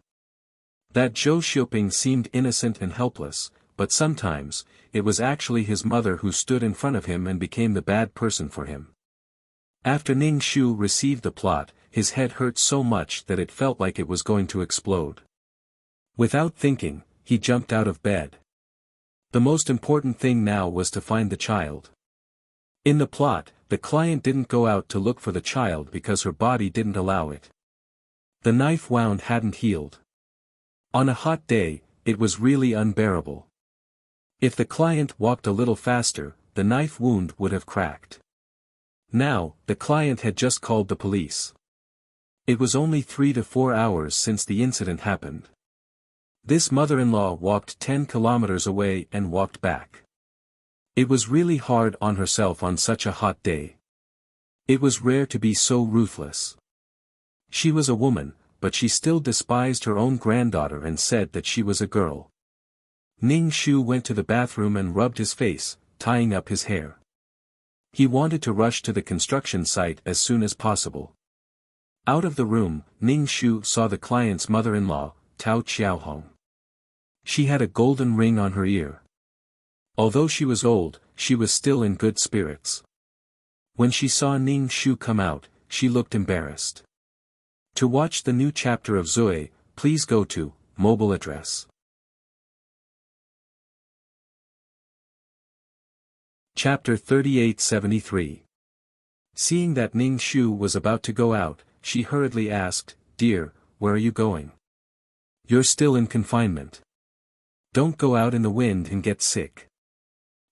That Zhou Xiuping seemed innocent and helpless, but sometimes, it was actually his mother who stood in front of him and became the bad person for him. After Ning Shu received the plot, his head hurt so much that it felt like it was going to explode. Without thinking, he jumped out of bed. The most important thing now was to find the child. In the plot, the client didn't go out to look for the child because her body didn't allow it. The knife wound hadn't healed. On a hot day, it was really unbearable. If the client walked a little faster, the knife wound would have cracked. Now, the client had just called the police. It was only 3 to 4 hours since the incident happened. This mother-in-law walked 10 kilometers away and walked back. It was really hard on herself on such a hot day. It was rare to be so ruthless. She was a woman, but she still despised her own granddaughter and said that she was a girl. Ning Shu went to the bathroom and rubbed his face, tying up his hair. He wanted to rush to the construction site as soon as possible. Out of the room, Ning Shu saw the client's mother-in-law, Tao Qiaohong. She had a golden ring on her ear. Although she was old, she was still in good spirits. When she saw Ning Shu come out, she looked embarrassed. To watch the new chapter of Zoe, please go to mobile address. Chapter 3873. Seeing that Ning Shu was about to go out, she hurriedly asked, "Dear, where are you going? You're still in confinement. Don't go out in the wind and get sick."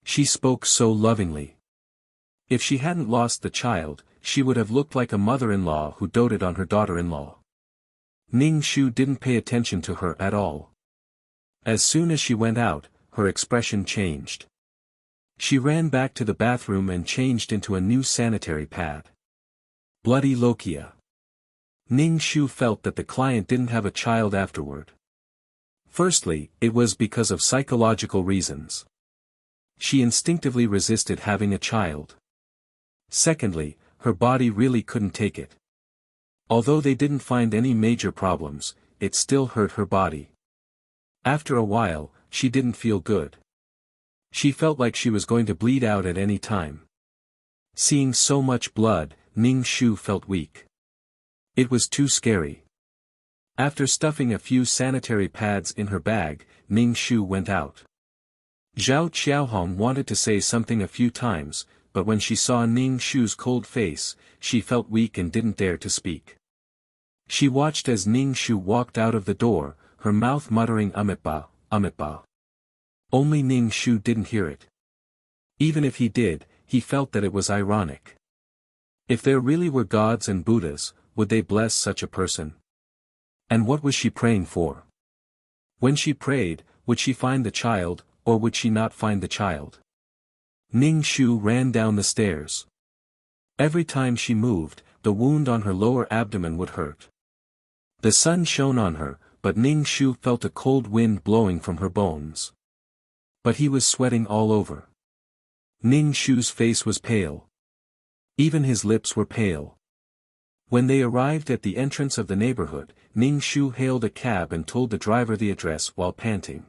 She spoke so lovingly. If she hadn't lost the child, she would have looked like a mother-in-law who doted on her daughter-in-law. Ning Shu didn't pay attention to her at all. As soon as she went out, her expression changed. She ran back to the bathroom and changed into a new sanitary pad. Bloody Lokia. Ning Shu felt that the client didn't have a child afterward. Firstly, it was because of psychological reasons. She instinctively resisted having a child. Secondly, her body really couldn't take it. Although they didn't find any major problems, it still hurt her body. After a while, she didn't feel good. She felt like she was going to bleed out at any time. Seeing so much blood, Ning Shu felt weak. It was too scary. After stuffing a few sanitary pads in her bag, Ning Shu went out. Zhao Qiaohong wanted to say something a few times, but when she saw Ning Shu's cold face, she felt weak and didn't dare to speak. She watched as Ning Shu walked out of the door, her mouth muttering "Amitabha, Amitabha." Only Ning Shu didn't hear it. Even if he did, he felt that it was ironic. If there really were gods and Buddhas, would they bless such a person? And what was she praying for? When she prayed, would she find the child, or would she not find the child? Ning Shu ran down the stairs. Every time she moved, the wound on her lower abdomen would hurt. The sun shone on her, but Ning Shu felt a cold wind blowing from her bones. But he was sweating all over. Ning Shu's face was pale. Even his lips were pale. When they arrived at the entrance of the neighborhood, Ning Shu hailed a cab and told the driver the address while panting.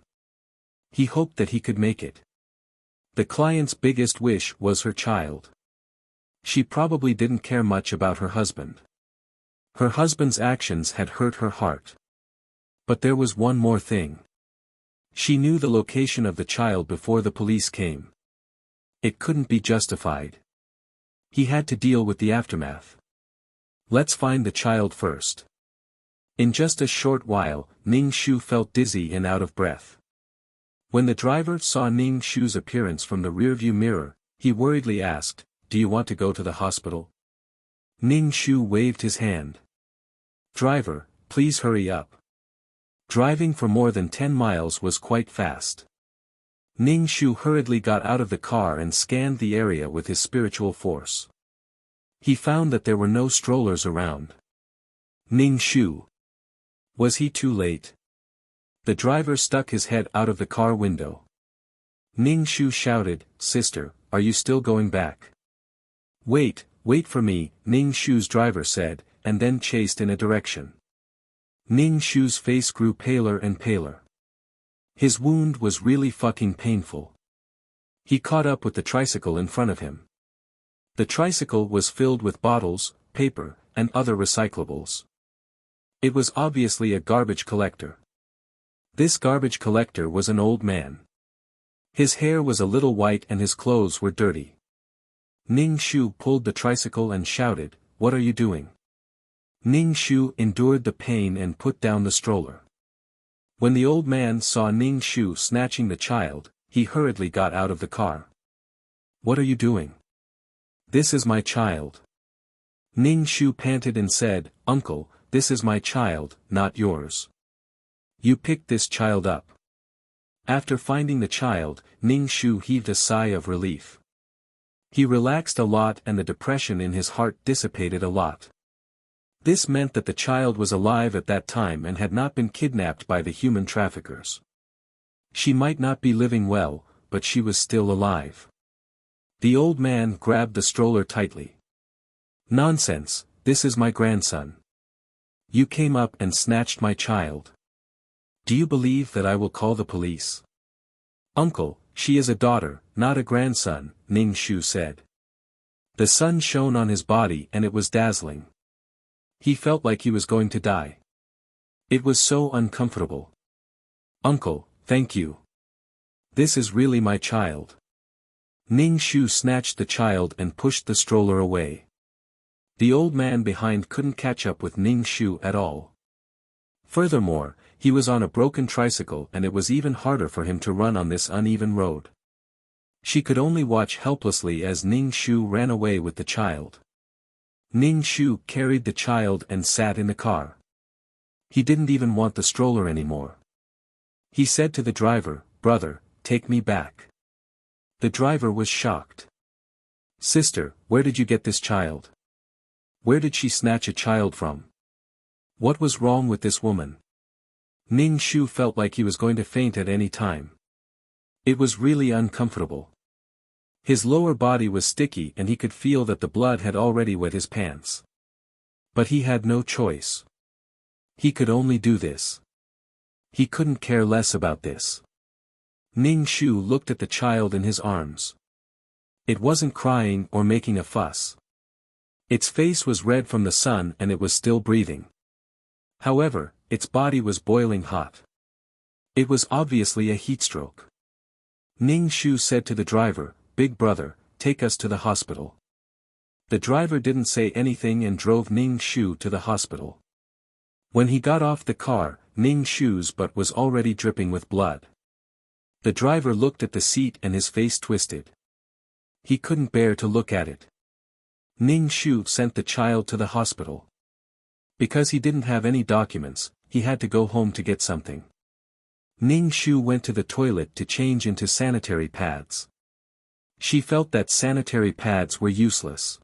He hoped that he could make it. The client's biggest wish was her child. She probably didn't care much about her husband. Her husband's actions had hurt her heart. But there was one more thing. She knew the location of the child before the police came. It couldn't be justified. He had to deal with the aftermath. Let's find the child first. In just a short while, Ning Shu felt dizzy and out of breath. When the driver saw Ning Shu's appearance from the rearview mirror, he worriedly asked, "Do you want to go to the hospital?" Ning Shu waved his hand. "Driver, please hurry up." Driving for more than 10 miles was quite fast. Ning Shu hurriedly got out of the car and scanned the area with his spiritual force. He found that there were no strollers around. Ning Shu. Was he too late? The driver stuck his head out of the car window. Ning Shu shouted, "Sister, are you still going back?" "Wait for me," Ning Shu's driver said, and then chased in a direction. Ning Shu's face grew paler and paler. His wound was really fucking painful. He caught up with the tricycle in front of him. The tricycle was filled with bottles, paper, and other recyclables. It was obviously a garbage collector. This garbage collector was an old man. His hair was a little white and his clothes were dirty. Ning Shu pulled the tricycle and shouted, "What are you doing?" Ning Shu endured the pain and put down the stroller. When the old man saw Ning Shu snatching the child, he hurriedly got out of the car. "What are you doing?" "This is my child." Ning Shu panted and said, "Uncle, this is my child, not yours. You picked this child up." After finding the child, Ning Shu heaved a sigh of relief. He relaxed a lot and the depression in his heart dissipated a lot. This meant that the child was alive at that time and had not been kidnapped by the human traffickers. She might not be living well, but she was still alive. The old man grabbed the stroller tightly. "Nonsense, this is my grandson. You came up and snatched my child. Do you believe that I will call the police?" "Uncle, she is a daughter, not a grandson," Ning Shu said. The sun shone on his body and it was dazzling. He felt like he was going to die. It was so uncomfortable. "Uncle, thank you. This is really my child." Ning Shu snatched the child and pushed the stroller away. The old man behind couldn't catch up with Ning Shu at all. Furthermore, he was on a broken tricycle and it was even harder for him to run on this uneven road. She could only watch helplessly as Ning Shu ran away with the child. Ning Shu carried the child and sat in the car. He didn't even want the stroller anymore. He said to the driver, "Brother, take me back." The driver was shocked. "Sister, where did you get this child? Where did she snatch a child from? What was wrong with this woman?" Ning Shu felt like he was going to faint at any time. It was really uncomfortable. His lower body was sticky and he could feel that the blood had already wet his pants. But he had no choice. He could only do this. He couldn't care less about this. Ning Shu looked at the child in his arms. It wasn't crying or making a fuss. Its face was red from the sun and it was still breathing. However, its body was boiling hot. It was obviously a heatstroke. Ning Shu said to the driver, "Big brother, take us to the hospital." The driver didn't say anything and drove Ning Shu to the hospital. When he got off the car, Ning Shu's butt was already dripping with blood. The driver looked at the seat and his face twisted. He couldn't bear to look at it. Ning Shu sent the child to the hospital. Because he didn't have any documents, he had to go home to get something. Ning Shu went to the toilet to change into sanitary pads. She felt that sanitary pads were useless.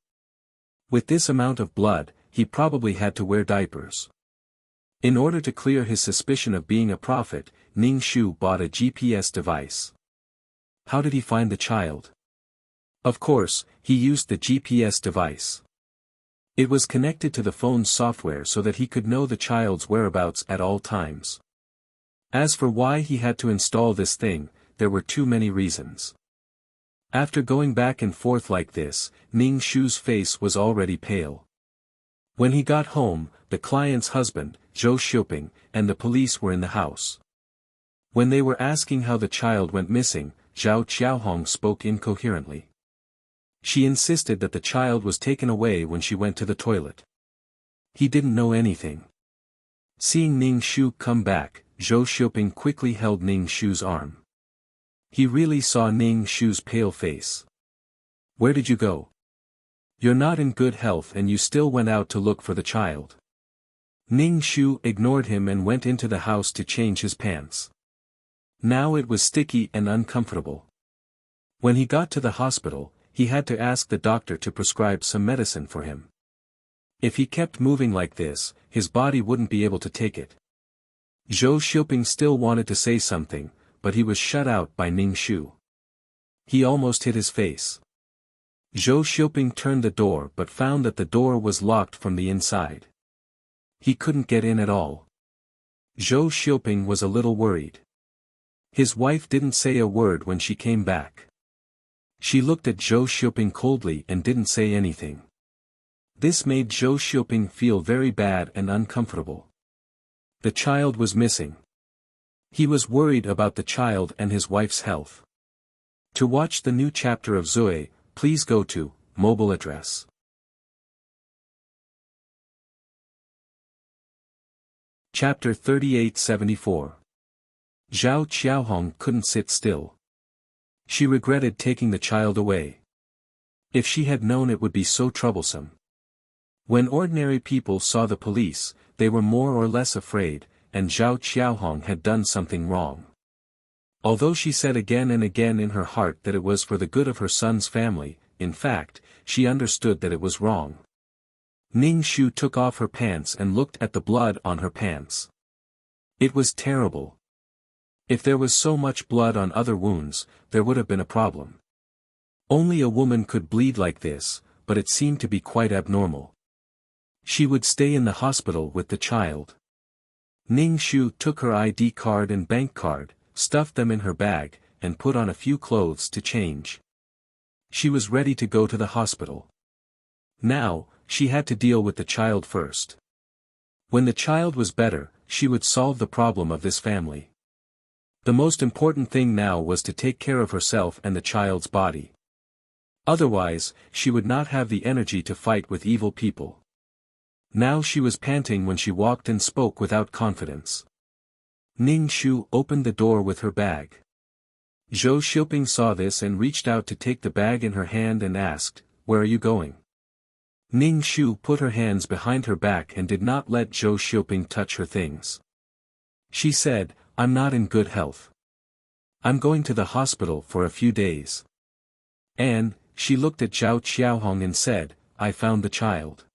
With this amount of blood, he probably had to wear diapers. In order to clear his suspicion of being a prophet, Ning Shu bought a GPS device. how did he find the child? Of course, he used the GPS device. It was connected to the phone's software so that he could know the child's whereabouts at all times. As for why he had to install this thing, there were too many reasons. After going back and forth like this, Ning Shu's face was already pale. When he got home, the client's husband, Zhou Xiuping, and the police were in the house. When they were asking how the child went missing, Zhao Qiaohong spoke incoherently. She insisted that the child was taken away when she went to the toilet. He didn't know anything. Seeing Ning Shu come back, Zhou Xiuping quickly held Ning Shu's arm. He really saw Ning Shu's pale face. Where did you go? You're not in good health and you still went out to look for the child. Ning Shu ignored him and went into the house to change his pants. Now it was sticky and uncomfortable. When he got to the hospital, he had to ask the doctor to prescribe some medicine for him. If he kept moving like this, his body wouldn't be able to take it. Zhou Xiuping still wanted to say something, but he was shut out by Ning Shu. He almost hit his face. Zhou Xiuping turned the door but found that the door was locked from the inside. He couldn't get in at all. Zhou Xiuping was a little worried. His wife didn't say a word when she came back. She looked at Zhou Xiuping coldly and didn't say anything. This made Zhou Xiuping feel very bad and uncomfortable. The child was missing. He was worried about the child and his wife's health. To watch the new chapter of Zoe, please go to mobile address. Chapter 3874. Zhao Qiaohong couldn't sit still. She regretted taking the child away. If she had known it would be so troublesome. When ordinary people saw the police, they were more or less afraid, and Zhao Qiaohong had done something wrong. Although she said again and again in her heart that it was for the good of her son's family, in fact, she understood that it was wrong. Ning Shu took off her pants and looked at the blood on her pants. It was terrible. If there was so much blood on other wounds, there would have been a problem. Only a woman could bleed like this, but it seemed to be quite abnormal. She would stay in the hospital with the child. Ning Shu took her ID card and bank card, stuffed them in her bag, and put on a few clothes to change. She was ready to go to the hospital. Now, she had to deal with the child first. When the child was better, she would solve the problem of this family. The most important thing now was to take care of herself and the child's body. Otherwise, she would not have the energy to fight with evil people. Now she was panting when she walked and spoke without confidence. Ning Shu opened the door with her bag. Zhou Xiuping saw this and reached out to take the bag in her hand and asked, "Where are you going?" Ning Shu put her hands behind her back and did not let Zhou Xiuping touch her things. She said, "I'm not in good health. I'm going to the hospital for a few days." And, she looked at Zhao Qiaohong and said, "I found the child.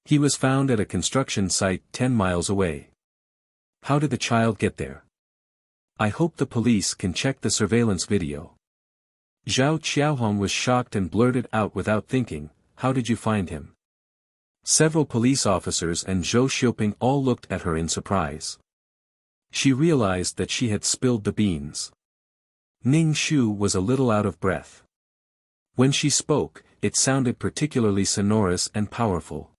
He was found at a construction site 10 miles away. How did the child get there? I hope the police can check the surveillance video." Zhao Qiaohong was shocked and blurted out without thinking, "How did you find him?" Several police officers and Zhou Xiuping all looked at her in surprise. She realized that she had spilled the beans. Ning Shu was a little out of breath. When she spoke, it sounded particularly sonorous and powerful.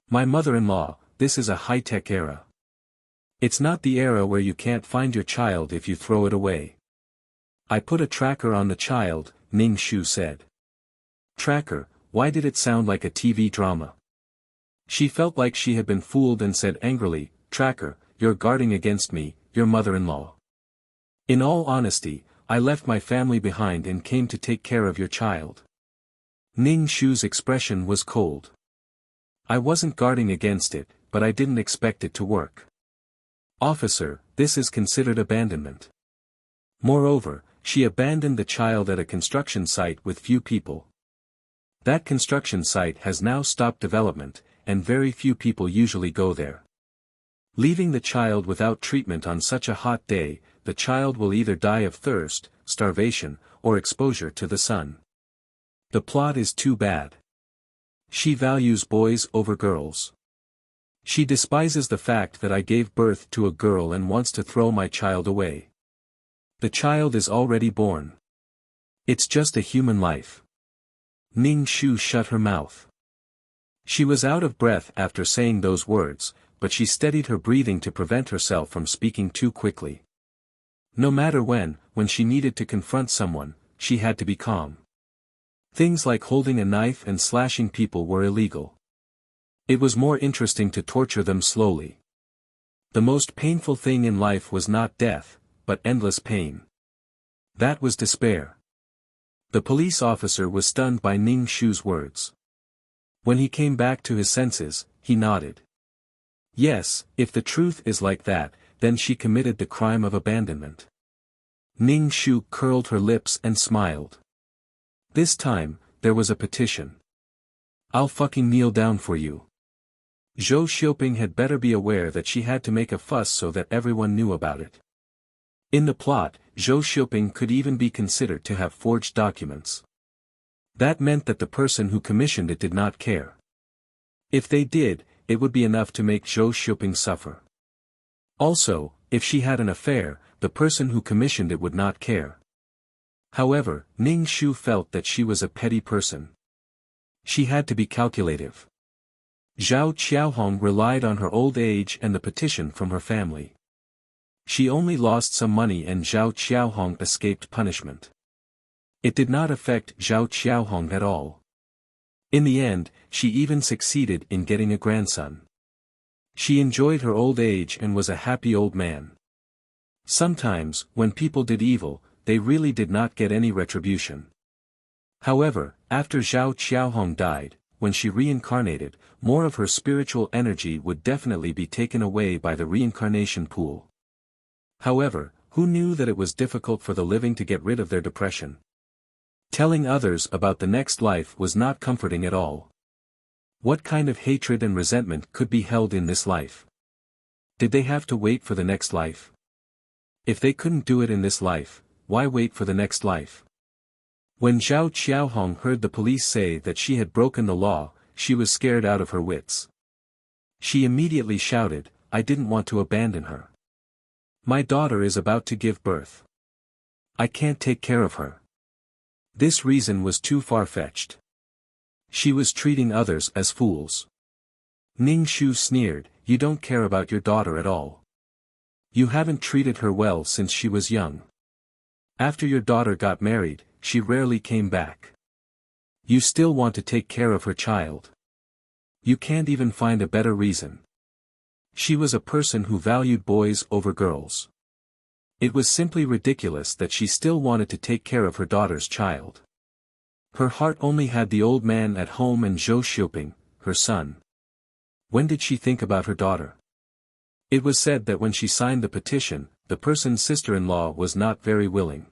"My mother-in-law, this is a high-tech era. It's not the era where you can't find your child if you throw it away. I put a tracker on the child," Ning Shu said. Tracker, why did it sound like a TV drama? She felt like she had been fooled and said angrily, "Tracker, you're guarding against me, your mother-in-law. In all honesty, I left my family behind and came to take care of your child." Ning Shu's expression was cold. "I wasn't guarding against it, but I didn't expect it to work. Officer, this is considered abandonment. Moreover, she abandoned the child at a construction site with few people. That construction site has now stopped development, and very few people usually go there. Leaving the child without treatment on such a hot day, the child will either die of thirst, starvation, or exposure to the sun. The plot is too bad. She values boys over girls. She despises the fact that I gave birth to a girl and wants to throw my child away. The child is already born. It's just a human life. Ning Shu shut her mouth. She was out of breath after saying those words, but she steadied her breathing to prevent herself from speaking too quickly. No matter when she needed to confront someone, she had to be calm. Things like holding a knife and slashing people were illegal. It was more interesting to torture them slowly. The most painful thing in life was not death, but endless pain. That was despair. The police officer was stunned by Ning Shu's words. When he came back to his senses, he nodded. Yes, if the truth is like that, then she committed the crime of abandonment. Ning Shu curled her lips and smiled. This time, there was a petition. I'll fucking kneel down for you. Zhou Xiuping had better be aware that she had to make a fuss so that everyone knew about it. In the plot, Zhou Xiuping could even be considered to have forged documents. That meant that the person who commissioned it did not care. If they did, it would be enough to make Zhou Xiuping suffer. Also, if she had an affair, the person who commissioned it would not care. However, Ning Shu felt that she was a petty person. She had to be calculative. Zhao Qiaohong relied on her old age and the petition from her family. She only lost some money and Zhao Qiaohong escaped punishment. It did not affect Zhao Qiaohong at all. In the end, she even succeeded in getting a grandson. She enjoyed her old age and was a happy old man. Sometimes, when people did evil, they really did not get any retribution. However, after Zhao Qiaohong died, when she reincarnated, more of her spiritual energy would definitely be taken away by the reincarnation pool. However, who knew that it was difficult for the living to get rid of their depression? Telling others about the next life was not comforting at all. What kind of hatred and resentment could be held in this life? Did they have to wait for the next life? If they couldn't do it in this life, why wait for the next life? When Zhao Qiaohong heard the police say that she had broken the law, she was scared out of her wits. She immediately shouted, "I didn't want to abandon her. My daughter is about to give birth. I can't take care of her." This reason was too far-fetched. She was treating others as fools. Ning Shu sneered, "You don't care about your daughter at all. You haven't treated her well since she was young. After your daughter got married, she rarely came back. You still want to take care of her child. You can't even find a better reason." She was a person who valued boys over girls. It was simply ridiculous that she still wanted to take care of her daughter's child. Her heart only had the old man at home and Zhou Xiuping, her son. When did she think about her daughter? It was said that when she signed the petition, the person's sister-in-law was not very willing.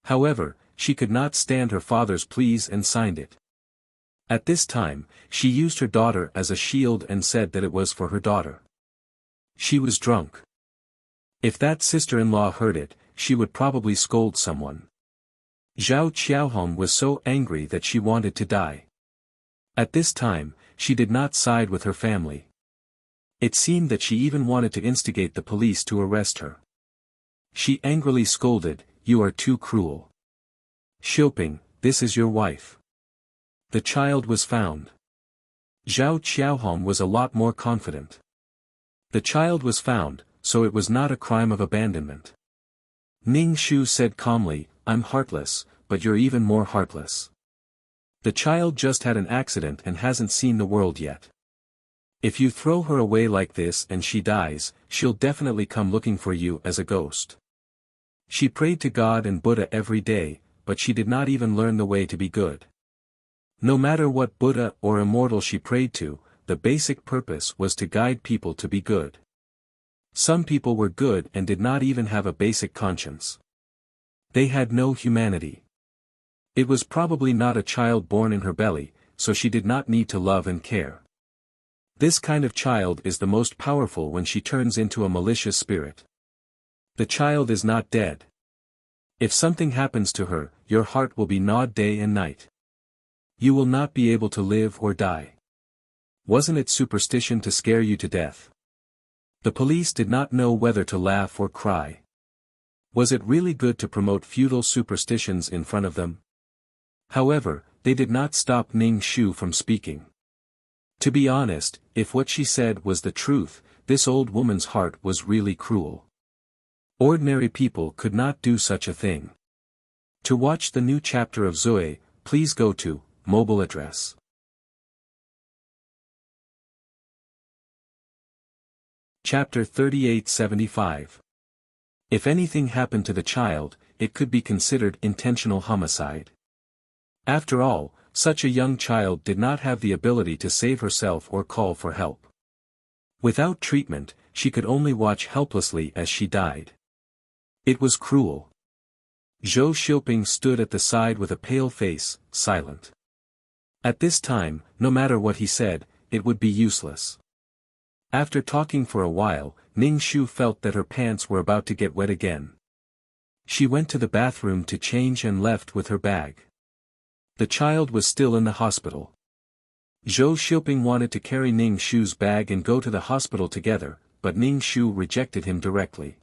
However, she could not stand her father's pleas and signed it. At this time, she used her daughter as a shield and said that it was for her daughter. She was drunk. If that sister-in-law heard it, she would probably scold someone. Zhao Qiaohong was so angry that she wanted to die. At this time, she did not side with her family. It seemed that she even wanted to instigate the police to arrest her. She angrily scolded, "You are too cruel. Xiuping, this is your wife." The child was found. Zhao Qiaohong was a lot more confident. The child was found, so it was not a crime of abandonment. Ning Shu said calmly, "I'm heartless, but you're even more heartless. The child just had an accident and hasn't seen the world yet. If you throw her away like this and she dies, she'll definitely come looking for you as a ghost." She prayed to God and Buddha every day, but she did not even learn the way to be good. No matter what Buddha or immortal she prayed to, the basic purpose was to guide people to be good. Some people were good and did not even have a basic conscience. They had no humanity. It was probably not a child born in her belly, so she did not need to love and care. This kind of child is the most powerful when she turns into a malicious spirit. The child is not dead. If something happens to her, your heart will be gnawed day and night. You will not be able to live or die. Wasn't it superstition to scare you to death? The police did not know whether to laugh or cry. Was it really good to promote feudal superstitions in front of them? However, they did not stop Ning Shu from speaking. To be honest, if what she said was the truth, this old woman's heart was really cruel. Ordinary people could not do such a thing. To watch the new chapter of Zoe, please go to mobile address. Chapter 3875. If anything happened to the child, it could be considered intentional homicide. After all, such a young child did not have the ability to save herself or call for help. Without treatment, she could only watch helplessly as she died. It was cruel. Zhou Xiuping stood at the side with a pale face, silent. At this time, no matter what he said, it would be useless. After talking for a while, Ning Shu felt that her pants were about to get wet again. She went to the bathroom to change and left with her bag. The child was still in the hospital. Zhou Xiuping wanted to carry Ning Shu's bag and go to the hospital together, but Ning Shu rejected him directly.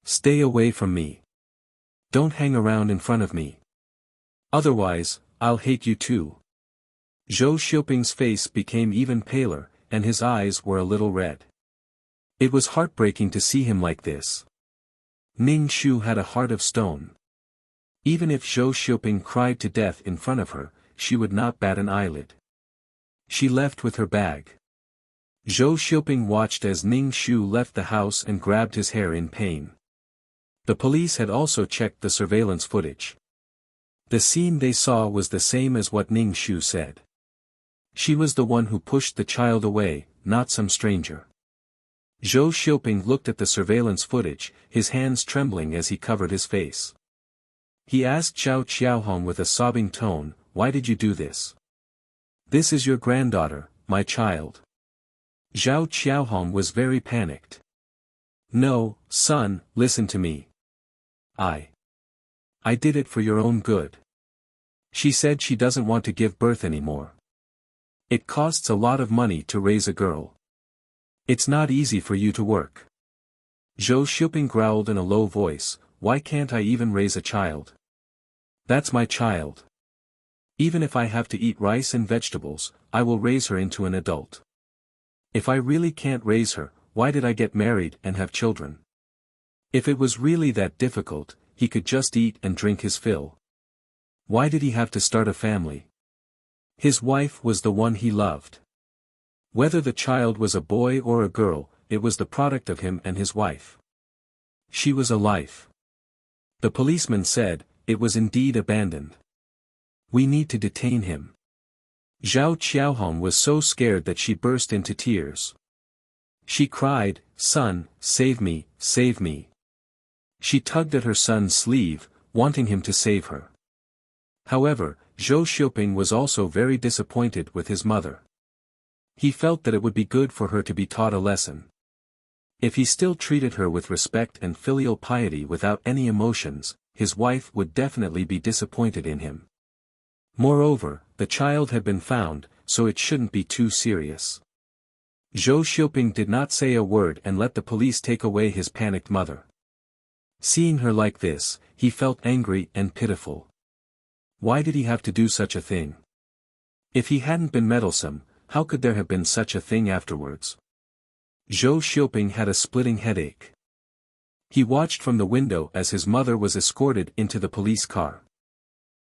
Stay away from me. Don't hang around in front of me. Otherwise, I'll hate you too. Zhou Xiuping's face became even paler, and his eyes were a little red. It was heartbreaking to see him like this. Ning Shu had a heart of stone. Even if Zhou Xiuping cried to death in front of her, she would not bat an eyelid. She left with her bag. Zhou Xiuping watched as Ning Shu left the house and grabbed his hair in pain. The police had also checked the surveillance footage. The scene they saw was the same as what Ning Shu said. She was the one who pushed the child away, not some stranger. Zhou Xiuping looked at the surveillance footage, his hands trembling as he covered his face. He asked Zhao Qiaohong with a sobbing tone, "Why did you do this? This is your granddaughter, my child." Zhao Qiaohong was very panicked. "No, son, listen to me. I did it for your own good. She said she doesn't want to give birth anymore. It costs a lot of money to raise a girl. It's not easy for you to work." Zhou Xiuping growled in a low voice, "Why can't I even raise a child? That's my child. Even if I have to eat rice and vegetables, I will raise her into an adult. If I really can't raise her, why did I get married and have children? If it was really that difficult, he could just eat and drink his fill. Why did he have to start a family? His wife was the one he loved. Whether the child was a boy or a girl, it was the product of him and his wife. She was a life." The policeman said, "It was indeed abandoned. We need to detain him." Zhao Qiaohong was so scared that she burst into tears. She cried, "Son, save me, save me." She tugged at her son's sleeve, wanting him to save her. However, Zhou Xiuping was also very disappointed with his mother. He felt that it would be good for her to be taught a lesson. If he still treated her with respect and filial piety without any emotions, his wife would definitely be disappointed in him. Moreover, the child had been found, so it shouldn't be too serious. Zhou Xiuping did not say a word and let the police take away his panicked mother. Seeing her like this, he felt angry and pitiful. Why did he have to do such a thing? If he hadn't been meddlesome, how could there have been such a thing afterwards? Zhou Xiuping had a splitting headache. He watched from the window as his mother was escorted into the police car.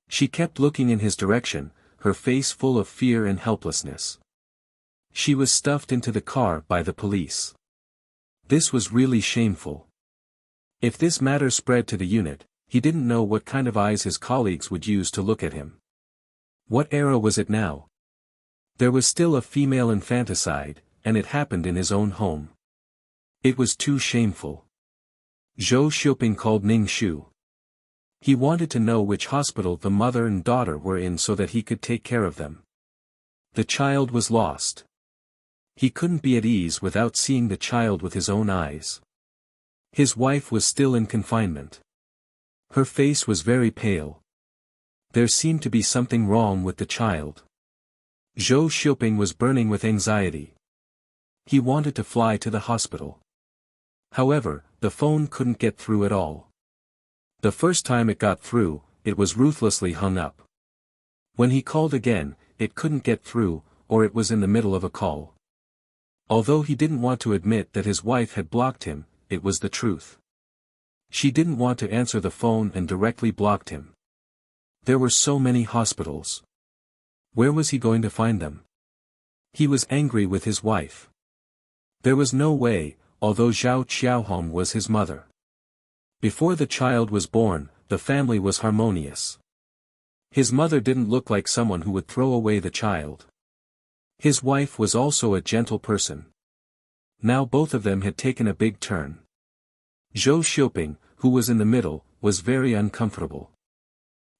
She kept looking in his direction, her face full of fear and helplessness. She was stuffed into the car by the police. This was really shameful. If this matter spread to the unit, he didn't know what kind of eyes his colleagues would use to look at him. What era was it now? There was still a female infanticide, and it happened in his own home. It was too shameful. Zhou Xiuping called Ning Shu. He wanted to know which hospital the mother and daughter were in so that he could take care of them. The child was lost. He couldn't be at ease without seeing the child with his own eyes. His wife was still in confinement. Her face was very pale. There seemed to be something wrong with the child. Zhou Xiuping was burning with anxiety. He wanted to fly to the hospital. However, the phone couldn't get through at all. The first time it got through, it was ruthlessly hung up. When he called again, it couldn't get through, or it was in the middle of a call. Although he didn't want to admit that his wife had blocked him, it was the truth. She didn't want to answer the phone and directly blocked him. There were so many hospitals. Where was he going to find them? He was angry with his wife. There was no way, although Zhao Qiaohong was his mother. Before the child was born, the family was harmonious. His mother didn't look like someone who would throw away the child. His wife was also a gentle person. Now both of them had taken a big turn. Zhou Xiuping, who was in the middle, was very uncomfortable.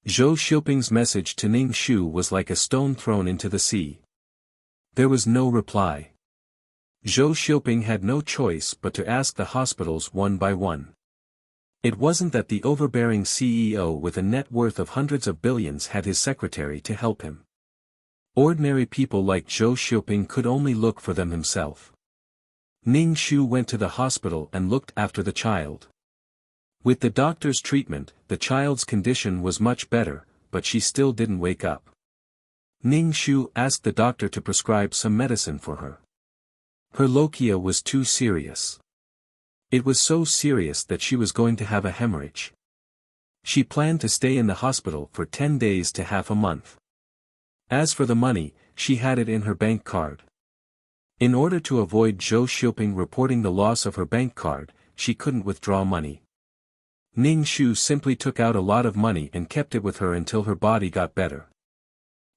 Zhou Xiuping's message to Ning Shu was like a stone thrown into the sea. There was no reply. Zhou Xiuping had no choice but to ask the hospitals one by one. It wasn't that the overbearing CEO with a net worth of hundreds of billions had his secretary to help him. Ordinary people like Zhou Xiuping could only look for them himself. Ning Shu went to the hospital and looked after the child. With the doctor's treatment, the child's condition was much better, but she still didn't wake up. Ning Shu asked the doctor to prescribe some medicine for her. Her lochia was too serious. It was so serious that she was going to have a hemorrhage. She planned to stay in the hospital for 10 days to half a month. As for the money, she had it in her bank card. In order to avoid Zhou Xiuping reporting the loss of her bank card, she couldn't withdraw money. Ning Shu simply took out a lot of money and kept it with her until her body got better.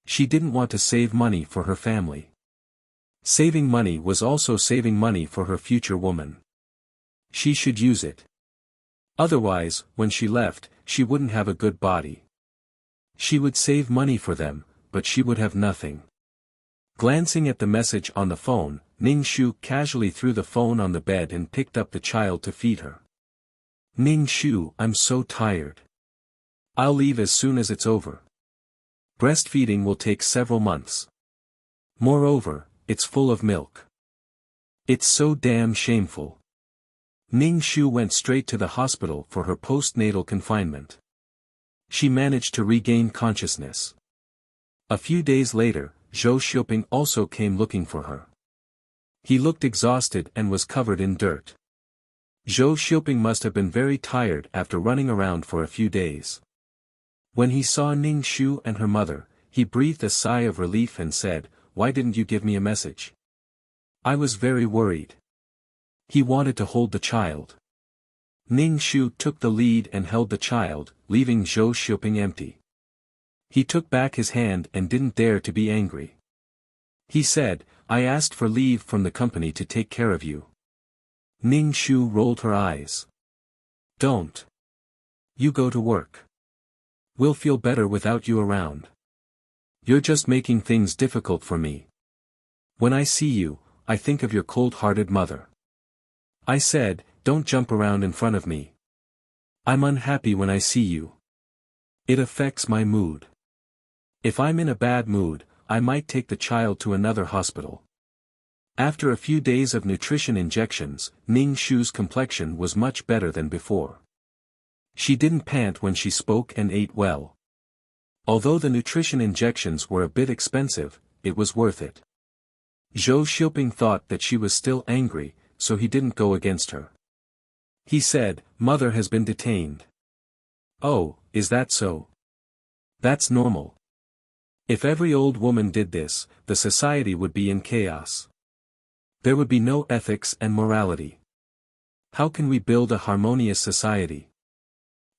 She didn't want to save money for her family. Saving money was also saving money for her future woman. She should use it. Otherwise, when she left, she wouldn't have a good body. She would save money for them, but she would have nothing. Glancing at the message on the phone, Ning Shu casually threw the phone on the bed and picked up the child to feed her. Ning Shu, I'm so tired. I'll leave as soon as it's over. Breastfeeding will take several months. Moreover, it's full of milk. It's so damn shameful. Ning Shu went straight to the hospital for her postnatal confinement. She managed to regain consciousness. A few days later, Zhou Xiuping also came looking for her. He looked exhausted and was covered in dirt. Zhou Xiuping must have been very tired after running around for a few days. When he saw Ning Shu and her mother, he breathed a sigh of relief and said, "Why didn't you give me a message? I was very worried." He wanted to hold the child. Ning Shu took the lead and held the child, leaving Zhou Xiuping empty. He took back his hand and didn't dare to be angry. He said, "I asked for leave from the company to take care of you." Ning Shu rolled her eyes. "Don't. You go to work. We'll feel better without you around. You're just making things difficult for me. When I see you, I think of your cold-hearted mother." I said, "Don't jump around in front of me. I'm unhappy when I see you. It affects my mood. If I'm in a bad mood, I might take the child to another hospital." After a few days of nutrition injections, Ning Shu's complexion was much better than before. She didn't pant when she spoke and ate well. Although the nutrition injections were a bit expensive, it was worth it. Zhou Xiuping thought that she was still angry, so he didn't go against her. He said, "Mother has been detained." "Oh, is that so? That's normal. If every old woman did this, the society would be in chaos. There would be no ethics and morality. How can we build a harmonious society?"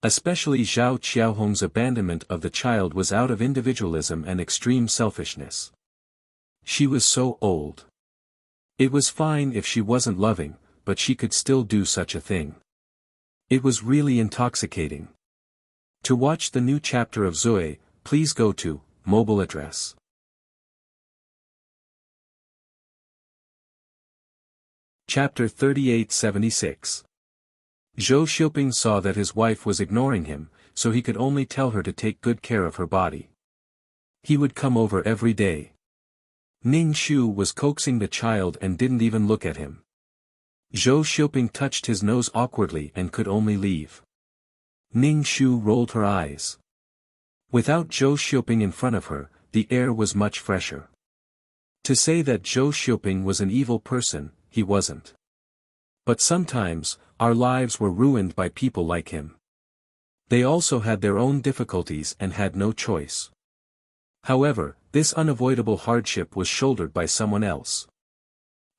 Especially Zhao Qiaohong's abandonment of the child was out of individualism and extreme selfishness. She was so old. It was fine if she wasn't loving, but she could still do such a thing. It was really intoxicating. To watch the new chapter of Zoe, please go to mobile address. Chapter 3876. Zhou Xiuping saw that his wife was ignoring him, so he could only tell her to take good care of her body. He would come over every day. Ning Shu was coaxing the child and didn't even look at him. Zhou Xiuping touched his nose awkwardly and could only leave. Ning Shu rolled her eyes. Without Zhou Xiuping in front of her, the air was much fresher. To say that Zhou Xiuping was an evil person, he wasn't. But sometimes, our lives were ruined by people like him. They also had their own difficulties and had no choice. However, this unavoidable hardship was shouldered by someone else.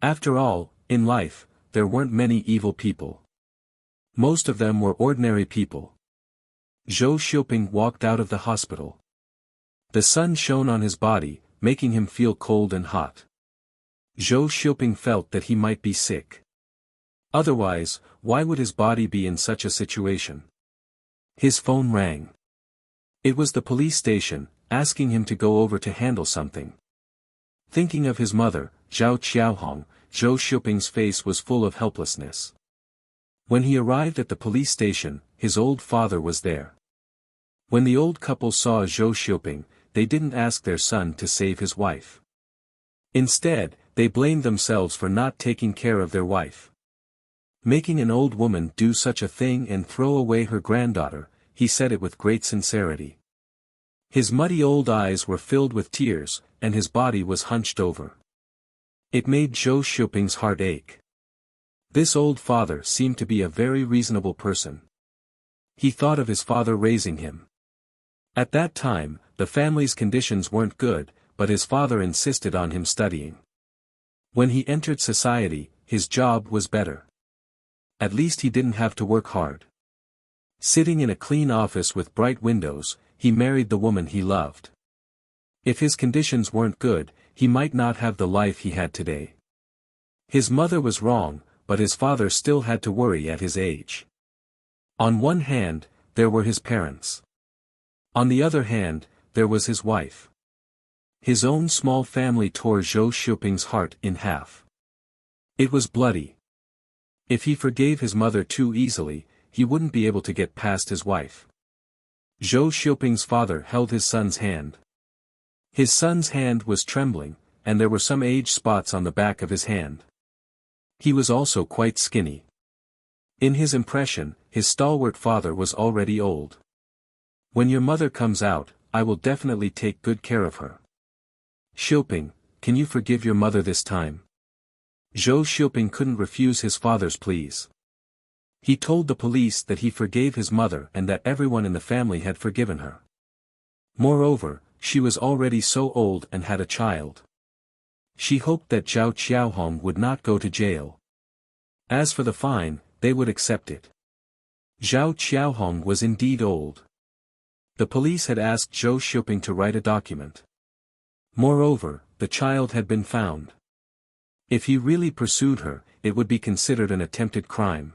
After all, in life, there weren't many evil people. Most of them were ordinary people. Zhou Xiuping walked out of the hospital. The sun shone on his body, making him feel cold and hot. Zhou Xiuping felt that he might be sick. Otherwise, why would his body be in such a situation? His phone rang. It was the police station, asking him to go over to handle something. Thinking of his mother, Zhao Qiaohong, Zhou Xiuping's face was full of helplessness. When he arrived at the police station, his old father was there. When the old couple saw Zhou Xiuping, they didn't ask their son to save his wife. Instead, they blamed themselves for not taking care of their wife. Making an old woman do such a thing and throw away her granddaughter, he said it with great sincerity. His muddy old eyes were filled with tears, and his body was hunched over. It made Zhou Xiuping's heart ache. This old father seemed to be a very reasonable person. He thought of his father raising him. At that time, the family's conditions weren't good, but his father insisted on him studying. When he entered society, his job was better. At least he didn't have to work hard. Sitting in a clean office with bright windows, he married the woman he loved. If his conditions weren't good, he might not have the life he had today. His mother was wrong, but his father still had to worry at his age. On one hand, there were his parents. On the other hand, there was his wife. His own small family tore Zhou Xiuping's heart in half. It was bloody. If he forgave his mother too easily, he wouldn't be able to get past his wife. Zhou Xiuping's father held his son's hand. His son's hand was trembling, and there were some age spots on the back of his hand. He was also quite skinny. In his impression, his stalwart father was already old. When your mother comes out, I will definitely take good care of her. Xiuping, can you forgive your mother this time? Zhou Xiuping couldn't refuse his father's pleas. He told the police that he forgave his mother and that everyone in the family had forgiven her. Moreover, she was already so old and had a child. She hoped that Zhao Qiaohong would not go to jail. As for the fine, they would accept it. Zhao Qiaohong was indeed old. The police had asked Zhou Xiuping to write a document. Moreover, the child had been found. If he really pursued her, it would be considered an attempted crime.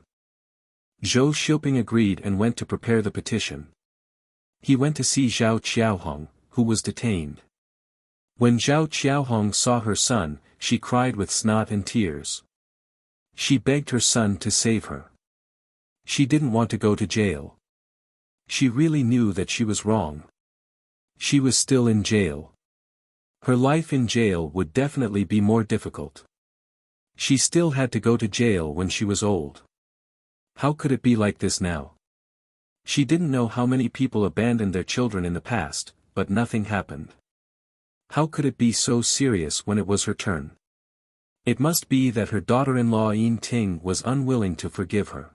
Zhou Xiuping agreed and went to prepare the petition. He went to see Zhao Qiaohong, who was detained. When Zhao Qiaohong saw her son, she cried with snot and tears. She begged her son to save her. She didn't want to go to jail. She really knew that she was wrong. She was still in jail. Her life in jail would definitely be more difficult. She still had to go to jail when she was old. How could it be like this now? She didn't know how many people abandoned their children in the past, but nothing happened. How could it be so serious when it was her turn? It must be that her daughter-in-law Yin Ting was unwilling to forgive her.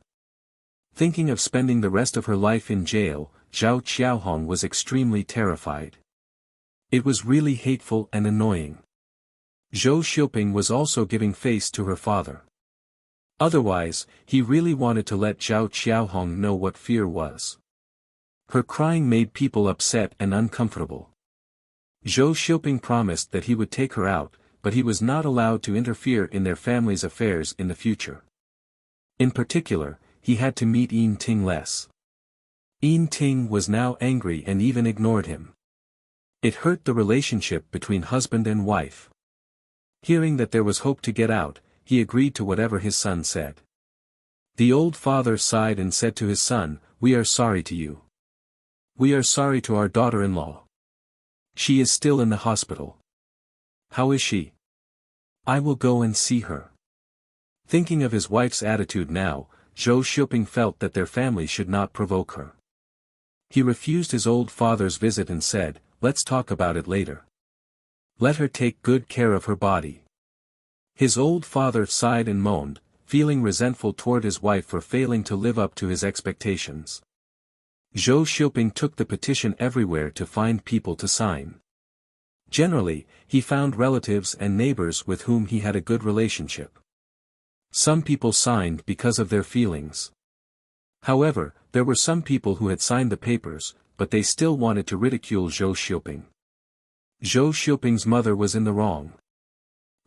Thinking of spending the rest of her life in jail, Zhao Qiaohong was extremely terrified. It was really hateful and annoying. Zhou Xiuping was also giving face to her father. Otherwise, he really wanted to let Zhao Qiaohong know what fear was. Her crying made people upset and uncomfortable. Zhou Xiuping promised that he would take her out, but he was not allowed to interfere in their family's affairs in the future. In particular, he had to meet Yin Ting less. Yin Ting was now angry and even ignored him. It hurt the relationship between husband and wife. Hearing that there was hope to get out, he agreed to whatever his son said. The old father sighed and said to his son, "We are sorry to you. We are sorry to our daughter-in-law. She is still in the hospital. How is she? I will go and see her." Thinking of his wife's attitude now, Zhou Xiuping felt that their family should not provoke her. He refused his old father's visit and said, "Let's talk about it later. Let her take good care of her body." His old father sighed and moaned, feeling resentful toward his wife for failing to live up to his expectations. Zhou Xiuping took the petition everywhere to find people to sign. Generally, he found relatives and neighbors with whom he had a good relationship. Some people signed because of their feelings. However, there were some people who had signed the papers, but they still wanted to ridicule Zhou Xiuping. Zhou Xiuping's mother was in the wrong.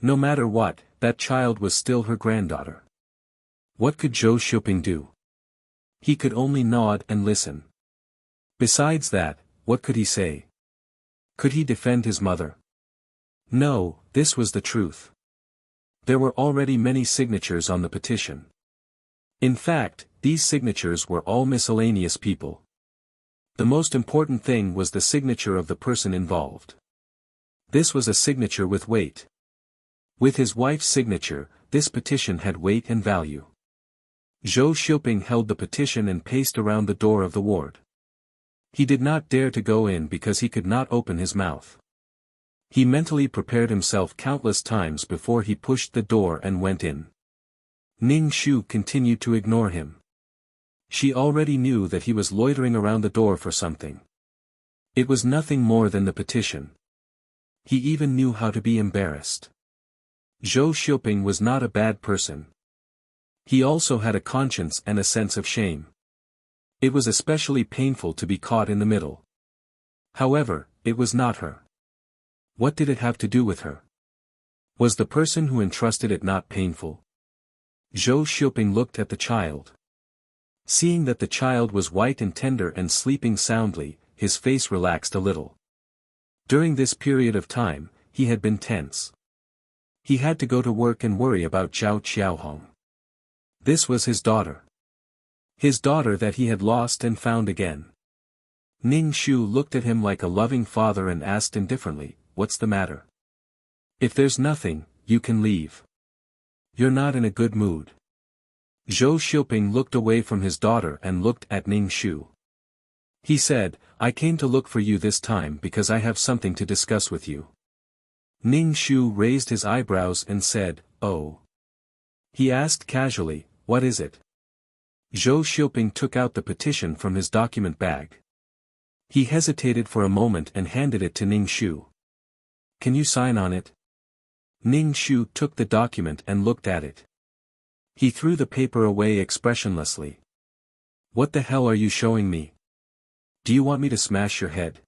No matter what, that child was still her granddaughter. What could Zhou Xiuping do? He could only nod and listen. Besides that, what could he say? Could he defend his mother? No, this was the truth. There were already many signatures on the petition. In fact, these signatures were all miscellaneous people. The most important thing was the signature of the person involved. This was a signature with weight. With his wife's signature, this petition had weight and value. Zhou Xiuping held the petition and paced around the door of the ward. He did not dare to go in because he could not open his mouth. He mentally prepared himself countless times before he pushed the door and went in. Ning Shu continued to ignore him. She already knew that he was loitering around the door for something. It was nothing more than the petition. He even knew how to be embarrassed. Zhou Xiuping was not a bad person. He also had a conscience and a sense of shame. It was especially painful to be caught in the middle. However, it was not her. What did it have to do with her? Was the person who entrusted it not painful? Zhou Xiuping looked at the child. Seeing that the child was white and tender and sleeping soundly, his face relaxed a little. During this period of time, he had been tense. He had to go to work and worry about Zhao Qiaohong. This was his daughter. His daughter that he had lost and found again. Ning Shu looked at him like a loving father and asked indifferently, "What's the matter? If there's nothing, you can leave. You're not in a good mood." Zhou Xiuping looked away from his daughter and looked at Ning Shu. He said, "I came to look for you this time because I have something to discuss with you." Ning Shu raised his eyebrows and said, "Oh." He asked casually, "What is it?" Zhou Xiuping took out the petition from his document bag. He hesitated for a moment and handed it to Ning Shu. "Can you sign on it?" Ning Shu took the document and looked at it. He threw the paper away expressionlessly. "What the hell are you showing me? Do you want me to smash your head?"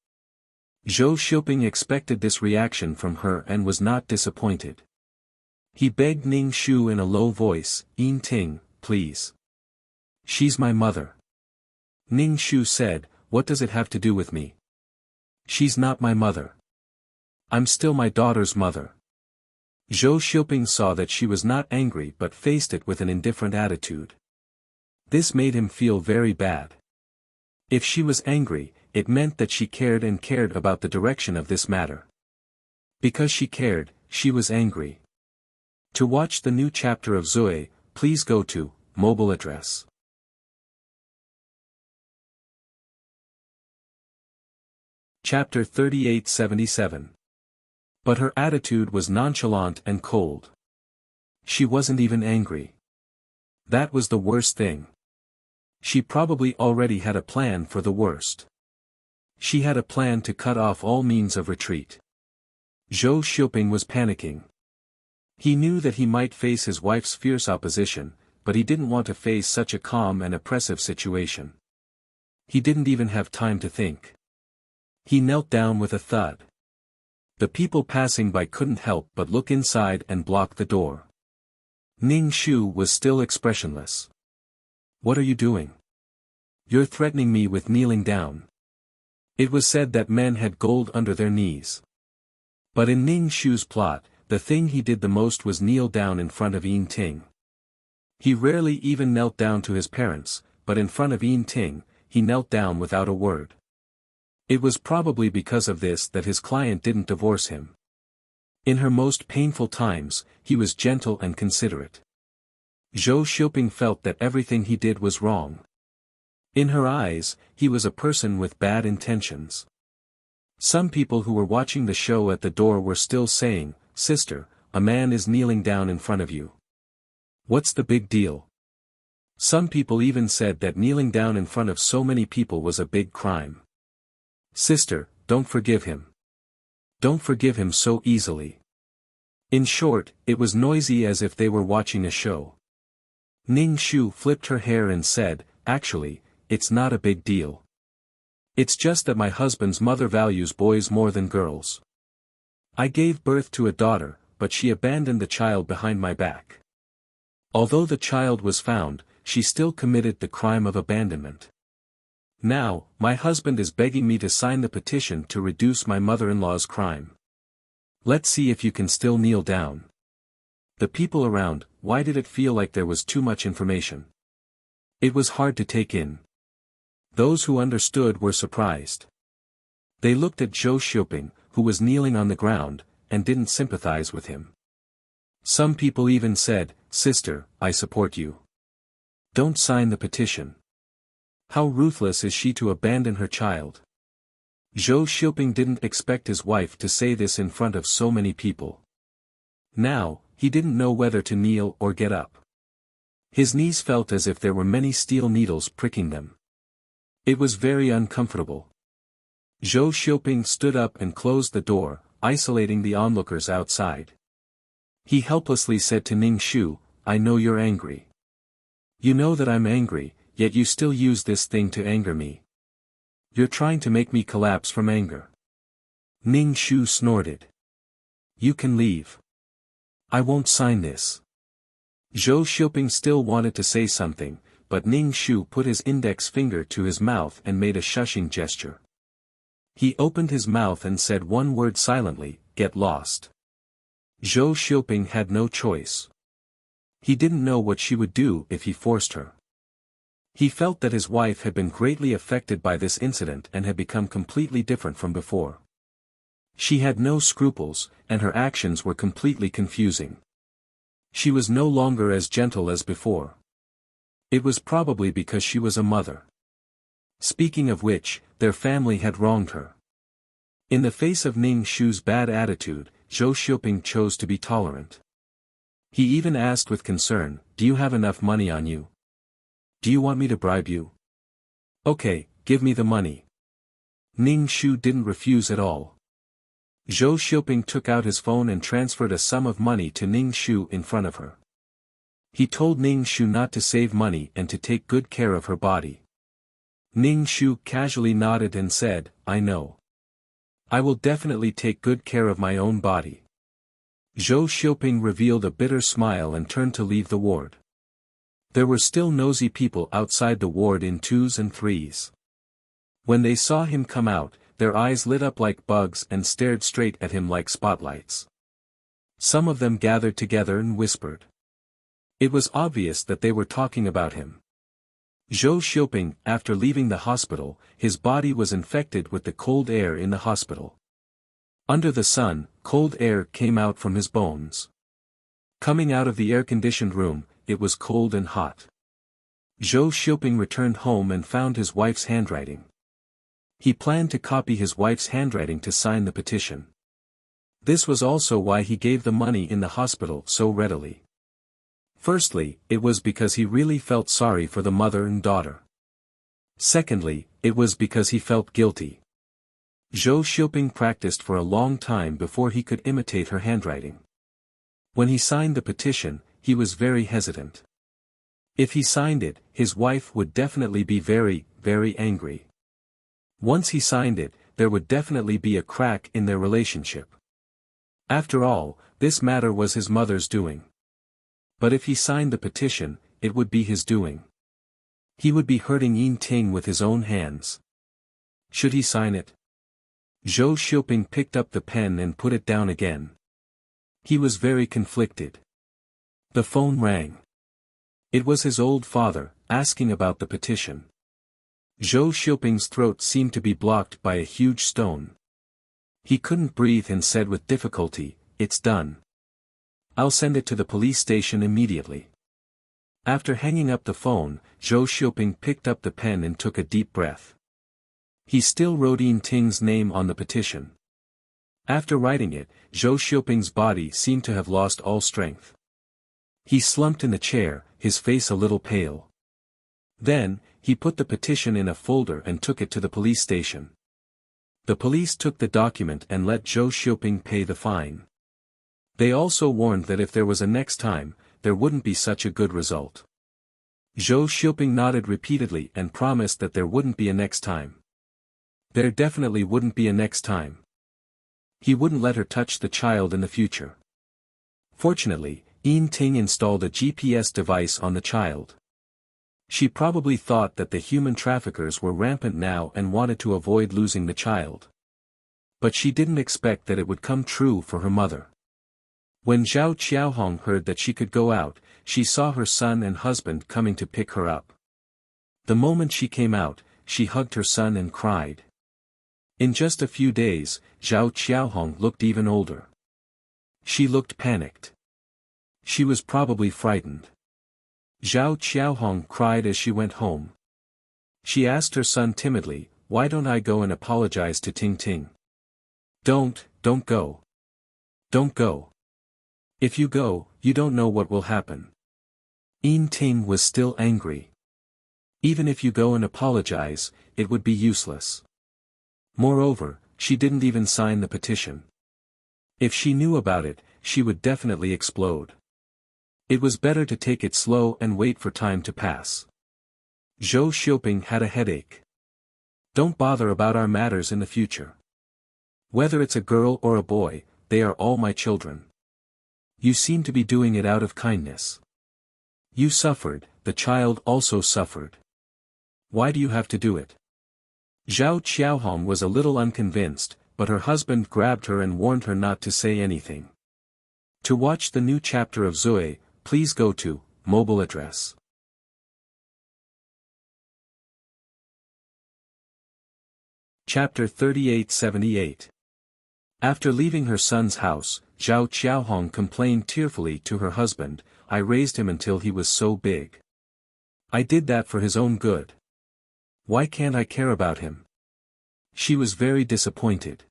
Zhou Xiuping expected this reaction from her and was not disappointed. He begged Ning Shu in a low voice, "Yin Ting, please. She's my mother." Ning Shu said, "What does it have to do with me? She's not my mother. I'm still my daughter's mother." Zhou Xiuping saw that she was not angry but faced it with an indifferent attitude. This made him feel very bad. If she was angry, it meant that she cared and cared about the direction of this matter. Because she cared, she was angry. To watch the new chapter of Zui, please go to mobile address. Chapter 3877. But her attitude was nonchalant and cold. She wasn't even angry. That was the worst thing. She probably already had a plan for the worst. She had a plan to cut off all means of retreat. Zhou Xiuping was panicking. He knew that he might face his wife's fierce opposition, but he didn't want to face such a calm and oppressive situation. He didn't even have time to think. He knelt down with a thud. The people passing by couldn't help but look inside and block the door. Ning Shu was still expressionless. "What are you doing? You're threatening me with kneeling down." It was said that men had gold under their knees. But in Ning Shu's plot, the thing he did the most was kneel down in front of Yin Ting. He rarely even knelt down to his parents, but in front of Yin Ting, he knelt down without a word. It was probably because of this that his client didn't divorce him. In her most painful times, he was gentle and considerate. Zhou Xiuping felt that everything he did was wrong. In her eyes, he was a person with bad intentions. Some people who were watching the show at the door were still saying, "Sister, a man is kneeling down in front of you. What's the big deal?" Some people even said that kneeling down in front of so many people was a big crime. "Sister, don't forgive him. Don't forgive him so easily." In short, it was noisy as if they were watching a show. Ning Shu flipped her hair and said, "Actually, it's not a big deal. It's just that my husband's mother values boys more than girls. I gave birth to a daughter, but she abandoned the child behind my back. Although the child was found, she still committed the crime of abandonment. Now, my husband is begging me to sign the petition to reduce my mother-in-law's crime. Let's see if you can still kneel down." The people around, why did it feel like there was too much information? It was hard to take in. Those who understood were surprised. They looked at Zhou Xiuping, who was kneeling on the ground, and didn't sympathize with him. Some people even said, "Sister, I support you. Don't sign the petition. How ruthless is she to abandon her child?" Zhou Xiuping didn't expect his wife to say this in front of so many people. Now, he didn't know whether to kneel or get up. His knees felt as if there were many steel needles pricking them. It was very uncomfortable. Zhou Xiuping stood up and closed the door, isolating the onlookers outside. He helplessly said to Ning Shu, "I know you're angry. You know that I'm angry, yet you still use this thing to anger me. You're trying to make me collapse from anger." Ning Shu snorted. "You can leave. I won't sign this." Zhou Xiuping still wanted to say something, but Ning Shu put his index finger to his mouth and made a shushing gesture. He opened his mouth and said one word silently, "Get lost." Zhou Xiuping had no choice. He didn't know what she would do if he forced her. He felt that his wife had been greatly affected by this incident and had become completely different from before. She had no scruples, and her actions were completely confusing. She was no longer as gentle as before. It was probably because she was a mother. Speaking of which, their family had wronged her. In the face of Ning Shu's bad attitude, Zhou Xiuping chose to be tolerant. He even asked with concern, "Do you have enough money on you? Do you want me to bribe you? Okay, give me the money." Ning Shu didn't refuse at all. Zhou Xiuping took out his phone and transferred a sum of money to Ning Shu in front of her. He told Ning Shu not to save money and to take good care of her body. Ning Shu casually nodded and said, "I know. I will definitely take good care of my own body." Zhou Xiuping revealed a bitter smile and turned to leave the ward. There were still nosy people outside the ward in twos and threes. When they saw him come out, their eyes lit up like bugs and stared straight at him like spotlights. Some of them gathered together and whispered. It was obvious that they were talking about him. Zhou Xiuping, after leaving the hospital, his body was infected with the cold air in the hospital. Under the sun, cold air came out from his bones. Coming out of the air-conditioned room, it was cold and hot. Zhou Xiuping returned home and found his wife's handwriting. He planned to copy his wife's handwriting to sign the petition. This was also why he gave the money in the hospital so readily. Firstly, it was because he really felt sorry for the mother and daughter. Secondly, it was because he felt guilty. Zhou Xiuping practiced for a long time before he could imitate her handwriting. When he signed the petition, he was very hesitant. If he signed it, his wife would definitely be very, very angry. Once he signed it, there would definitely be a crack in their relationship. After all, this matter was his mother's doing. But if he signed the petition, it would be his doing. He would be hurting Yin Ting with his own hands. Should he sign it? Zhou Xiuping picked up the pen and put it down again. He was very conflicted. The phone rang. It was his old father, asking about the petition. Zhou Xiuping's throat seemed to be blocked by a huge stone. He couldn't breathe and said with difficulty, "It's done. I'll send it to the police station immediately." After hanging up the phone, Zhou Xiuping picked up the pen and took a deep breath. He still wrote Yin Ting's name on the petition. After writing it, Zhou Xiuping's body seemed to have lost all strength. He slumped in the chair, his face a little pale. Then, he put the petition in a folder and took it to the police station. The police took the document and let Zhou Xiuping pay the fine. They also warned that if there was a next time, there wouldn't be such a good result. Zhou Xiuping nodded repeatedly and promised that there wouldn't be a next time. There definitely wouldn't be a next time. He wouldn't let her touch the child in the future. Fortunately, Yin Ting installed a GPS device on the child. She probably thought that the human traffickers were rampant now and wanted to avoid losing the child. But she didn't expect that it would come true for her mother. When Zhao Qiaohong heard that she could go out, she saw her son and husband coming to pick her up. The moment she came out, she hugged her son and cried. In just a few days, Zhao Qiaohong looked even older. She looked panicked. She was probably frightened. Zhao Qiaohong cried as she went home. She asked her son timidly, "Why don't I go and apologize to Ting Ting?" Don't go. Don't go. If you go, you don't know what will happen." Yin Ting was still angry. Even if you go and apologize, it would be useless. Moreover, she didn't even sign the petition. If she knew about it, she would definitely explode. It was better to take it slow and wait for time to pass. Zhou Xiuping had a headache. "Don't bother about our matters in the future. Whether it's a girl or a boy, they are all my children. You seem to be doing it out of kindness. You suffered, the child also suffered. Why do you have to do it?" Zhao Qiaohong was a little unconvinced, but her husband grabbed her and warned her not to say anything. To watch the new chapter of Zoe, please go to mobile address. Chapter 3878. After leaving her son's house, Zhao Qiaohong complained tearfully to her husband, "I raised him until he was so big. I did that for his own good. Why can't I care about him?" She was very disappointed.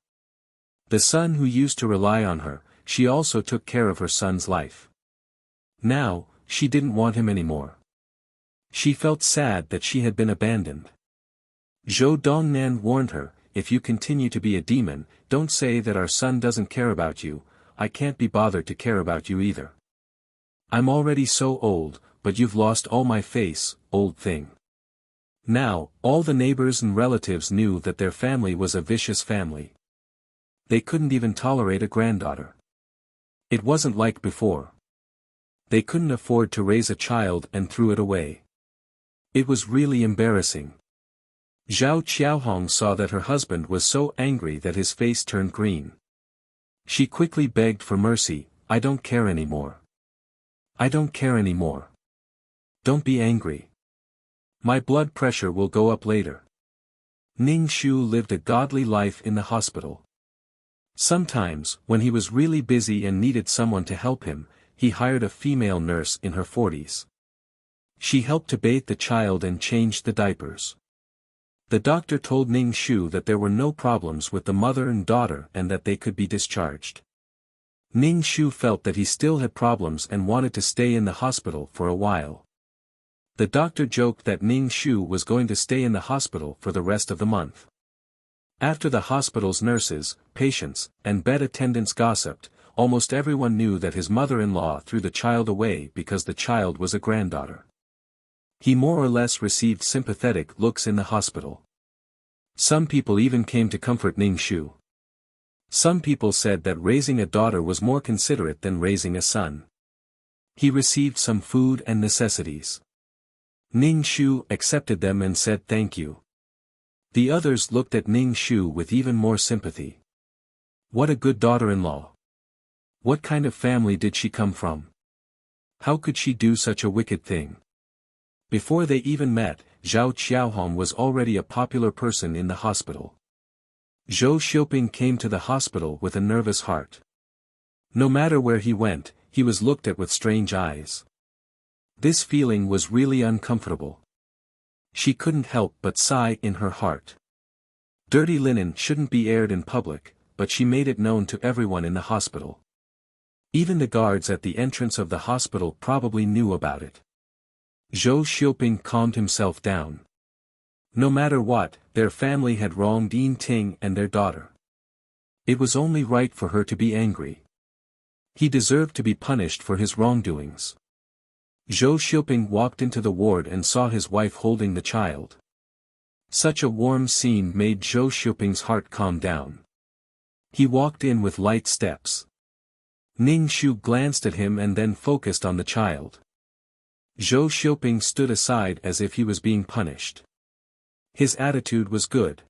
The son who used to rely on her, she also took care of her son's life. Now, she didn't want him anymore. She felt sad that she had been abandoned. Zhou Dongnan warned her, "If you continue to be a demon, don't say that our son doesn't care about you. I can't be bothered to care about you either. I'm already so old, but you've lost all my face, old thing." Now, all the neighbors and relatives knew that their family was a vicious family. They couldn't even tolerate a granddaughter. It wasn't like before. They couldn't afford to raise a child and threw it away. It was really embarrassing. Zhao Qiaohong saw that her husband was so angry that his face turned green. She quickly begged for mercy, "I don't care anymore. I don't care anymore. Don't be angry. My blood pressure will go up later." Ning Shu lived a godly life in the hospital. Sometimes, when he was really busy and needed someone to help him, he hired a female nurse in her 40s. She helped to bathe the child and changed the diapers. The doctor told Ning Shu that there were no problems with the mother and daughter and that they could be discharged. Ning Shu felt that he still had problems and wanted to stay in the hospital for a while. The doctor joked that Ning Shu was going to stay in the hospital for the rest of the month. After the hospital's nurses, patients, and bed attendants gossiped, almost everyone knew that his mother-in-law threw the child away because the child was a granddaughter. He more or less received sympathetic looks in the hospital. Some people even came to comfort Ning Shu. Some people said that raising a daughter was more considerate than raising a son. He received some food and necessities. Ning Shu accepted them and said thank you. The others looked at Ning Shu with even more sympathy. What a good daughter-in-law. What kind of family did she come from? How could she do such a wicked thing? Before they even met, Zhao Qiaohong was already a popular person in the hospital. Zhou Xiuping came to the hospital with a nervous heart. No matter where he went, he was looked at with strange eyes. This feeling was really uncomfortable. She couldn't help but sigh in her heart. Dirty linen shouldn't be aired in public, but she made it known to everyone in the hospital. Even the guards at the entrance of the hospital probably knew about it. Zhou Xiuping calmed himself down. No matter what, their family had wronged Yin Ting and their daughter. It was only right for her to be angry. He deserved to be punished for his wrongdoings. Zhou Xiuping walked into the ward and saw his wife holding the child. Such a warm scene made Zhou Xiuping's heart calm down. He walked in with light steps. Ning Shu glanced at him and then focused on the child. Zhou Xiuping stood aside as if he was being punished. His attitude was good.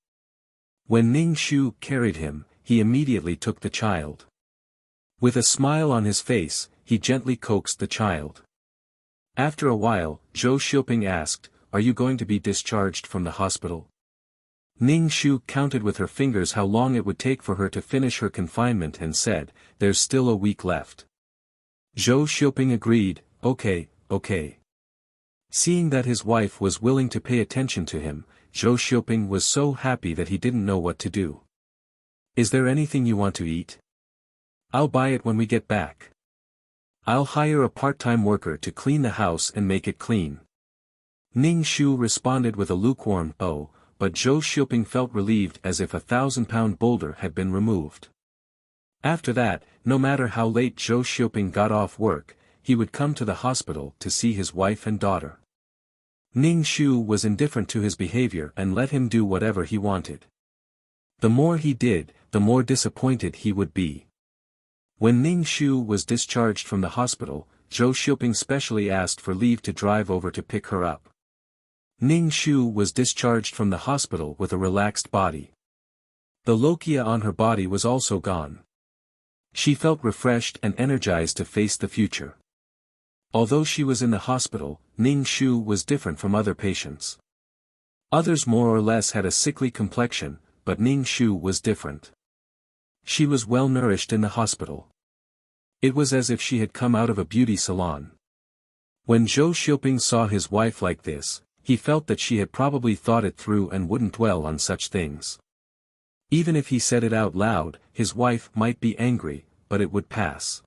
When Ning Shu carried him, he immediately took the child. With a smile on his face, he gently coaxed the child. After a while, Zhou Xiuping asked, "Are you going to be discharged from the hospital?" Ning Shu counted with her fingers how long it would take for her to finish her confinement and said, "There's still a week left." Zhou Xiuping agreed, okay. Seeing that his wife was willing to pay attention to him, Zhou Xiuping was so happy that he didn't know what to do. "Is there anything you want to eat? I'll buy it when we get back. I'll hire a part-time worker to clean the house and make it clean." Ning Shu responded with a lukewarm "oh," but Zhou Xiuping felt relieved as if a 1,000-pound boulder had been removed. After that, no matter how late Zhou Xiuping got off work, he would come to the hospital to see his wife and daughter. Ning Shu was indifferent to his behavior and let him do whatever he wanted. The more he did, the more disappointed he would be. When Ning Shu was discharged from the hospital, Zhou Xiuping specially asked for leave to drive over to pick her up. Ning Shu was discharged from the hospital with a relaxed body. The lochia on her body was also gone. She felt refreshed and energized to face the future. Although she was in the hospital, Ning Shu was different from other patients. Others more or less had a sickly complexion, but Ning Shu was different. She was well nourished in the hospital. It was as if she had come out of a beauty salon. When Zhou Xiuping saw his wife like this, he felt that she had probably thought it through and wouldn't dwell on such things. Even if he said it out loud, his wife might be angry, but it would pass.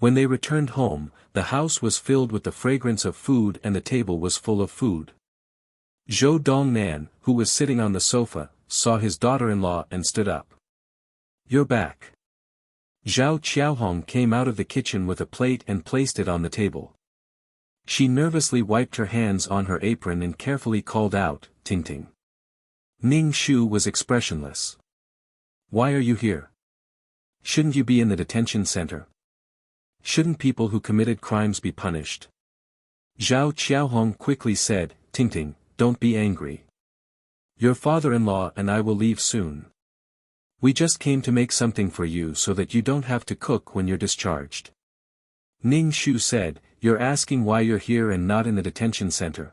When they returned home, the house was filled with the fragrance of food and the table was full of food. Zhou Dongnan, who was sitting on the sofa, saw his daughter-in-law and stood up. "You're back." Zhao Qiaohong came out of the kitchen with a plate and placed it on the table. She nervously wiped her hands on her apron and carefully called out, "Ting Ting." Ning Shu was expressionless. "Why are you here? Shouldn't you be in the detention center? Shouldn't people who committed crimes be punished?" Zhao Qiaohong quickly said, "Ting Ting, don't be angry. Your father-in-law and I will leave soon. We just came to make something for you so that you don't have to cook when you're discharged." Ning Shu said, "You're asking why you're here and not in the detention center?"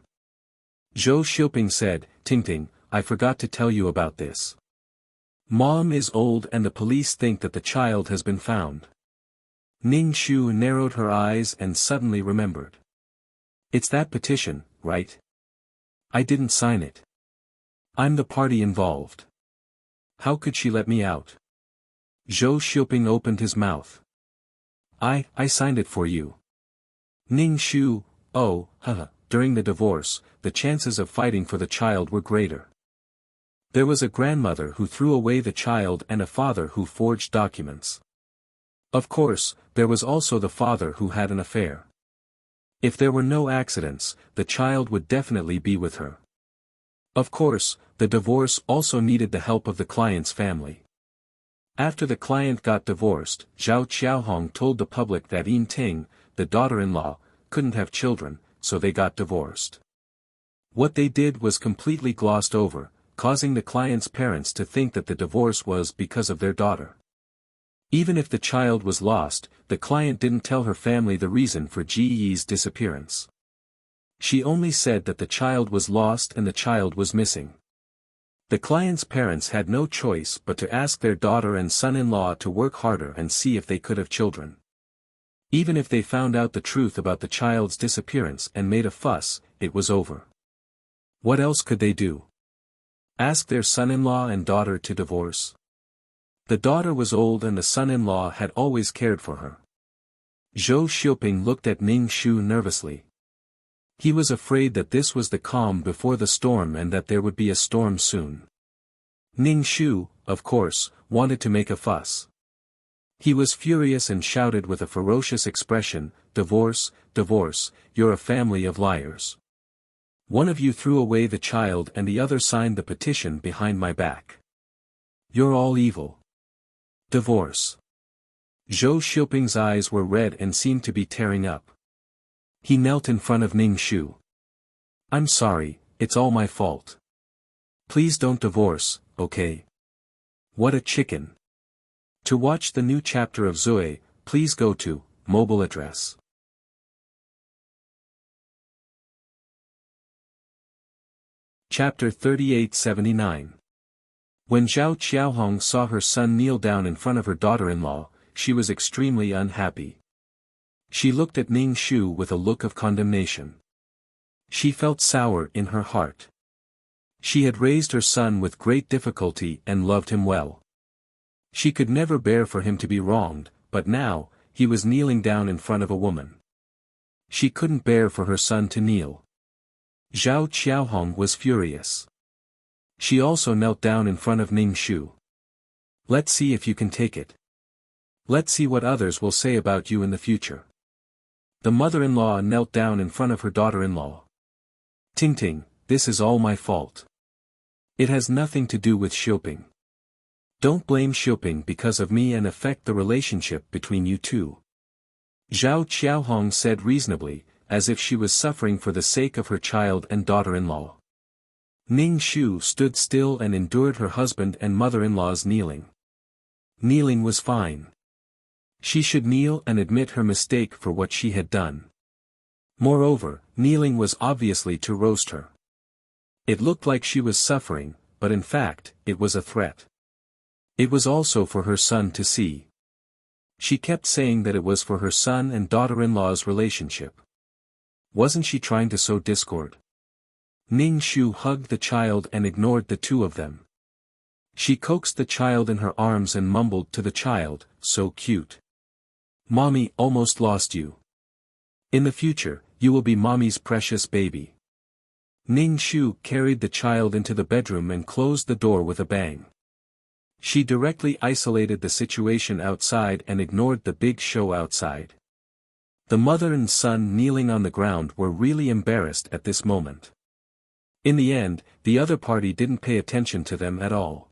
Zhou Xiuping said, "Ting Ting, I forgot to tell you about this. Mom is old and the police think that the child has been found." Ning Shu narrowed her eyes and suddenly remembered. "It's that petition, right? I didn't sign it. I'm the party involved. How could she let me out?" Zhou Xiuping opened his mouth. I signed it for you." Ning Shu, "Oh, haha." During the divorce, the chances of fighting for the child were greater. There was a grandmother who threw away the child and a father who forged documents. Of course, there was also the father who had an affair. If there were no accidents, the child would definitely be with her. Of course, the divorce also needed the help of the client's family. After the client got divorced, Zhao Qiaohong told the public that Yin Ting, the daughter-in-law, couldn't have children, so they got divorced. What they did was completely glossed over, causing the client's parents to think that the divorce was because of their daughter. Even if the child was lost, the client didn't tell her family the reason for Ji Yi's disappearance. She only said that the child was lost and the child was missing. The client's parents had no choice but to ask their daughter and son-in-law to work harder and see if they could have children. Even if they found out the truth about the child's disappearance and made a fuss, it was over. What else could they do? Ask their son-in-law and daughter to divorce? The daughter was old and the son-in-law had always cared for her. Zhou Xiuping looked at Ning Shu nervously. He was afraid that this was the calm before the storm and that there would be a storm soon. Ning Shu, of course, wanted to make a fuss. He was furious and shouted with a ferocious expression, "Divorce, divorce, you're a family of liars. One of you threw away the child and the other signed the petition behind my back. You're all evil. Divorce." Zhou Xiuping's eyes were red and seemed to be tearing up. He knelt in front of Ning Shu. "I'm sorry, it's all my fault. Please don't divorce, okay? What a chicken." To watch the new chapter of Zoe, please go to mobile address. Chapter 3879. When Zhao Qiaohong saw her son kneel down in front of her daughter-in-law, she was extremely unhappy. She looked at Ning Shu with a look of condemnation. She felt sour in her heart. She had raised her son with great difficulty and loved him well. She could never bear for him to be wronged, but now, he was kneeling down in front of a woman. She couldn't bear for her son to kneel. Zhao Qiaohong was furious. She also knelt down in front of Ning Shu. "Let's see if you can take it. Let's see what others will say about you in the future." The mother-in-law knelt down in front of her daughter-in-law. "Ting, this is all my fault. It has nothing to do with Xiuping. Don't blame Xiuping because of me and affect the relationship between you two." Zhao Qiaohong said reasonably, as if she was suffering for the sake of her child and daughter-in-law. Ning Shu stood still and endured her husband and mother-in-law's kneeling. Kneeling was fine. She should kneel and admit her mistake for what she had done. Moreover, kneeling was obviously to roast her. It looked like she was suffering, but in fact, it was a threat. It was also for her son to see. She kept saying that it was for her son and daughter-in-law's relationship. Wasn't she trying to sow discord? Ning Shu hugged the child and ignored the two of them. She coaxed the child in her arms and mumbled to the child, "So cute. Mommy almost lost you. In the future, you will be mommy's precious baby." Ning Shu carried the child into the bedroom and closed the door with a bang. She directly isolated the situation outside and ignored the big show outside. The mother and son kneeling on the ground were really embarrassed at this moment. In the end, the other party didn't pay attention to them at all.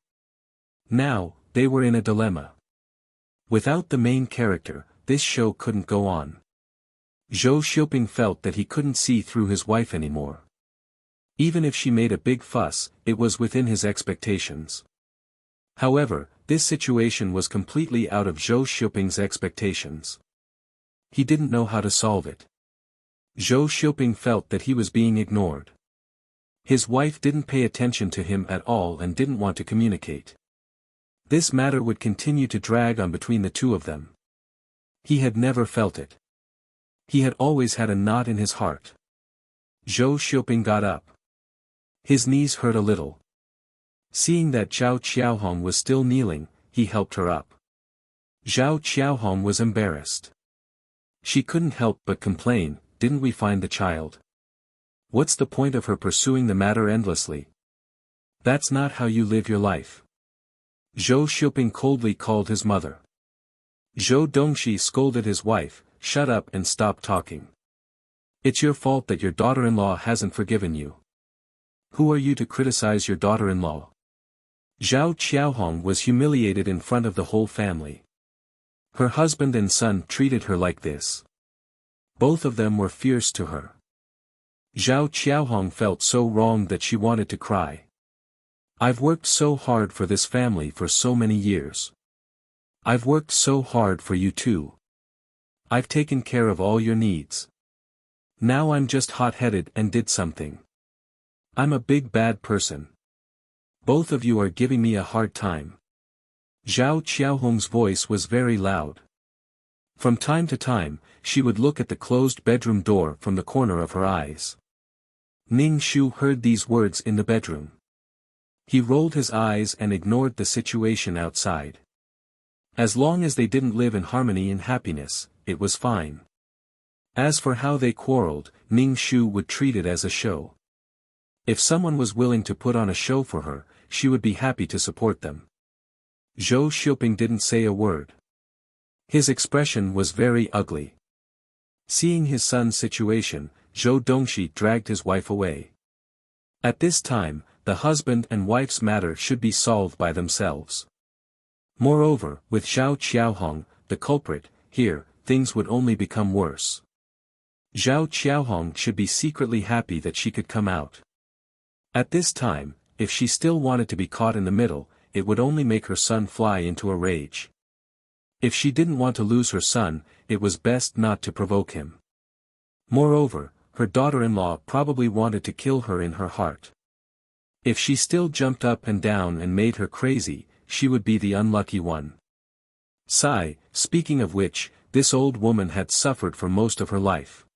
Now, they were in a dilemma. Without the main character, this show couldn't go on. Zhou Xiuping felt that he couldn't see through his wife anymore. Even if she made a big fuss, it was within his expectations. However, this situation was completely out of Zhou Xiuping's expectations. He didn't know how to solve it. Zhou Xiuping felt that he was being ignored. His wife didn't pay attention to him at all and didn't want to communicate. This matter would continue to drag on between the two of them. He had never felt it. He had always had a knot in his heart. Zhou Xiuping got up. His knees hurt a little. Seeing that Zhao Qiaohong was still kneeling, he helped her up. Zhao Qiaohong was embarrassed. She couldn't help but complain, "Didn't we find the child? What's the point of her pursuing the matter endlessly? That's not how you live your life." Zhou Xiuping coldly called his mother. Zhou Dongxi scolded his wife, "Shut up and stop talking. It's your fault that your daughter-in-law hasn't forgiven you. Who are you to criticize your daughter-in-law?" Zhao Qiaohong was humiliated in front of the whole family. Her husband and son treated her like this. Both of them were fierce to her. Zhao Qiaohong felt so wronged that she wanted to cry. "I've worked so hard for this family for so many years. I've worked so hard for you too. I've taken care of all your needs. Now I'm just hot-headed and did something. I'm a big bad person. Both of you are giving me a hard time. Zhao Qiaohong's voice was very loud. From time to time, she would look at the closed bedroom door from the corner of her eyes. Ning Shu heard these words in the bedroom. He rolled his eyes and ignored the situation outside. As long as they didn't live in harmony and happiness, it was fine. As for how they quarreled, Ning Shu would treat it as a show. If someone was willing to put on a show for her, she would be happy to support them. Zhou Xiuping didn't say a word. His expression was very ugly. Seeing his son's situation, Zhou Dongxi dragged his wife away. At this time, the husband and wife's matter should be solved by themselves. Moreover, with Zhao Qiaohong, the culprit, here, things would only become worse. Zhao Qiaohong should be secretly happy that she could come out. At this time, if she still wanted to be caught in the middle, it would only make her son fly into a rage. If she didn't want to lose her son, it was best not to provoke him. Moreover, her daughter-in-law probably wanted to kill her in her heart. If she still jumped up and down and made her crazy, she would be the unlucky one. Speaking of which, this old woman had suffered for most of her life.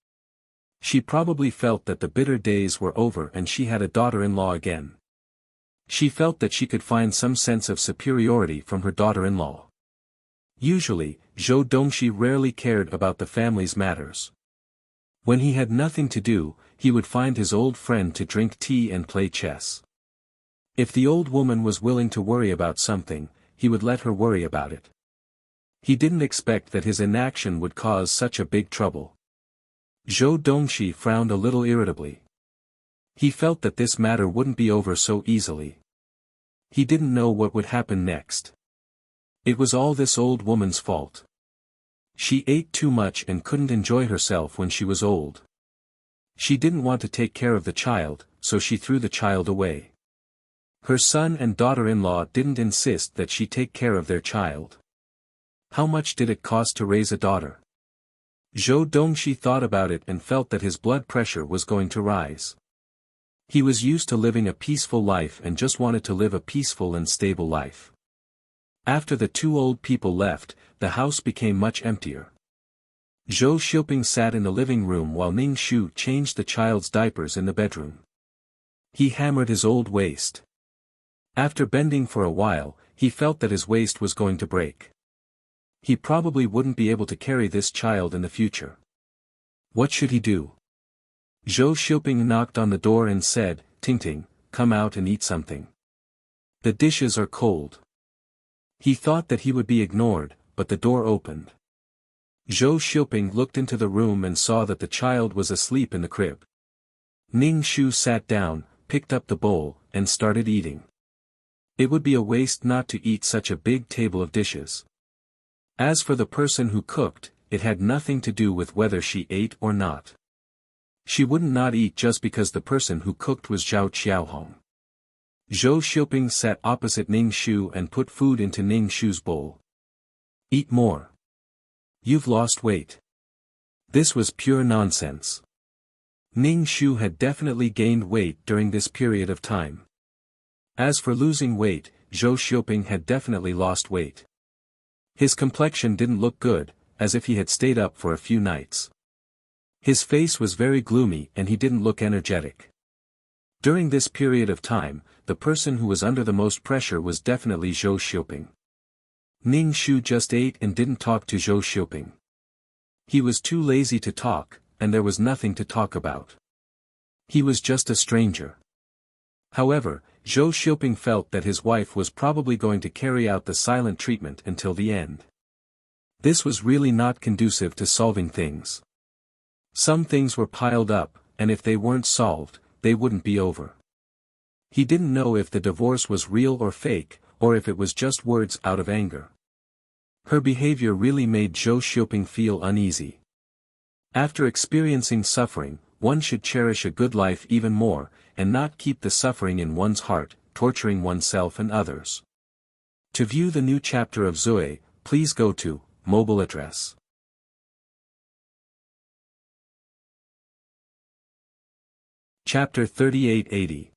She probably felt that the bitter days were over and she had a daughter-in-law again. She felt that she could find some sense of superiority from her daughter-in-law. Usually, Zhou Dongxi rarely cared about the family's matters. When he had nothing to do, he would find his old friend to drink tea and play chess. If the old woman was willing to worry about something, he would let her worry about it. He didn't expect that his inaction would cause such a big trouble. Zhou Dongxi frowned a little irritably. He felt that this matter wouldn't be over so easily. He didn't know what would happen next. It was all this old woman's fault. She ate too much and couldn't enjoy herself when she was old. She didn't want to take care of the child, so she threw the child away. Her son and daughter-in-law didn't insist that she take care of their child. How much did it cost to raise a daughter? Zhou Dongxi thought about it and felt that his blood pressure was going to rise. He was used to living a peaceful life and just wanted to live a peaceful and stable life. After the two old people left, the house became much emptier. Zhou Xiuping sat in the living room while Ning Shu changed the child's diapers in the bedroom. He hammered his old waist. After bending for a while, he felt that his waist was going to break. He probably wouldn't be able to carry this child in the future. What should he do? Zhou Xiuping knocked on the door and said, "Ting-ting, come out and eat something. The dishes are cold." He thought that he would be ignored, but the door opened. Zhou Xiuping looked into the room and saw that the child was asleep in the crib. Ning Shu sat down, picked up the bowl, and started eating. It would be a waste not to eat such a big table of dishes. As for the person who cooked, it had nothing to do with whether she ate or not. She wouldn't not eat just because the person who cooked was Zhao Qiaohong. Zhou Xiuping sat opposite Ning Shu and put food into Ning Shu's bowl. "Eat more. You've lost weight." This was pure nonsense. Ning Shu had definitely gained weight during this period of time. As for losing weight, Zhou Xiuping had definitely lost weight. His complexion didn't look good, as if he had stayed up for a few nights. His face was very gloomy and he didn't look energetic. During this period of time, the person who was under the most pressure was definitely Zhou Xiuping. Ning Shu just ate and didn't talk to Zhou Xiuping. He was too lazy to talk, and there was nothing to talk about. He was just a stranger. However, Zhou Xiuping felt that his wife was probably going to carry out the silent treatment until the end. This was really not conducive to solving things. Some things were piled up, and if they weren't solved, they wouldn't be over. He didn't know if the divorce was real or fake, or if it was just words out of anger. Her behavior really made Zhou Xiuping feel uneasy. After experiencing suffering, one should cherish a good life even more, and not keep the suffering in one's heart, torturing oneself and others. To view the new chapter of Zui, please go to mobile address. Chapter 3880.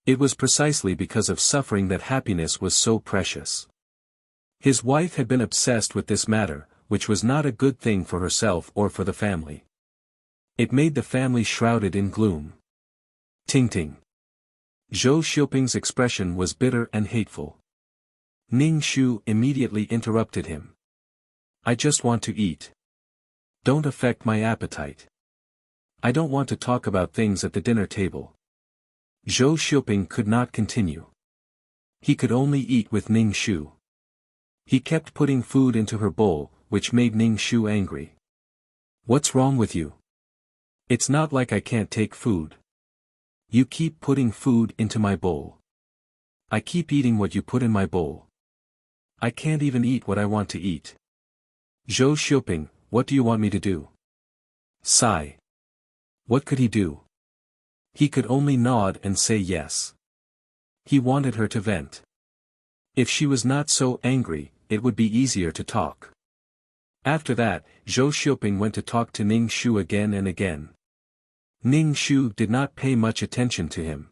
It was precisely because of suffering that happiness was so precious. His wife had been obsessed with this matter, which was not a good thing for herself or for the family. It made the family shrouded in gloom. Ting-ting. Zhou Xiuping's expression was bitter and hateful. Ning Shu immediately interrupted him. I just want to eat. Don't affect my appetite. I don't want to talk about things at the dinner table. Zhou Xiuping could not continue. He could only eat with Ning Shu. He kept putting food into her bowl, which made Ning Shu angry. What's wrong with you? It's not like I can't take food. You keep putting food into my bowl. I keep eating what you put in my bowl. I can't even eat what I want to eat. Zhou Xiuping, what do you want me to do? Sigh. What could he do? He could only nod and say yes. He wanted her to vent. If she was not so angry, it would be easier to talk. After that, Zhou Xiuping went to talk to Ning Shu again and again. Ning Shu did not pay much attention to him.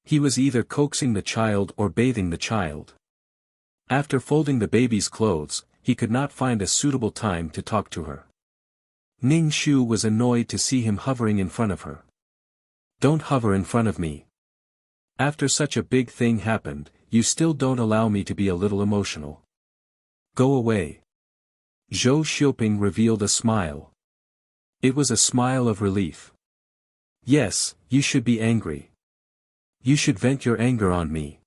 He was either coaxing the child or bathing the child. After folding the baby's clothes, he could not find a suitable time to talk to her. Ning Shu was annoyed to see him hovering in front of her. Don't hover in front of me. After such a big thing happened, you still don't allow me to be a little emotional. Go away. Zhou Xiuping revealed a smile. It was a smile of relief. Yes, you should be angry. You should vent your anger on me.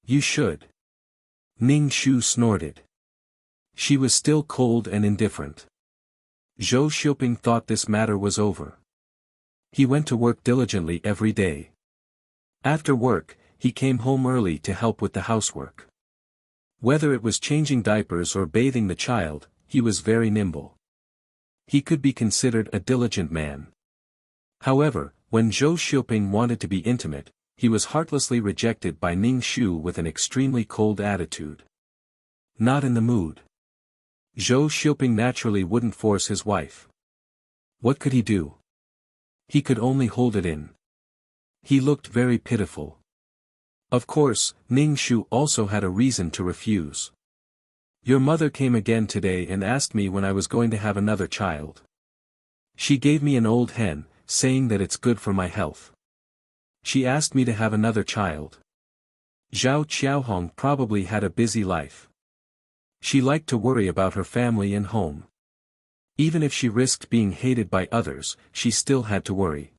You should. Ning Shu snorted. She was still cold and indifferent. Zhou Xiuping thought this matter was over. He went to work diligently every day. After work, he came home early to help with the housework. Whether it was changing diapers or bathing the child, he was very nimble. He could be considered a diligent man. However, when Zhou Xiuping wanted to be intimate, he was heartlessly rejected by Ning Shu with an extremely cold attitude. Not in the mood. Zhou Xiuping naturally wouldn't force his wife. What could he do? He could only hold it in. He looked very pitiful. Of course, Ning Shu also had a reason to refuse. Your mother came again today and asked me when I was going to have another child. She gave me an old hen, saying that it's good for my health. She asked me to have another child. Zhao Qiaohong probably had a busy life. She liked to worry about her family and home. Even if she risked being hated by others, she still had to worry.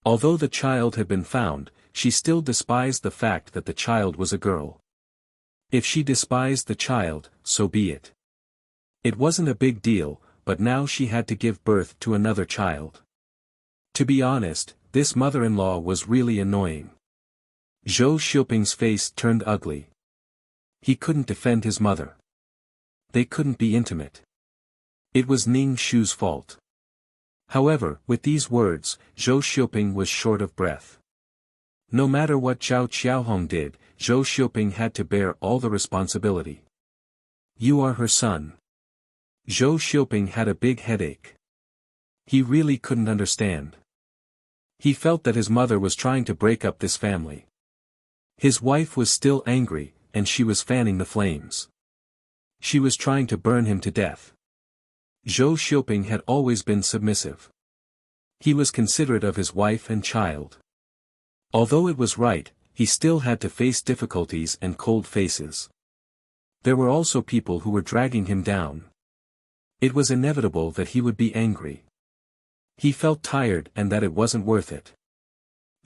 Although the child had been found, she still despised the fact that the child was a girl. If she despised the child, so be it. It wasn't a big deal, but now she had to give birth to another child. To be honest, this mother-in-law was really annoying. Zhou Xiuping's face turned ugly. He couldn't defend his mother. They couldn't be intimate. It was Ning Shu's fault. However, with these words, Zhou Xiuping was short of breath. No matter what Zhao Qiaohong did, Zhou Xiuping had to bear all the responsibility. You are her son. Zhou Xiuping had a big headache. He really couldn't understand. He felt that his mother was trying to break up this family. His wife was still angry, and she was fanning the flames. She was trying to burn him to death. Zhou Xiuping had always been submissive. He was considerate of his wife and child. Although it was right, he still had to face difficulties and cold faces. There were also people who were dragging him down. It was inevitable that he would be angry. He felt tired and that it wasn't worth it.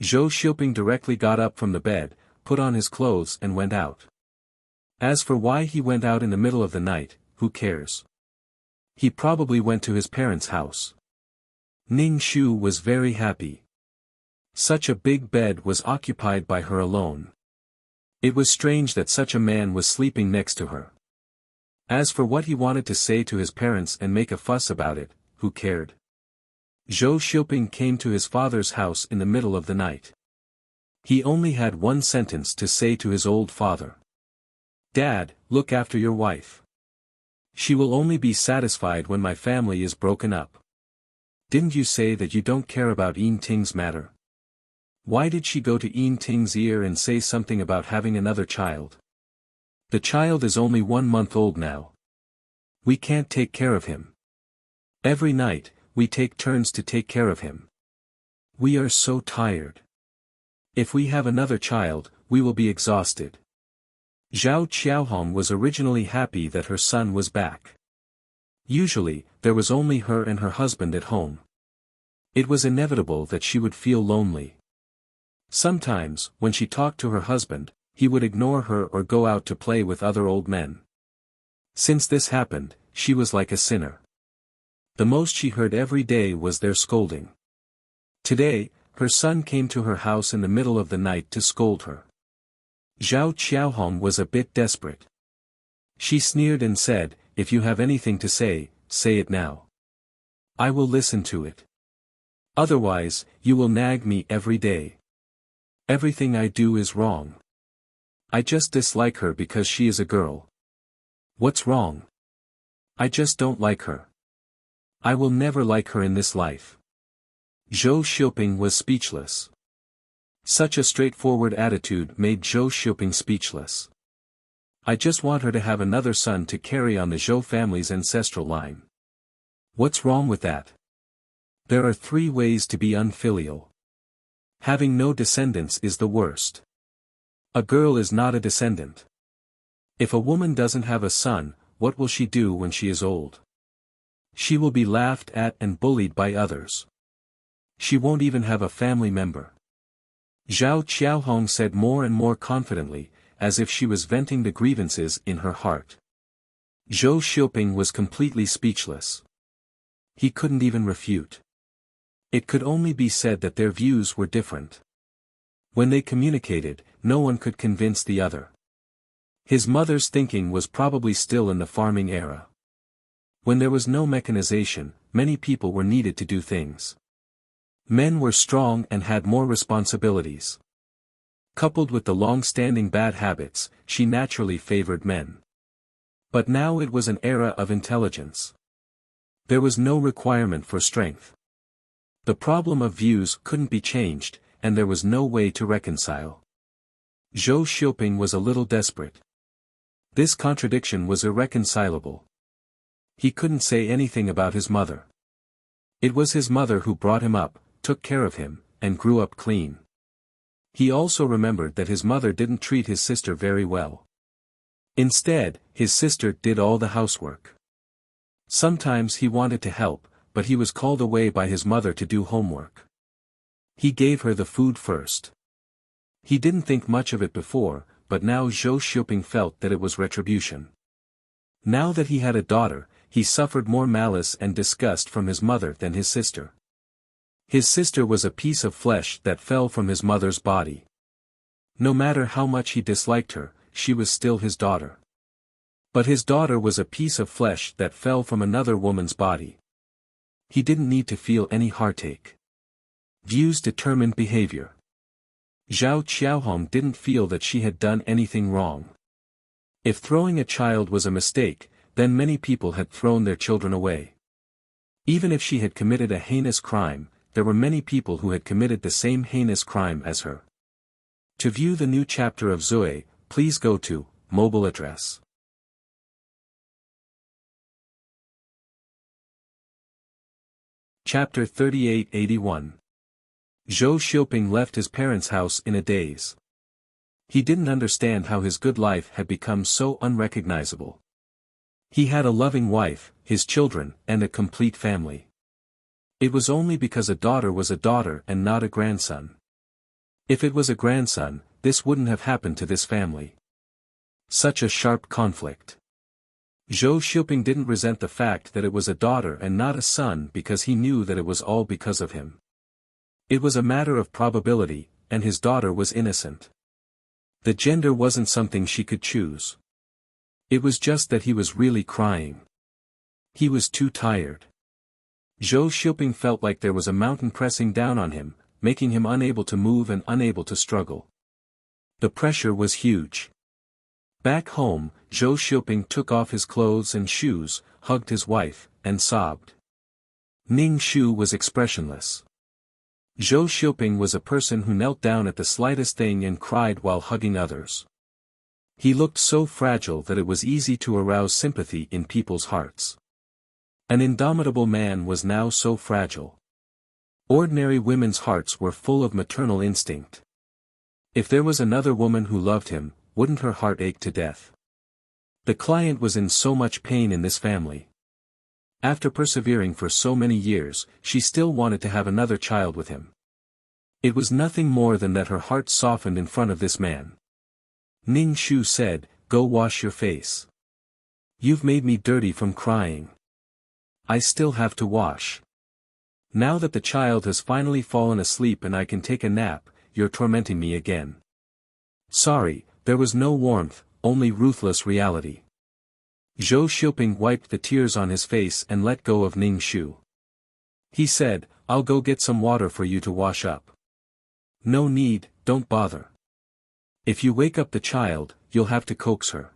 Zhou Xiuping directly got up from the bed, put on his clothes and went out. As for why he went out in the middle of the night, who cares? He probably went to his parents' house. Ning Shu was very happy. Such a big bed was occupied by her alone. It was strange that such a man was sleeping next to her. As for what he wanted to say to his parents and make a fuss about it, who cared? Zhou Xiuping came to his father's house in the middle of the night. He only had one sentence to say to his old father. Dad, look after your wife. She will only be satisfied when my family is broken up. Didn't you say that you don't care about Yin Ting's matter? Why did she go to Yin Ting's ear and say something about having another child? The child is only 1 month old now. We can't take care of him. Every night, we take turns to take care of him. We are so tired. If we have another child, we will be exhausted. Zhao Qiaohong was originally happy that her son was back. Usually, there was only her and her husband at home. It was inevitable that she would feel lonely. Sometimes, when she talked to her husband, he would ignore her or go out to play with other old men. Since this happened, she was like a sinner. The most she heard every day was their scolding. Today, her son came to her house in the middle of the night to scold her. Zhao Qiaohong was a bit desperate. She sneered and said, "If you have anything to say, say it now. I will listen to it. Otherwise, you will nag me every day. Everything I do is wrong. I just dislike her because she is a girl. What's wrong? I just don't like her. I will never like her in this life." Zhou Xiuping was speechless. Such a straightforward attitude made Zhou Xiuping speechless. I just want her to have another son to carry on the Zhou family's ancestral line. What's wrong with that? There are 3 ways to be unfilial. Having no descendants is the worst. A girl is not a descendant. If a woman doesn't have a son, what will she do when she is old? She will be laughed at and bullied by others. She won't even have a family member. Zhao Qiaohong said more and more confidently, as if she was venting the grievances in her heart. Zhou Xiuping was completely speechless. He couldn't even refute. It could only be said that their views were different. When they communicated, no one could convince the other. His mother's thinking was probably still in the farming era. When there was no mechanization, many people were needed to do things. Men were strong and had more responsibilities. Coupled with the long-standing bad habits, she naturally favored men. But now it was an era of intelligence. There was no requirement for strength. The problem of views couldn't be changed, and there was no way to reconcile. Zhou Xiuping was a little desperate. This contradiction was irreconcilable. He couldn't say anything about his mother. It was his mother who brought him up, took care of him, and grew up clean. He also remembered that his mother didn't treat his sister very well. Instead, his sister did all the housework. Sometimes he wanted to help, but he was called away by his mother to do homework. He gave her the food first. He didn't think much of it before, but now Zhou Xiuping felt that it was retribution. Now that he had a daughter, he suffered more malice and disgust from his mother than his sister. His sister was a piece of flesh that fell from his mother's body. No matter how much he disliked her, she was still his daughter. But his daughter was a piece of flesh that fell from another woman's body. He didn't need to feel any heartache. Views determined behavior. Zhao Qiaohong didn't feel that she had done anything wrong. If throwing a child was a mistake, then many people had thrown their children away. Even if she had committed a heinous crime, there were many people who had committed the same heinous crime as her. To view the new chapter of Zui, please go to mobile address. Chapter 3881. Zhou Xiuping left his parents' house in a daze. He didn't understand how his good life had become so unrecognizable. He had a loving wife, his children, and a complete family. It was only because a daughter was a daughter and not a grandson. If it was a grandson, this wouldn't have happened to this family. Such a sharp conflict. Zhou Xiuping didn't resent the fact that it was a daughter and not a son because he knew that it was all because of him. It was a matter of probability, and his daughter was innocent. The gender wasn't something she could choose. It was just that he was really crying. He was too tired. Zhou Xiuping felt like there was a mountain pressing down on him, making him unable to move and unable to struggle. The pressure was huge. Back home, Zhou Xiuping took off his clothes and shoes, hugged his wife, and sobbed. Ning Shu was expressionless. Zhou Xiuping was a person who knelt down at the slightest thing and cried while hugging others. He looked so fragile that it was easy to arouse sympathy in people's hearts. An indomitable man was now so fragile. Ordinary women's hearts were full of maternal instinct. If there was another woman who loved him, wouldn't her heart ache to death? The client was in so much pain in this family. After persevering for so many years, she still wanted to have another child with him. It was nothing more than that her heart softened in front of this man. Ning Shu said, "Go wash your face. You've made me dirty from crying. I still have to wash. Now that the child has finally fallen asleep and I can take a nap, you're tormenting me again." Sorry, there was no warmth, only ruthless reality. Zhou Xiuping wiped the tears on his face and let go of Ning Shu. He said, "I'll go get some water for you to wash up." "No need, don't bother. If you wake up the child, you'll have to coax her."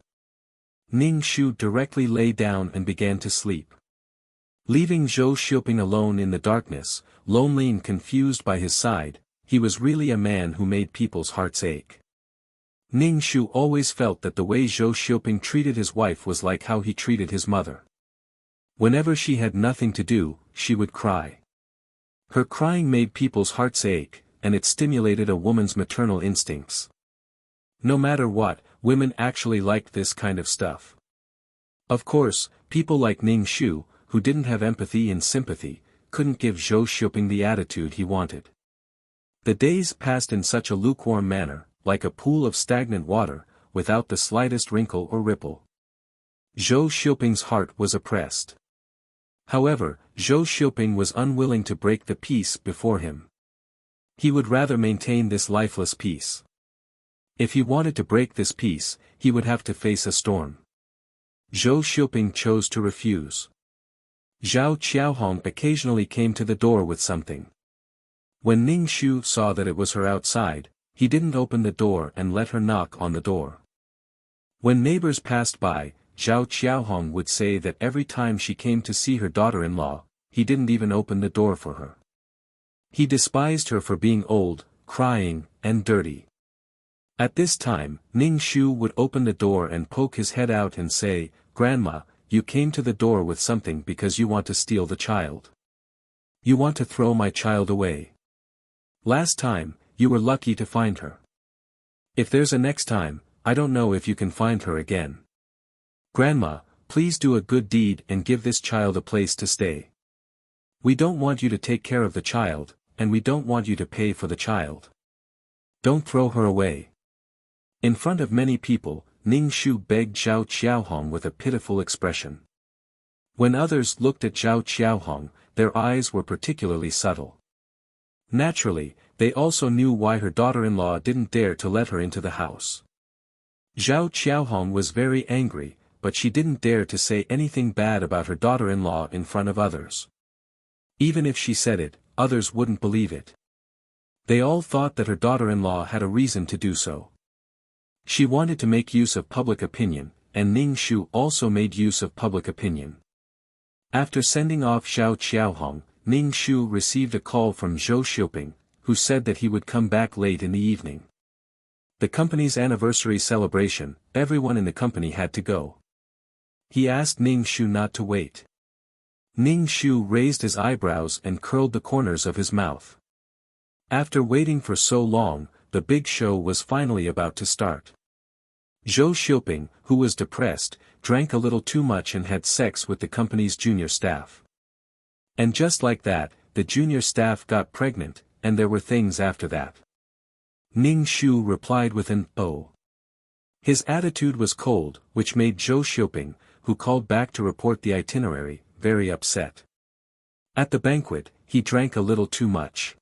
Ning Shu directly lay down and began to sleep. Leaving Zhou Xiuping alone in the darkness, lonely and confused by his side, he was really a man who made people's hearts ache. Ning Shu always felt that the way Zhou Xiuping treated his wife was like how he treated his mother. Whenever she had nothing to do, she would cry. Her crying made people's hearts ache, and it stimulated a woman's maternal instincts. No matter what, women actually liked this kind of stuff. Of course, people like Ning Shu, who didn't have empathy and sympathy, couldn't give Zhou Xiuping the attitude he wanted. The days passed in such a lukewarm manner, like a pool of stagnant water, without the slightest wrinkle or ripple. Zhou Xiuping's heart was oppressed. However, Zhou Xiuping was unwilling to break the peace before him. He would rather maintain this lifeless peace. If he wanted to break this peace, he would have to face a storm. Zhou Xiuping chose to refuse. Zhao Qiaohong occasionally came to the door with something. When Ning Shu saw that it was her outside, he didn't open the door and let her knock on the door. When neighbors passed by, Zhao Qiaohong would say that every time she came to see her daughter-in-law, he didn't even open the door for her. He despised her for being old, crying, and dirty. At this time, Ning Shu would open the door and poke his head out and say, "Grandma, you came to the door with something because you want to steal the child. You want to throw my child away. Last time, you were lucky to find her. If there's a next time, I don't know if you can find her again. Grandma, please do a good deed and give this child a place to stay. We don't want you to take care of the child, and we don't want you to pay for the child. Don't throw her away." In front of many people, Ning Shu begged Zhao Qiaohong with a pitiful expression. When others looked at Zhao Qiaohong, their eyes were particularly subtle. Naturally, they also knew why her daughter-in-law didn't dare to let her into the house. Zhao Qiaohong was very angry, but she didn't dare to say anything bad about her daughter-in-law in front of others. Even if she said it, others wouldn't believe it. They all thought that her daughter-in-law had a reason to do so. She wanted to make use of public opinion, and Ning Shu also made use of public opinion. After sending off Zhao Qiaohong, Ning Shu received a call from Zhou Xiuping, who said that he would come back late in the evening. The company's anniversary celebration, everyone in the company had to go. He asked Ning Shu not to wait. Ning Shu raised his eyebrows and curled the corners of his mouth. After waiting for so long, the big show was finally about to start. Zhou Xiuping, who was depressed, drank a little too much and had sex with the company's junior staff. And just like that, the junior staff got pregnant, and there were things after that. Ning Shu replied with an "oh." His attitude was cold, which made Zhou Xiuping, who called back to report the itinerary, very upset. At the banquet, he drank a little too much.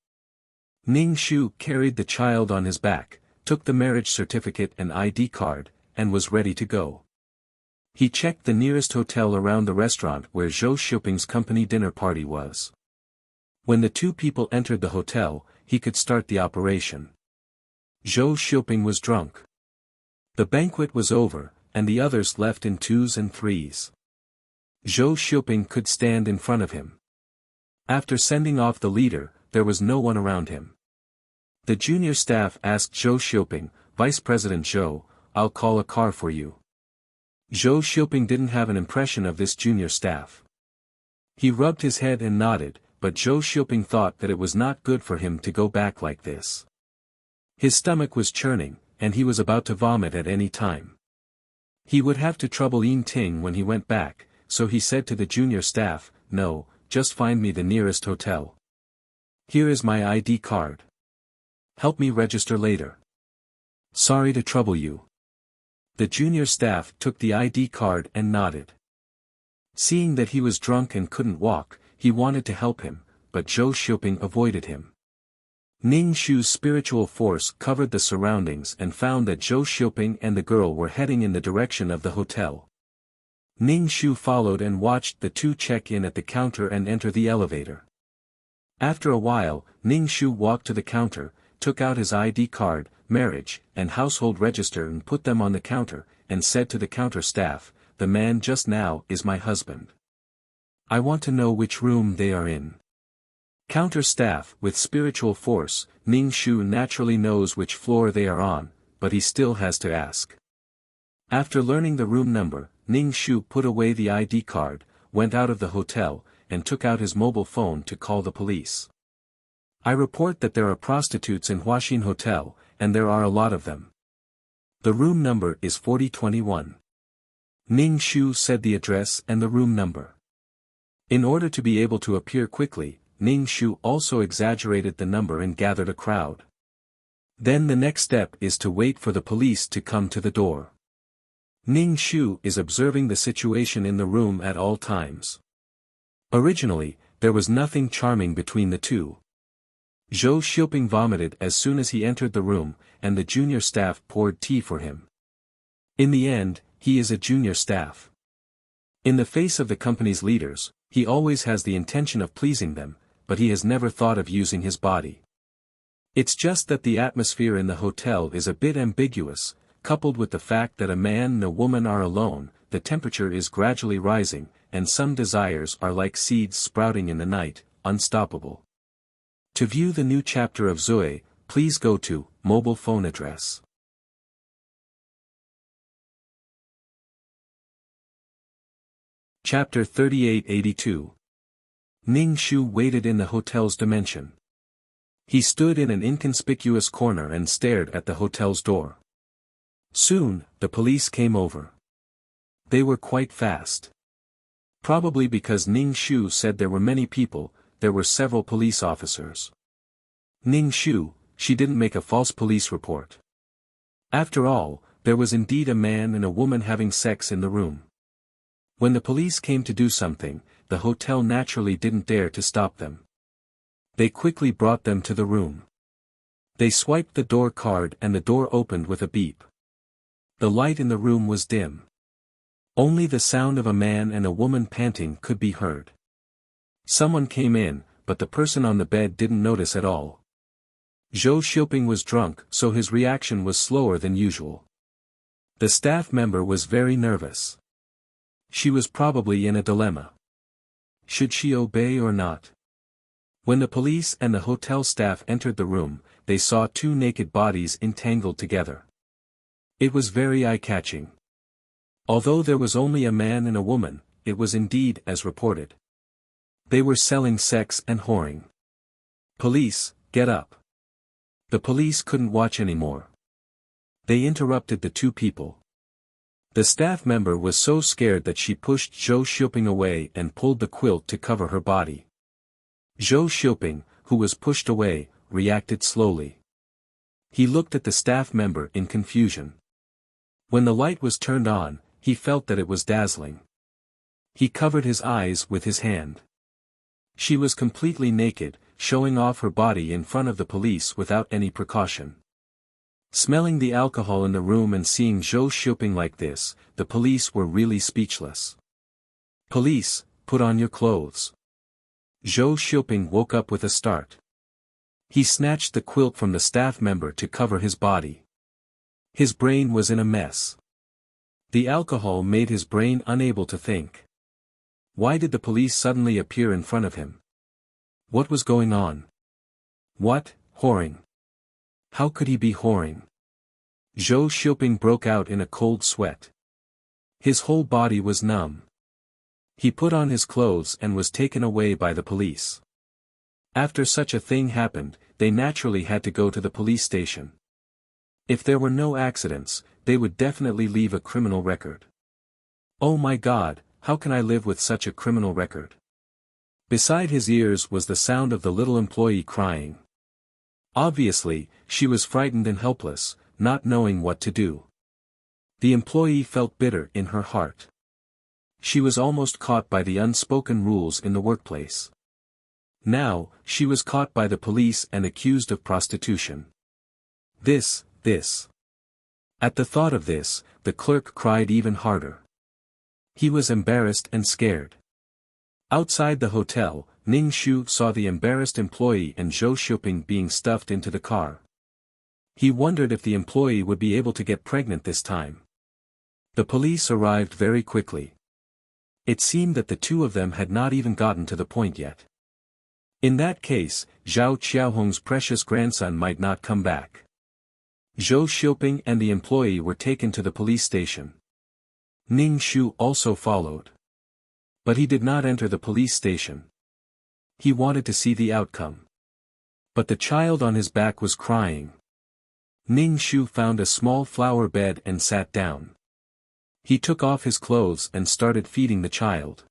Ning Shu carried the child on his back, took the marriage certificate and ID card, and was ready to go. He checked the nearest hotel around the restaurant where Zhou Xiuping's company dinner party was. When the two people entered the hotel, he could start the operation. Zhou Xiuping was drunk. The banquet was over, and the others left in twos and threes. Zhou Xiuping could stand in front of him. After sending off the leader, there was no one around him. The junior staff asked Zhou Xiuping, Vice President Zhou, I'll call a car for you. Zhou Xiuping didn't have an impression of this junior staff. He rubbed his head and nodded, but Zhou Xiuping thought that it was not good for him to go back like this. His stomach was churning, and he was about to vomit at any time. He would have to trouble Yin Ting when he went back, so he said to the junior staff, no, just find me the nearest hotel. Here is my ID card. Help me register later. Sorry to trouble you. The junior staff took the ID card and nodded. Seeing that he was drunk and couldn't walk, he wanted to help him, but Zhou Xiuping avoided him. Ning Shu's spiritual force covered the surroundings and found that Zhou Xiuping and the girl were heading in the direction of the hotel. Ning Shu followed and watched the two check in at the counter and enter the elevator. After a while, Ning Shu walked to the counter, took out his ID card, marriage, and household register and put them on the counter, and said to the counter staff, the man just now is my husband. I want to know which room they are in. Counter staff, with spiritual force, Ning Shu naturally knows which floor they are on, but he still has to ask. After learning the room number, Ning Shu put away the ID card, went out of the hotel, and took out his mobile phone to call the police. I report that there are prostitutes in Huaxin Hotel, and there are a lot of them. The room number is 4021. Ning Shu said the address and the room number. In order to be able to appear quickly, Ning Shu also exaggerated the number and gathered a crowd. Then the next step is to wait for the police to come to the door. Ning Shu is observing the situation in the room at all times. Originally, there was nothing charming between the two. Zhou Xiuping vomited as soon as he entered the room, and the junior staff poured tea for him. In the end, he is a junior staff. In the face of the company's leaders, he always has the intention of pleasing them, but he has never thought of using his body. It's just that the atmosphere in the hotel is a bit ambiguous, coupled with the fact that a man and a woman are alone, the temperature is gradually rising, and some desires are like seeds sprouting in the night, unstoppable. To view the new chapter of Zui, please go to mobile phone address. Chapter 3882. Ning Shu waited in the hotel's dimension. He stood in an inconspicuous corner and stared at the hotel's door. Soon, the police came over. They were quite fast. Probably because Ning Shu said there were many people, there were several police officers. Ning Shu, she didn't make a false police report. After all, there was indeed a man and a woman having sex in the room. When the police came to do something, the hotel naturally didn't dare to stop them. They quickly brought them to the room. They swiped the door card and the door opened with a beep. The light in the room was dim. Only the sound of a man and a woman panting could be heard. Someone came in, but the person on the bed didn't notice at all. Zhou Xiuping was drunk, so his reaction was slower than usual. The staff member was very nervous. She was probably in a dilemma. Should she obey or not? When the police and the hotel staff entered the room, they saw two naked bodies entangled together. It was very eye-catching. Although there was only a man and a woman, it was indeed as reported. They were selling sex and whoring. Police, get up. The police couldn't watch anymore. They interrupted the two people. The staff member was so scared that she pushed Zhou Xiuping away and pulled the quilt to cover her body. Zhou Xiuping, who was pushed away, reacted slowly. He looked at the staff member in confusion. When the light was turned on, he felt that it was dazzling. He covered his eyes with his hand. She was completely naked, showing off her body in front of the police without any precaution. Smelling the alcohol in the room and seeing Zhou Xiuping like this, the police were really speechless. Police, put on your clothes. Zhou Xiuping woke up with a start. He snatched the quilt from the staff member to cover his body. His brain was in a mess. The alcohol made his brain unable to think. Why did the police suddenly appear in front of him? What was going on? What, whoring? How could he be whoring? Zhou Xiuping broke out in a cold sweat. His whole body was numb. He put on his clothes and was taken away by the police. After such a thing happened, they naturally had to go to the police station. If there were no accidents, they would definitely leave a criminal record. Oh my God, how can I live with such a criminal record? Beside his ears was the sound of the little employee crying. Obviously, she was frightened and helpless, not knowing what to do. The employee felt bitter in her heart. She was almost caught by the unspoken rules in the workplace. Now, she was caught by the police and accused of prostitution. This. At the thought of this, the clerk cried even harder. He was embarrassed and scared. Outside the hotel, Ning Shu saw the embarrassed employee and Zhou Xiuping being stuffed into the car. He wondered if the employee would be able to get pregnant this time. The police arrived very quickly. It seemed that the two of them had not even gotten to the point yet. In that case, Zhao Qiaohong's precious grandson might not come back. Zhou Xiuping and the employee were taken to the police station. Ning Shu also followed. But he did not enter the police station. He wanted to see the outcome. But the child on his back was crying. Ning Shu found a small flower bed and sat down. He took off his clothes and started feeding the child.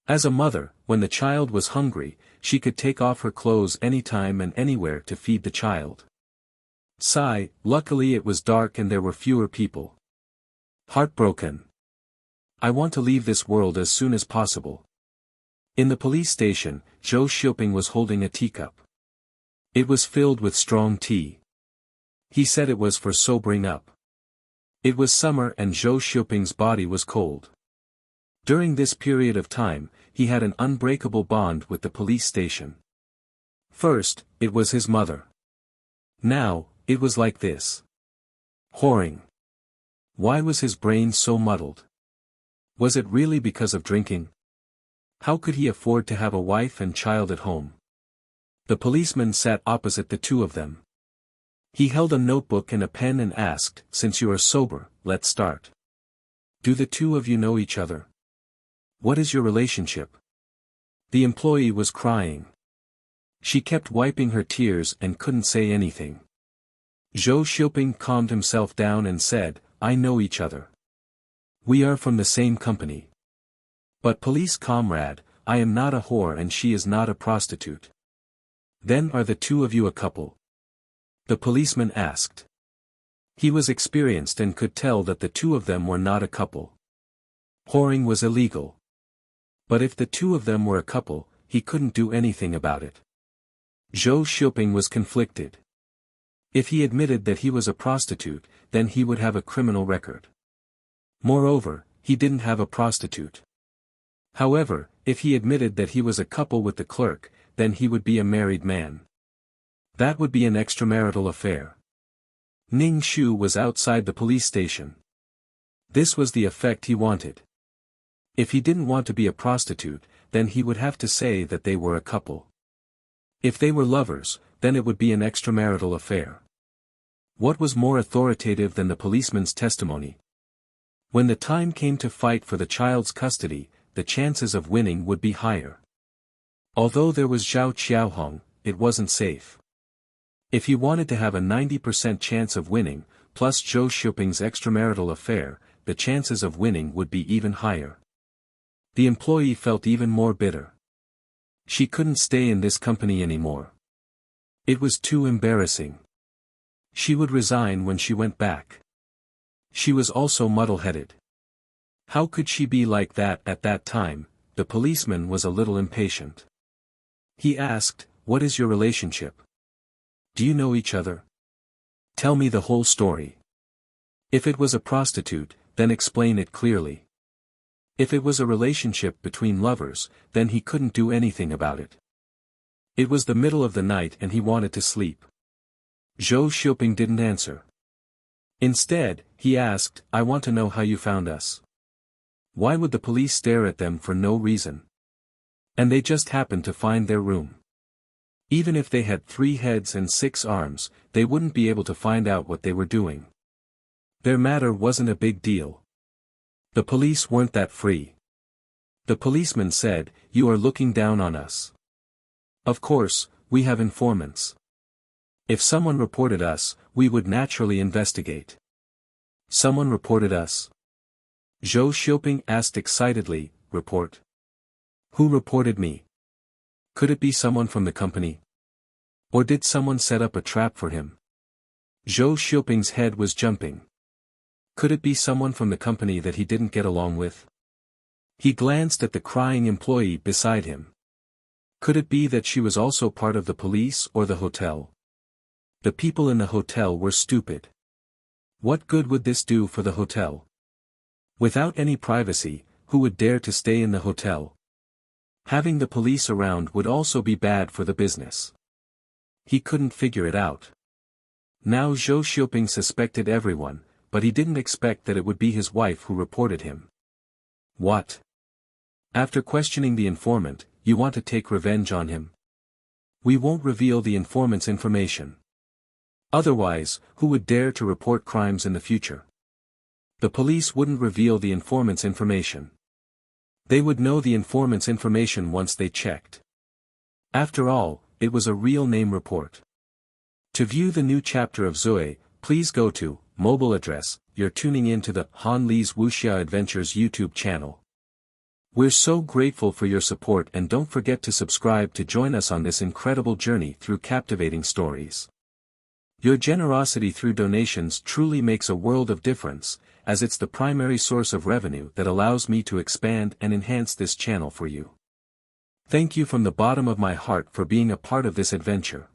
As a mother, when the child was hungry, she could take off her clothes anytime and anywhere to feed the child. Sigh, luckily it was dark and there were fewer people. Heartbroken. I want to leave this world as soon as possible. In the police station, Zhou Xiuping was holding a teacup. It was filled with strong tea. He said it was for sobering up. It was summer and Zhou Xiuping's body was cold. During this period of time, he had an unbreakable bond with the police station. First, it was his mother. Now, it was like this. Whoring. Why was his brain so muddled? Was it really because of drinking? How could he afford to have a wife and child at home? The policeman sat opposite the two of them. He held a notebook and a pen and asked, "Since you are sober, let's start. Do the two of you know each other? What is your relationship?" The employee was crying. She kept wiping her tears and couldn't say anything. Zhou Xiuping calmed himself down and said, "I know each other. We are from the same company. But police comrade, I am not a whore and she is not a prostitute. Then are the two of you a couple?" The policeman asked. He was experienced and could tell that the two of them were not a couple. Whoring was illegal. But if the two of them were a couple, he couldn't do anything about it. Zhou Xiuping was conflicted. If he admitted that he was a prostitute, then he would have a criminal record. Moreover, he didn't have a prostitute. However, if he admitted that he was a couple with the clerk, then he would be a married man. That would be an extramarital affair. Ning Shu was outside the police station. This was the effect he wanted. If he didn't want to be a prostitute, then he would have to say that they were a couple. If they were lovers, then it would be an extramarital affair. What was more authoritative than the policeman's testimony? When the time came to fight for the child's custody, the chances of winning would be higher. Although there was Zhao Qiaohong, it wasn't safe. If he wanted to have a 90% chance of winning, plus Zhou Xiuping's extramarital affair, the chances of winning would be even higher. The employee felt even more bitter. She couldn't stay in this company anymore. It was too embarrassing. She would resign when she went back. She was also muddle-headed. How could she be like that at that time? The policeman was a little impatient. He asked, "What is your relationship? Do you know each other? Tell me the whole story. If it was a prostitute, then explain it clearly. If it was a relationship between lovers, then he couldn't do anything about it." It was the middle of the night and he wanted to sleep. Zhou Xiuping didn't answer. Instead, he asked, "I want to know how you found us." Why would the police stare at them for no reason? And they just happened to find their room. Even if they had 3 heads and 6 arms, they wouldn't be able to find out what they were doing. Their matter wasn't a big deal. The police weren't that free. The policeman said, "You are looking down on us. Of course, we have informants. If someone reported us, we would naturally investigate." "Someone reported us?" Zhou Xiuping asked excitedly. "Report? Who reported me? Could it be someone from the company? Or did someone set up a trap for him?" Zhou Xiuping's head was jumping. Could it be someone from the company that he didn't get along with? He glanced at the crying employee beside him. Could it be that she was also part of the police or the hotel? The people in the hotel were stupid. What good would this do for the hotel? Without any privacy, who would dare to stay in the hotel? Having the police around would also be bad for the business. He couldn't figure it out. Now Zhou Xiuping suspected everyone, but he didn't expect that it would be his wife who reported him. What? After questioning the informant, you want to take revenge on him? We won't reveal the informant's information. Otherwise, who would dare to report crimes in the future? The police wouldn't reveal the informant's information. They would know the informant's information once they checked. After all, it was a real name report. To view the new chapter of Zoe, please go to mobile address. You're tuning in to the Han Li's Wuxia Adventures YouTube channel. We're so grateful for your support, and don't forget to subscribe to join us on this incredible journey through captivating stories. Your generosity through donations truly makes a world of difference, as it's the primary source of revenue that allows me to expand and enhance this channel for you. Thank you from the bottom of my heart for being a part of this adventure.